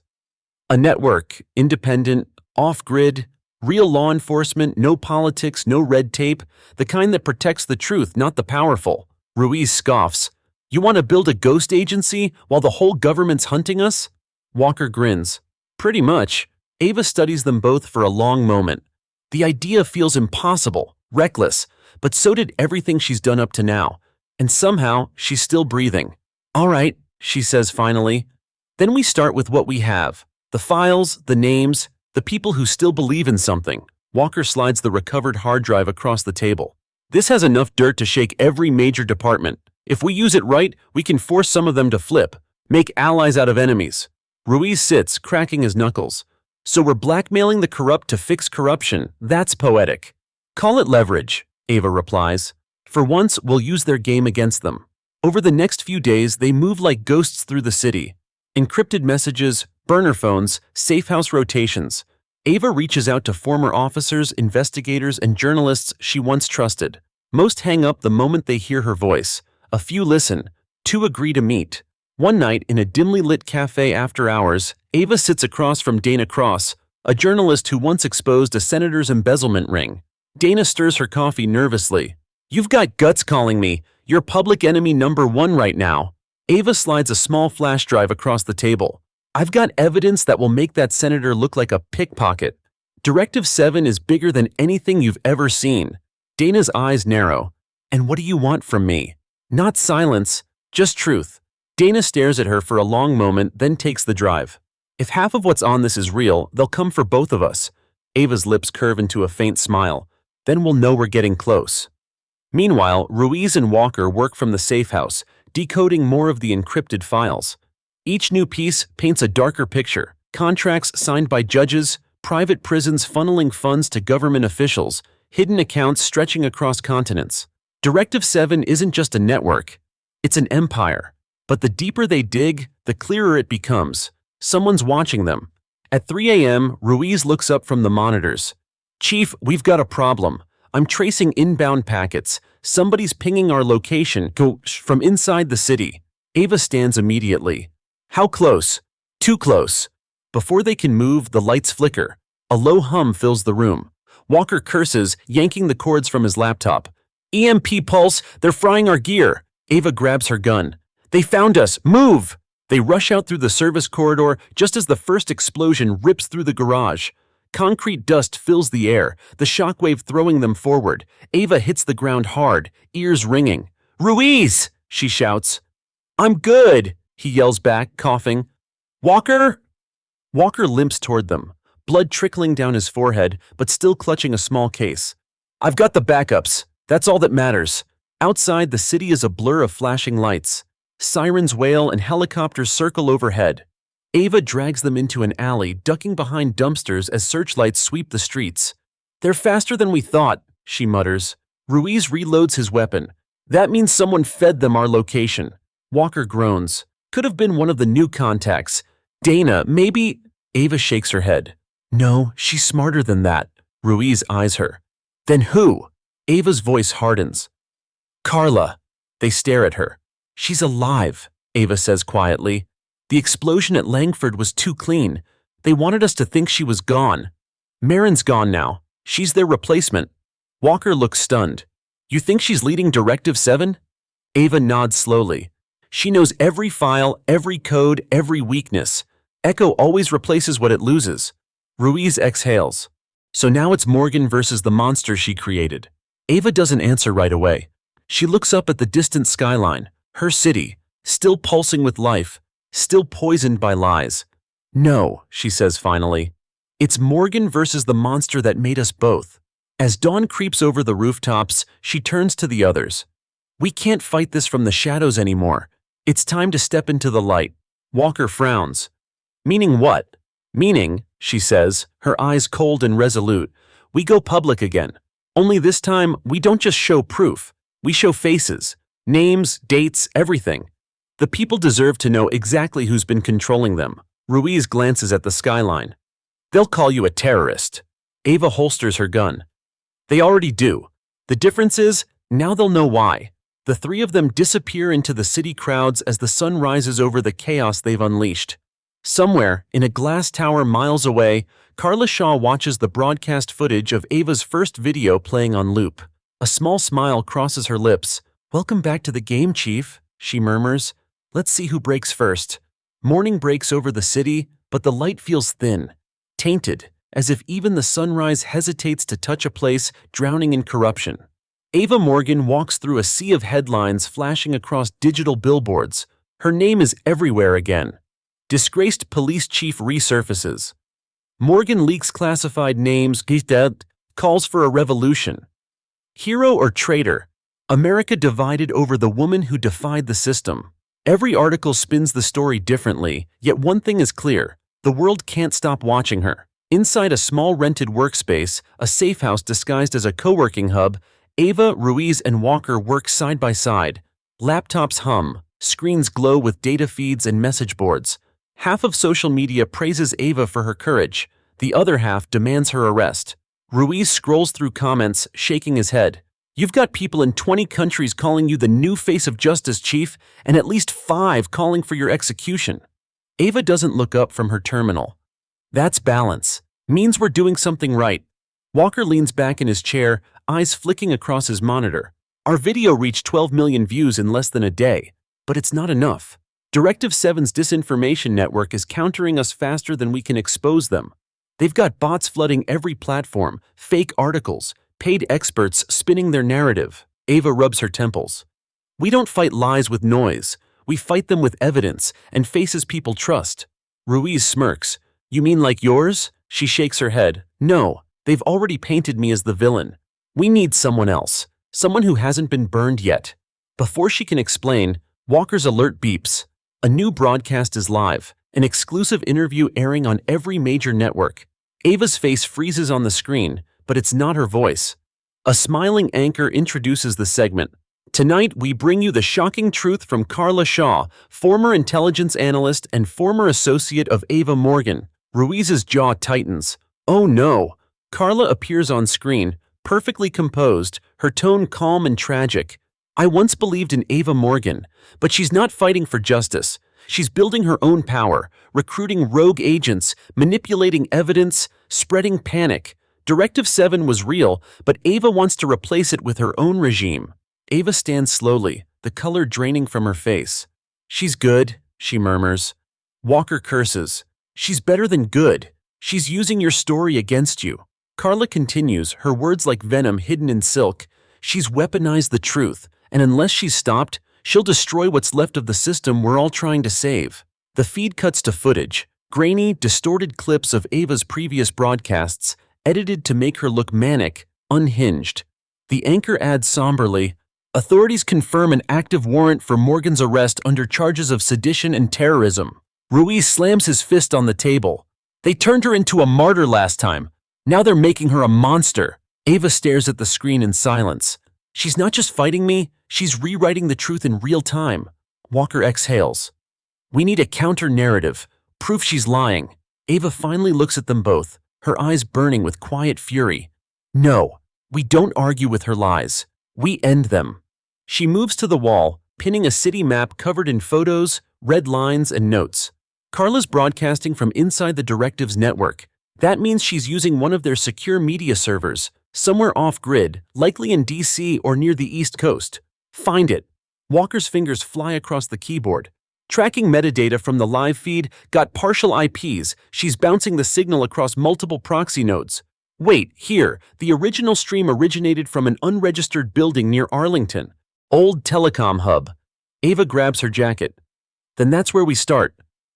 A network, independent, off-grid, real law enforcement, no politics, no red tape, the kind that protects the truth, not the powerful. Ruiz scoffs. You want to build a ghost agency while the whole government's hunting us? Walker grins. Pretty much. Ava studies them both for a long moment. The idea feels impossible, reckless, but so did everything she's done up to now. And somehow, she's still breathing. All right, she says finally. Then we start with what we have. The files, the names, the people who still believe in something. Walker slides the recovered hard drive across the table. This has enough dirt to shake every major department. If we use it right, we can force some of them to flip, make allies out of enemies. Ruiz sits, cracking his knuckles. So we're blackmailing the corrupt to fix corruption. That's poetic. Call it leverage, Ava replies. For once, we'll use their game against them. Over the next few days, they move like ghosts through the city. Encrypted messages, burner phones, safe house rotations. Ava reaches out to former officers, investigators, and journalists she once trusted. Most hang up the moment they hear her voice. A few listen. 2 agree to meet. One night, in a dimly lit cafe after hours, Ava sits across from Dana Cross, a journalist who once exposed a senator's embezzlement ring. Dana stirs her coffee nervously. You've got guts calling me. You're public enemy number 1 right now. Ava slides a small flash drive across the table. I've got evidence that will make that senator look like a pickpocket. Directive 7 is bigger than anything you've ever seen. Dana's eyes narrow. And what do you want from me? Not silence, just truth. Dana stares at her for a long moment, then takes the drive. If half of what's on this is real, they'll come for both of us. Ava's lips curve into a faint smile. Then we'll know we're getting close. Meanwhile, Ruiz and Walker work from the safe house, decoding more of the encrypted files. Each new piece paints a darker picture. Contracts signed by judges, private prisons funneling funds to government officials, hidden accounts stretching across continents. Directive 7 isn't just a network. It's an empire. But the deeper they dig, the clearer it becomes. Someone's watching them. At 3 a.m., Ruiz looks up from the monitors. Chief, we've got a problem. I'm tracing inbound packets. Somebody's pinging our location from inside the city. Ava stands immediately. How close? Too close. Before they can move, the lights flicker. A low hum fills the room. Walker curses, yanking the cords from his laptop. EMP pulse, they're frying our gear. Ava grabs her gun. They found us, move! They rush out through the service corridor just as the first explosion rips through the garage. Concrete dust fills the air, the shockwave throwing them forward. Ava hits the ground hard, ears ringing. Ruiz! She shouts. I'm good, he yells back, coughing. Walker? Walker limps toward them, blood trickling down his forehead, but still clutching a small case. I've got the backups. That's all that matters. Outside, the city is a blur of flashing lights. Sirens wail and helicopters circle overhead. Ava drags them into an alley, ducking behind dumpsters as searchlights sweep the streets. They're faster than we thought, she mutters. Ruiz reloads his weapon. That means someone fed them our location. Walker groans. Could have been one of the new contacts. Dana, maybe… Ava shakes her head. No, she's smarter than that. Ruiz eyes her. Then who? Ava's voice hardens. Carla. They stare at her. She's alive, Ava says quietly. The explosion at Langford was too clean. They wanted us to think she was gone. Marin's gone now. She's their replacement. Walker looks stunned. You think she's leading Directive 7? Ava nods slowly. She knows every file, every code, every weakness. Echo always replaces what it loses. Ruiz exhales. So now it's Morgan versus the monster she created. Ava doesn't answer right away. She looks up at the distant skyline. Her city, still pulsing with life, still poisoned by lies. No, she says finally. It's Morgan versus the monster that made us both. As dawn creeps over the rooftops, she turns to the others. We can't fight this from the shadows anymore. It's time to step into the light. Walker frowns. Meaning what? Meaning, she says, her eyes cold and resolute, we go public again. Only this time, we don't just show proof. We show faces. Names, dates, everything. The people deserve to know exactly who's been controlling them. Ruiz glances at the skyline. They'll call you a terrorist. Ava holsters her gun. They already do. The difference is, now they'll know why. The three of them disappear into the city crowds as the sun rises over the chaos they've unleashed. Somewhere, in a glass tower miles away, Carla Shaw watches the broadcast footage of Ava's first video playing on loop. A small smile crosses her lips. Welcome back to the game, Chief, she murmurs. Let's see who breaks first. Morning breaks over the city, but the light feels thin, tainted, as if even the sunrise hesitates to touch a place drowning in corruption. Ava Morgan walks through a sea of headlines flashing across digital billboards. Her name is everywhere again. Disgraced police chief resurfaces. Morgan leaks classified names, calls for a revolution. Hero or traitor? America divided over the woman who defied the system. Every article spins the story differently, yet one thing is clear. The world can't stop watching her. Inside a small rented workspace, a safe house disguised as a co-working hub, Ava, Ruiz, and Walker work side by side. Laptops hum, screens glow with data feeds and message boards. Half of social media praises Ava for her courage. The other half demands her arrest. Ruiz scrolls through comments, shaking his head. You've got people in 20 countries calling you the new face of justice, Chief, and at least 5 calling for your execution. Ava doesn't look up from her terminal. That's balance. Means we're doing something right. Walker leans back in his chair, eyes flicking across his monitor. Our video reached 12 million views in less than a day, but it's not enough. Directive Seven's disinformation network is countering us faster than we can expose them. They've got bots flooding every platform, fake articles, paid experts spinning their narrative. Ava rubs her temples. We don't fight lies with noise. We fight them with evidence and faces people trust. Ruiz smirks. You mean like yours? She shakes her head. No, they've already painted me as the villain. We need someone else. Someone who hasn't been burned yet. Before she can explain, Walker's alert beeps. A new broadcast is live, an exclusive interview airing on every major network. Ava's face freezes on the screen, but it's not her voice. A smiling anchor introduces the segment. Tonight, we bring you the shocking truth from Carla Shaw, former intelligence analyst and former associate of Ava Morgan. Ruiz's jaw tightens. Oh no! Carla appears on screen, perfectly composed, her tone calm and tragic. I once believed in Ava Morgan, but she's not fighting for justice. She's building her own power, recruiting rogue agents, manipulating evidence, spreading panic. Directive 7 was real, but Ava wants to replace it with her own regime. Ava stands slowly, the color draining from her face. She's good, she murmurs. Walker curses. She's better than good. She's using your story against you. Carla continues, her words like venom hidden in silk. She's weaponized the truth, and unless she's stopped, she'll destroy what's left of the system we're all trying to save. The feed cuts to footage, grainy, distorted clips of Ava's previous broadcasts, edited to make her look manic, unhinged. The anchor adds somberly, authorities confirm an active warrant for Morgan's arrest under charges of sedition and terrorism. Ruiz slams his fist on the table. They turned her into a martyr last time. Now they're making her a monster. Ava stares at the screen in silence. She's not just fighting me, she's rewriting the truth in real time. Walker exhales. We need a counter-narrative, proof she's lying. Ava finally looks at them both, her eyes burning with quiet fury. No, we don't argue with her lies. We end them. She moves to the wall, pinning a city map covered in photos, red lines, and notes. Carla's broadcasting from inside the Directives network. That means she's using one of their secure media servers, somewhere off-grid, likely in DC or near the East Coast. Find it. Walker's fingers fly across the keyboard. Tracking metadata from the live feed, got partial IPs. She's bouncing the signal across multiple proxy nodes. Wait, here, the original stream originated from an unregistered building near Arlington. Old telecom hub. Ava grabs her jacket. Then that's where we start.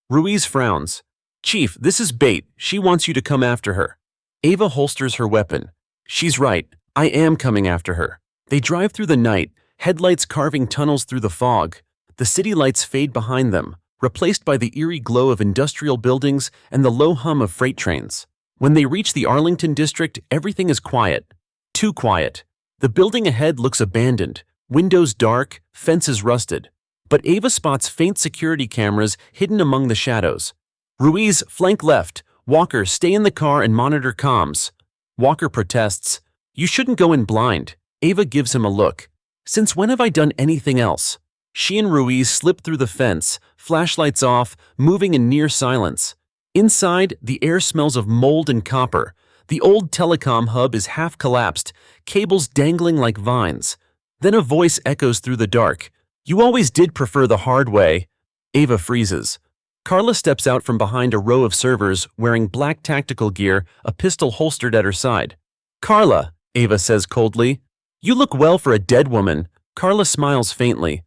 Ruiz frowns. Chief, this is bait. She wants you to come after her. Ava holsters her weapon. She's right. I am coming after her. They drive through the night, headlights carving tunnels through the fog. The city lights fade behind them, replaced by the eerie glow of industrial buildings and the low hum of freight trains. When they reach the Arlington district, everything is quiet. Too quiet. The building ahead looks abandoned, windows dark, fences rusted. But Ava spots faint security cameras hidden among the shadows. Ruiz, flank left. Walker, stay in the car and monitor comms. Walker protests. You shouldn't go in blind. Ava gives him a look. Since when have I done anything else? She and Ruiz slip through the fence, flashlights off, moving in near silence. Inside, the air smells of mold and copper. The old telecom hub is half collapsed, cables dangling like vines. Then a voice echoes through the dark. You always did prefer the hard way. Ava freezes. Carla steps out from behind a row of servers, wearing black tactical gear, a pistol holstered at her side. Carla, Ava says coldly. You look well for a dead woman. Carla smiles faintly.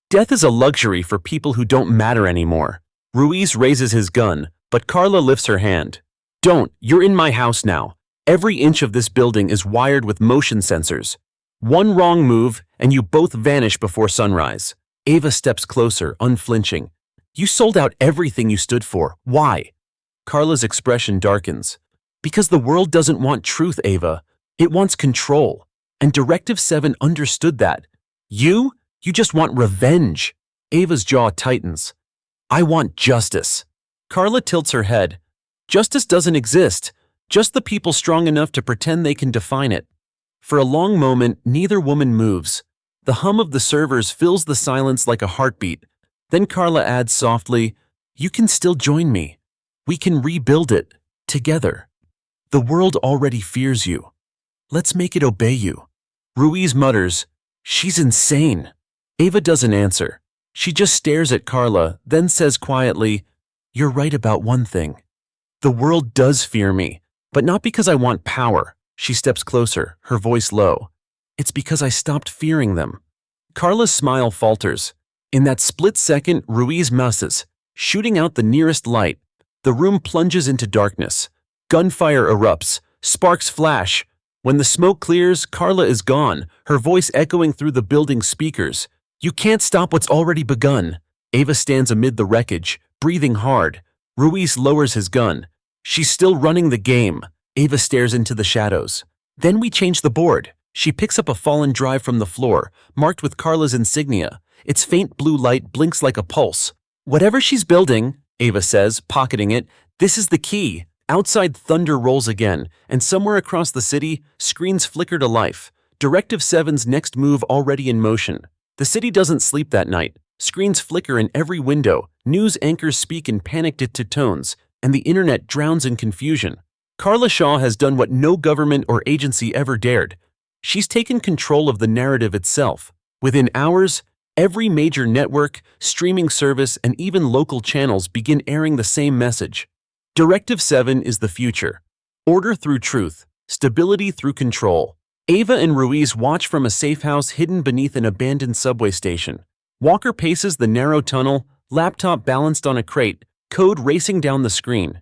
Death is a luxury for people who don't matter anymore. Ruiz raises his gun, but Carla lifts her hand. Don't, you're in my house now. Every inch of this building is wired with motion sensors. One wrong move, and you both vanish before sunrise. Ava steps closer, unflinching. You sold out everything you stood for. Why? Carla's expression darkens. Because the world doesn't want truth, Ava. It wants control. And Directive 7 understood that. You just want revenge. Ava's jaw tightens. I want justice. Carla tilts her head. Justice doesn't exist. Just the people strong enough to pretend they can define it. For a long moment, neither woman moves. The hum of the servers fills the silence like a heartbeat. Then Carla adds softly, You can still join me. We can rebuild it, together. The world already fears you. Let's make it obey you. Ruiz mutters, She's insane. Ava doesn't answer. She just stares at Carla, then says quietly, "You're right about one thing. The world does fear me, but not because I want power." She steps closer, her voice low. "It's because I stopped fearing them." Carla's smile falters. In that split second, Ruiz misses, shooting out the nearest light. The room plunges into darkness. Gunfire erupts. Sparks flash. When the smoke clears, Carla is gone, her voice echoing through the building's speakers. "You can't stop what's already begun." Ava stands amid the wreckage, breathing hard. Ruiz lowers his gun. She's still running the game. Ava stares into the shadows. Then we change the board. She picks up a fallen drive from the floor, marked with Carla's insignia. Its faint blue light blinks like a pulse. "Whatever she's building," Ava says, pocketing it, "this is the key." Outside, thunder rolls again, and somewhere across the city, screens flicker to life. Directive Seven's next move already in motion. The city doesn't sleep that night. Screens flicker in every window, news anchors speak in panicked tones, and the internet drowns in confusion. Carla Shaw has done what no government or agency ever dared. She's taken control of the narrative itself. Within hours, every major network, streaming service, and even local channels begin airing the same message. Directive 7 is the future. Order through truth, stability through control. Ava and Ruiz watch from a safe house hidden beneath an abandoned subway station. Walker paces the narrow tunnel, laptop balanced on a crate, code racing down the screen.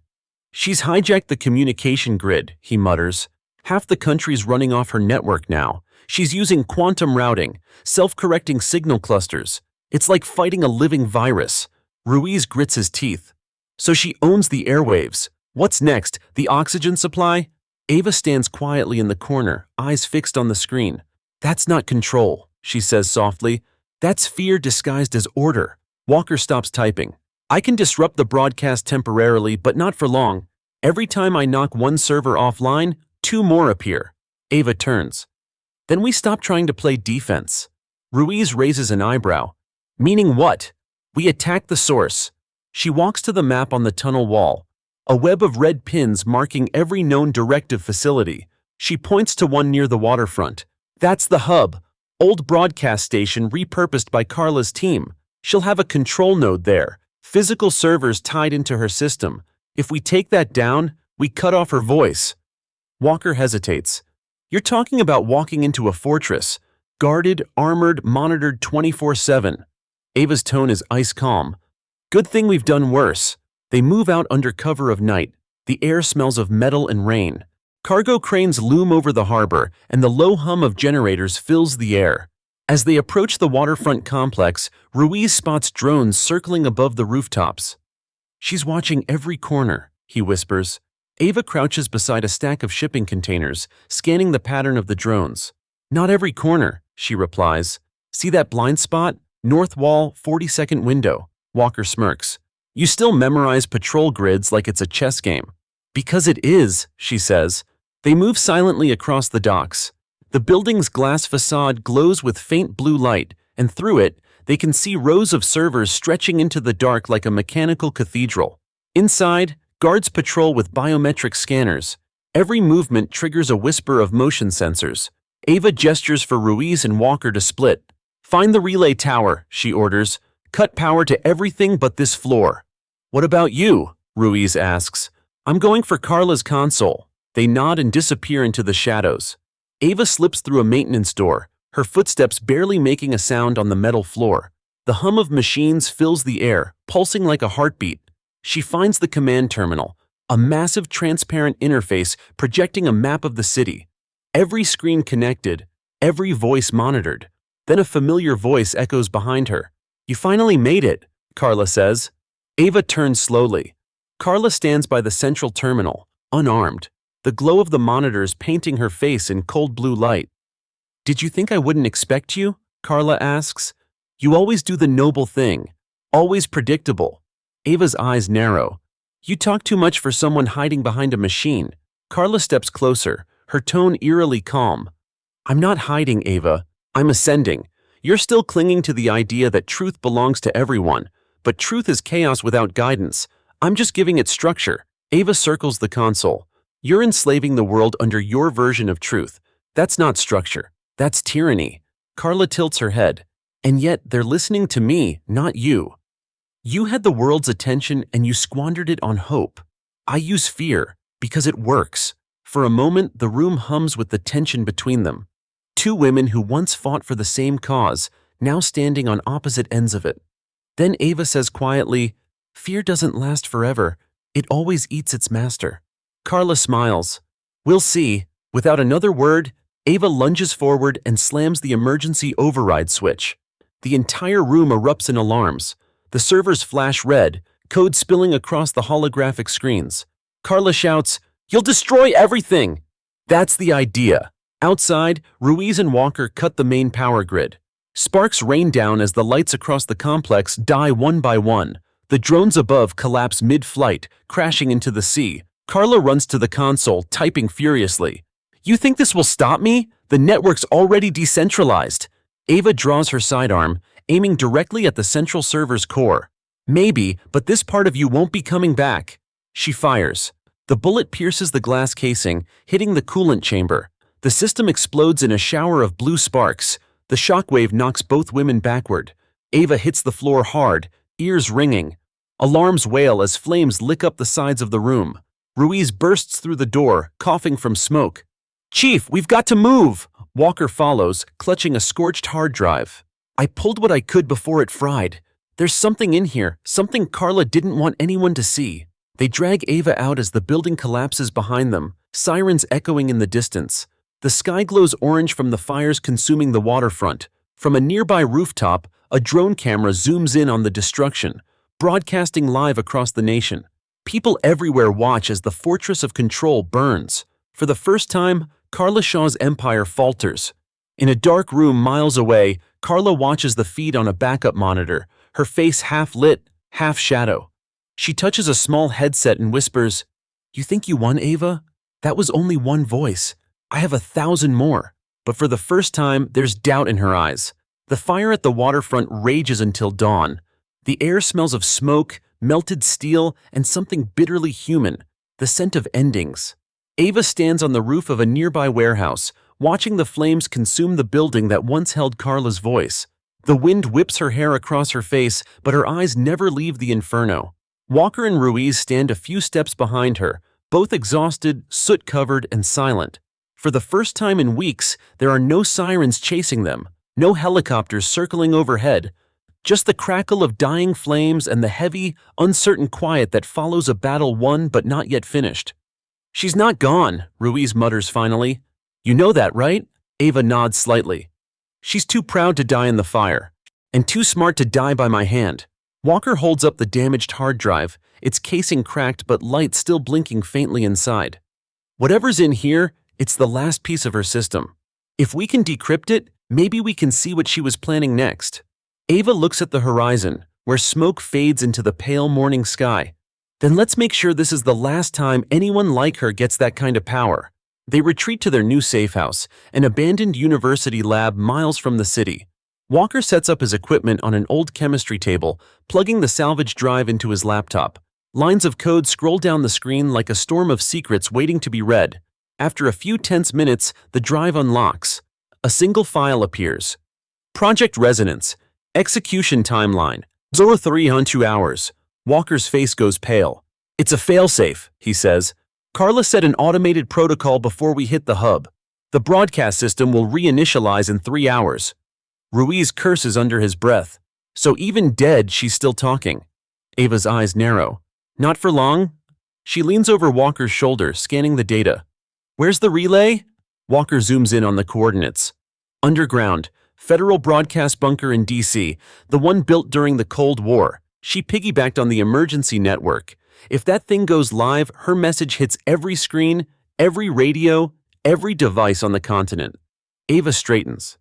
"She's hijacked the communication grid," he mutters. "Half the country's running off her network now. She's using quantum routing, self-correcting signal clusters. It's like fighting a living virus." Ruiz grits his teeth. "So she owns the airwaves. What's next? The oxygen supply?" Ava stands quietly in the corner, eyes fixed on the screen. "That's not control," she says softly. "That's fear disguised as order." Walker stops typing. "I can disrupt the broadcast temporarily, but not for long. Every time I knock one server offline, 2 more appear." Ava turns. "Then we stop trying to play defense." Ruiz raises an eyebrow. "Meaning what?" "We attack the source." She walks to the map on the tunnel wall, a web of red pins marking every known directive facility. She points to one near the waterfront. "That's the hub, old broadcast station repurposed by Carla's team. She'll have a control node there, physical servers tied into her system. If we take that down, we cut off her voice." Walker hesitates. "You're talking about walking into a fortress, guarded, armored, monitored 24/7. Ava's tone is ice calm. "Good thing we've done worse." They move out under cover of night. The air smells of metal and rain. Cargo cranes loom over the harbor, and the low hum of generators fills the air. As they approach the waterfront complex, Ruiz spots drones circling above the rooftops. "She's watching every corner," he whispers. Ava crouches beside a stack of shipping containers, scanning the pattern of the drones. "Not every corner," she replies. "See that blind spot? North wall, 42nd window." Walker smirks. "You still memorize patrol grids like it's a chess game." "Because it is," she says. They move silently across the docks. The building's glass facade glows with faint blue light, and through it, they can see rows of servers stretching into the dark like a mechanical cathedral. Inside, guards patrol with biometric scanners. Every movement triggers a whisper of motion sensors. Ava gestures for Ruiz and Walker to split. "Find the relay tower," she orders. "Cut power to everything but this floor." "What about you?" Ruiz asks. "I'm going for Carla's console." They nod and disappear into the shadows. Ava slips through a maintenance door, her footsteps barely making a sound on the metal floor. The hum of machines fills the air, pulsing like a heartbeat. She finds the command terminal, a massive transparent interface projecting a map of the city. Every screen connected, every voice monitored. Then a familiar voice echoes behind her. "You finally made it," Carla says. Ava turns slowly. Carla stands by the central terminal, unarmed, the glow of the monitors painting her face in cold blue light. "Did you think I wouldn't expect you?" Carla asks. "You always do the noble thing, always predictable." Ava's eyes narrow. "You talk too much for someone hiding behind a machine." Carla steps closer, her tone eerily calm. "I'm not hiding, Ava. I'm ascending. You're still clinging to the idea that truth belongs to everyone, but truth is chaos without guidance. I'm just giving it structure." Ava circles the console. "You're enslaving the world under your version of truth. That's not structure. That's tyranny." Carla tilts her head. And yet they're listening to me, not you. You had the world's attention and you squandered it on hope. I use fear because it works. For a moment, the room hums with the tension between them. Two women who once fought for the same cause, now standing on opposite ends of it. Then Ava says quietly, "Fear doesn't last forever. It always eats its master." Carla smiles. "We'll see." Without another word, Ava lunges forward and slams the emergency override switch. The entire room erupts in alarms. The servers flash red, code spilling across the holographic screens. Carla shouts, "You'll destroy everything!" That's the idea. Outside, Ruiz and Walker cut the main power grid. Sparks rain down as the lights across the complex die one by one. The drones above collapse mid-flight, crashing into the sea. Carla runs to the console, typing furiously. "You think this will stop me? The network's already decentralized." Ava draws her sidearm, aiming directly at the central server's core. "Maybe, but this part of you won't be coming back." She fires. The bullet pierces the glass casing, hitting the coolant chamber. The system explodes in a shower of blue sparks. The shockwave knocks both women backward. Ava hits the floor hard, ears ringing. Alarms wail as flames lick up the sides of the room. Ruiz bursts through the door, coughing from smoke. "Chief, we've got to move!" Walker follows, clutching a scorched hard drive. "I pulled what I could before it fried. There's something in here, something Carla didn't want anyone to see." They drag Ava out as the building collapses behind them, sirens echoing in the distance. The sky glows orange from the fires consuming the waterfront. From a nearby rooftop, a drone camera zooms in on the destruction, broadcasting live across the nation. People everywhere watch as the fortress of control burns. For the first time, Carla Shaw's empire falters. In a dark room miles away, Carla watches the feed on a backup monitor, her face half lit, half shadow. She touches a small headset and whispers, "You think you won, Ava? That was only one voice. I have 1,000 more." But for the first time, there's doubt in her eyes. The fire at the waterfront rages until dawn. The air smells of smoke, melted steel, and something bitterly human, the scent of endings. Ava stands on the roof of a nearby warehouse, watching the flames consume the building that once held Carla's voice. The wind whips her hair across her face, but her eyes never leave the inferno. Walker and Ruiz stand a few steps behind her, both exhausted, soot-covered, and silent. For the first time in weeks, there are no sirens chasing them, no helicopters circling overhead, just the crackle of dying flames and the heavy, uncertain quiet that follows a battle won but not yet finished. "She's not gone," Ruiz mutters finally. "You know that, right?" Ava nods slightly. "She's too proud to die in the fire, and too smart to die by my hand." Walker holds up the damaged hard drive, its casing cracked but light still blinking faintly inside. "Whatever's in here, it's the last piece of her system. If we can decrypt it, maybe we can see what she was planning next." Ava looks at the horizon, where smoke fades into the pale morning sky. "Then let's make sure this is the last time anyone like her gets that kind of power." They retreat to their new safe house, an abandoned university lab miles from the city. Walker sets up his equipment on an old chemistry table, plugging the salvage drive into his laptop. Lines of code scroll down the screen like a storm of secrets waiting to be read. After a few tense minutes, the drive unlocks. A single file appears. Project Resonance. Execution timeline. 03 hours. Walker's face goes pale. "It's a failsafe," he says. "Carla set an automated protocol before we hit the hub. The broadcast system will reinitialize in 3 hours. Ruiz curses under his breath. So even dead, she's still talking. Ava's eyes narrow. "Not for long?" She leans over Walker's shoulder, scanning the data. "Where's the relay?" Walker zooms in on the coordinates. "Underground, Federal Broadcast Bunker in D.C., the one built during the Cold War." She piggybacked on the emergency network. If that thing goes live, her message hits every screen, every radio, every device on the continent. Ava straightens.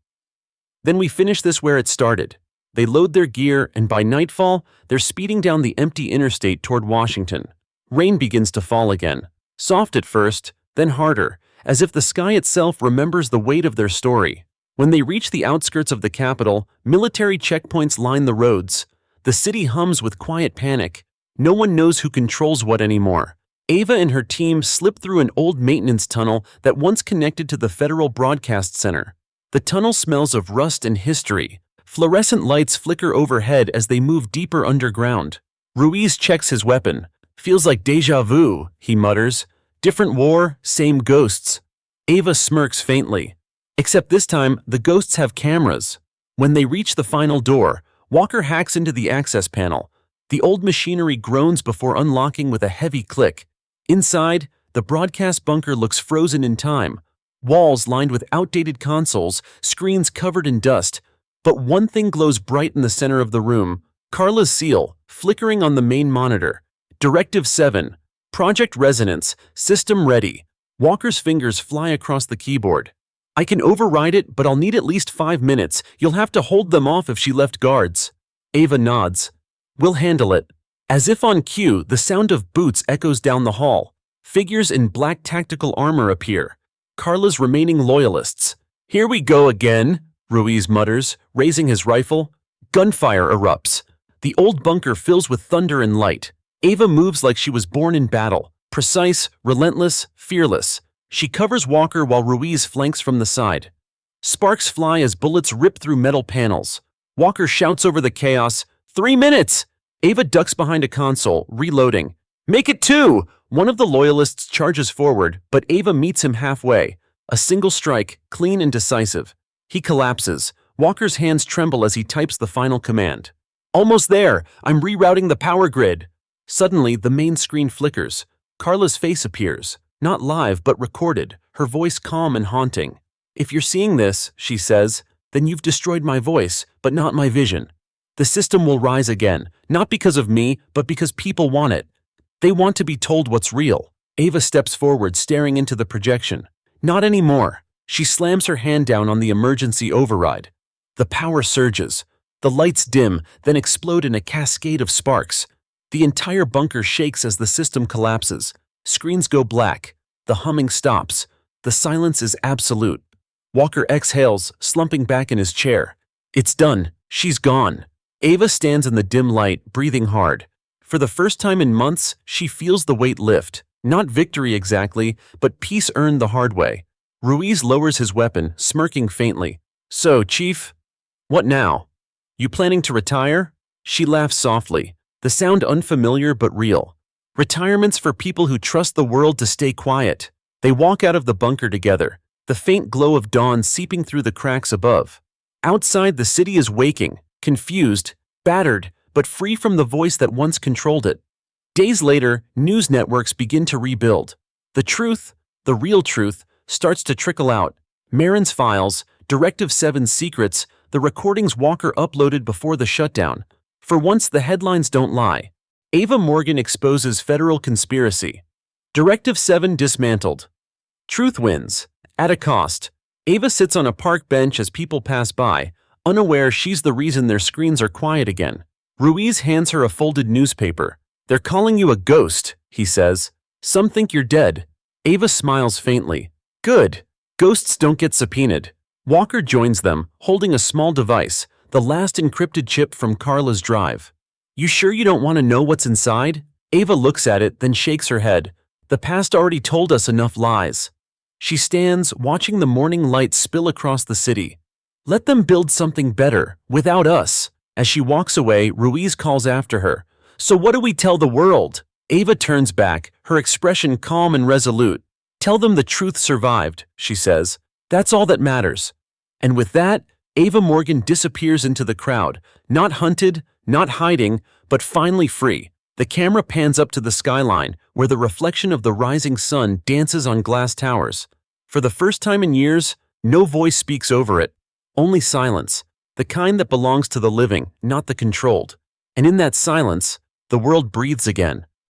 "Then we finish this where it started." They load their gear, and by nightfall, they're speeding down the empty interstate toward Washington. Rain begins to fall again. Soft at first, then harder, as if the sky itself remembers the weight of their story. When they reach the outskirts of the capital, military checkpoints line the roads. The city hums with quiet panic. No one knows who controls what anymore. Ava and her team slip through an old maintenance tunnel that once connected to the Federal Broadcast Center. The tunnel smells of rust and history. Fluorescent lights flicker overhead as they move deeper underground. Ruiz checks his weapon. Feels like déjà vu, he mutters. Different war, same ghosts. Ava smirks faintly. Except this time, the ghosts have cameras. When they reach the final door, Walker hacks into the access panel. The old machinery groans before unlocking with a heavy click. Inside, the broadcast bunker looks frozen in time. Walls lined with outdated consoles, screens covered in dust. But one thing glows bright in the center of the room. Carla's seal, flickering on the main monitor. Directive 7. Project Resonance. System ready. Walker's fingers fly across the keyboard. I can override it, but I'll need at least 5 minutes. You'll have to hold them off if she left guards. Ava nods. We'll handle it. As if on cue, the sound of boots echoes down the hall. Figures in black tactical armor appear. Carla's remaining loyalists. Here we go again, Ruiz mutters, raising his rifle. Gunfire erupts. The old bunker fills with thunder and light. Ava moves like she was born in battle. Precise, relentless, fearless. She covers Walker while Ruiz flanks from the side. Sparks fly as bullets rip through metal panels. Walker shouts over the chaos, 3 minutes! Ava ducks behind a console, reloading. Make it 2! One of the loyalists charges forward, but Ava meets him halfway. A single strike, clean and decisive. He collapses. Walker's hands tremble as he types the final command. Almost there! I'm rerouting the power grid. Suddenly, the main screen flickers. Carla's face appears. Not live, but recorded, her voice calm and haunting. If you're seeing this, she says, then you've destroyed my voice, but not my vision. The system will rise again, not because of me, but because people want it. They want to be told what's real. Ava steps forward, staring into the projection. Not anymore. She slams her hand down on the emergency override. The power surges. The lights dim, then explode in a cascade of sparks. The entire bunker shakes as the system collapses. Screens go black. The humming stops. The silence is absolute. Walker exhales, slumping back in his chair. It's done. She's gone. Ava stands in the dim light, breathing hard. For the first time in months, she feels the weight lift. Not victory exactly, but peace earned the hard way. Ruiz lowers his weapon, smirking faintly. So, Chief? What now? You planning to retire? She laughs softly, the sound unfamiliar but real. Retirement's for people who trust the world to stay quiet. They walk out of the bunker together, the faint glow of dawn seeping through the cracks above. Outside, the city is waking, confused, battered, but free from the voice that once controlled it. Days later, news networks begin to rebuild. The truth, the real truth, starts to trickle out. Marin's files, Directive 7 secrets, the recordings Walker uploaded before the shutdown. For once, the headlines don't lie. Ava Morgan exposes federal conspiracy. Directive 7 dismantled. Truth wins. At a cost. Ava sits on a park bench as people pass by, unaware she's the reason their screens are quiet again. Ruiz hands her a folded newspaper. They're calling you a ghost, he says. Some think you're dead. Ava smiles faintly. Good. Ghosts don't get subpoenaed. Walker joins them, holding a small device, the last encrypted chip from Carla's drive. You sure you don't want to know what's inside? Ava looks at it, then shakes her head. The past already told us enough lies. She stands, watching the morning light spill across the city. Let them build something better, without us. As she walks away, Ruiz calls after her. So what do we tell the world? Ava turns back, her expression calm and resolute. Tell them the truth survived, she says. That's all that matters. And with that, Ava Morgan disappears into the crowd, not hunted, not hiding, but finally free. The camera pans up to the skyline, where the reflection of the rising sun dances on glass towers. For the first time in years, no voice speaks over it. Only silence, the kind that belongs to the living, not the controlled. And in that silence, the world breathes again.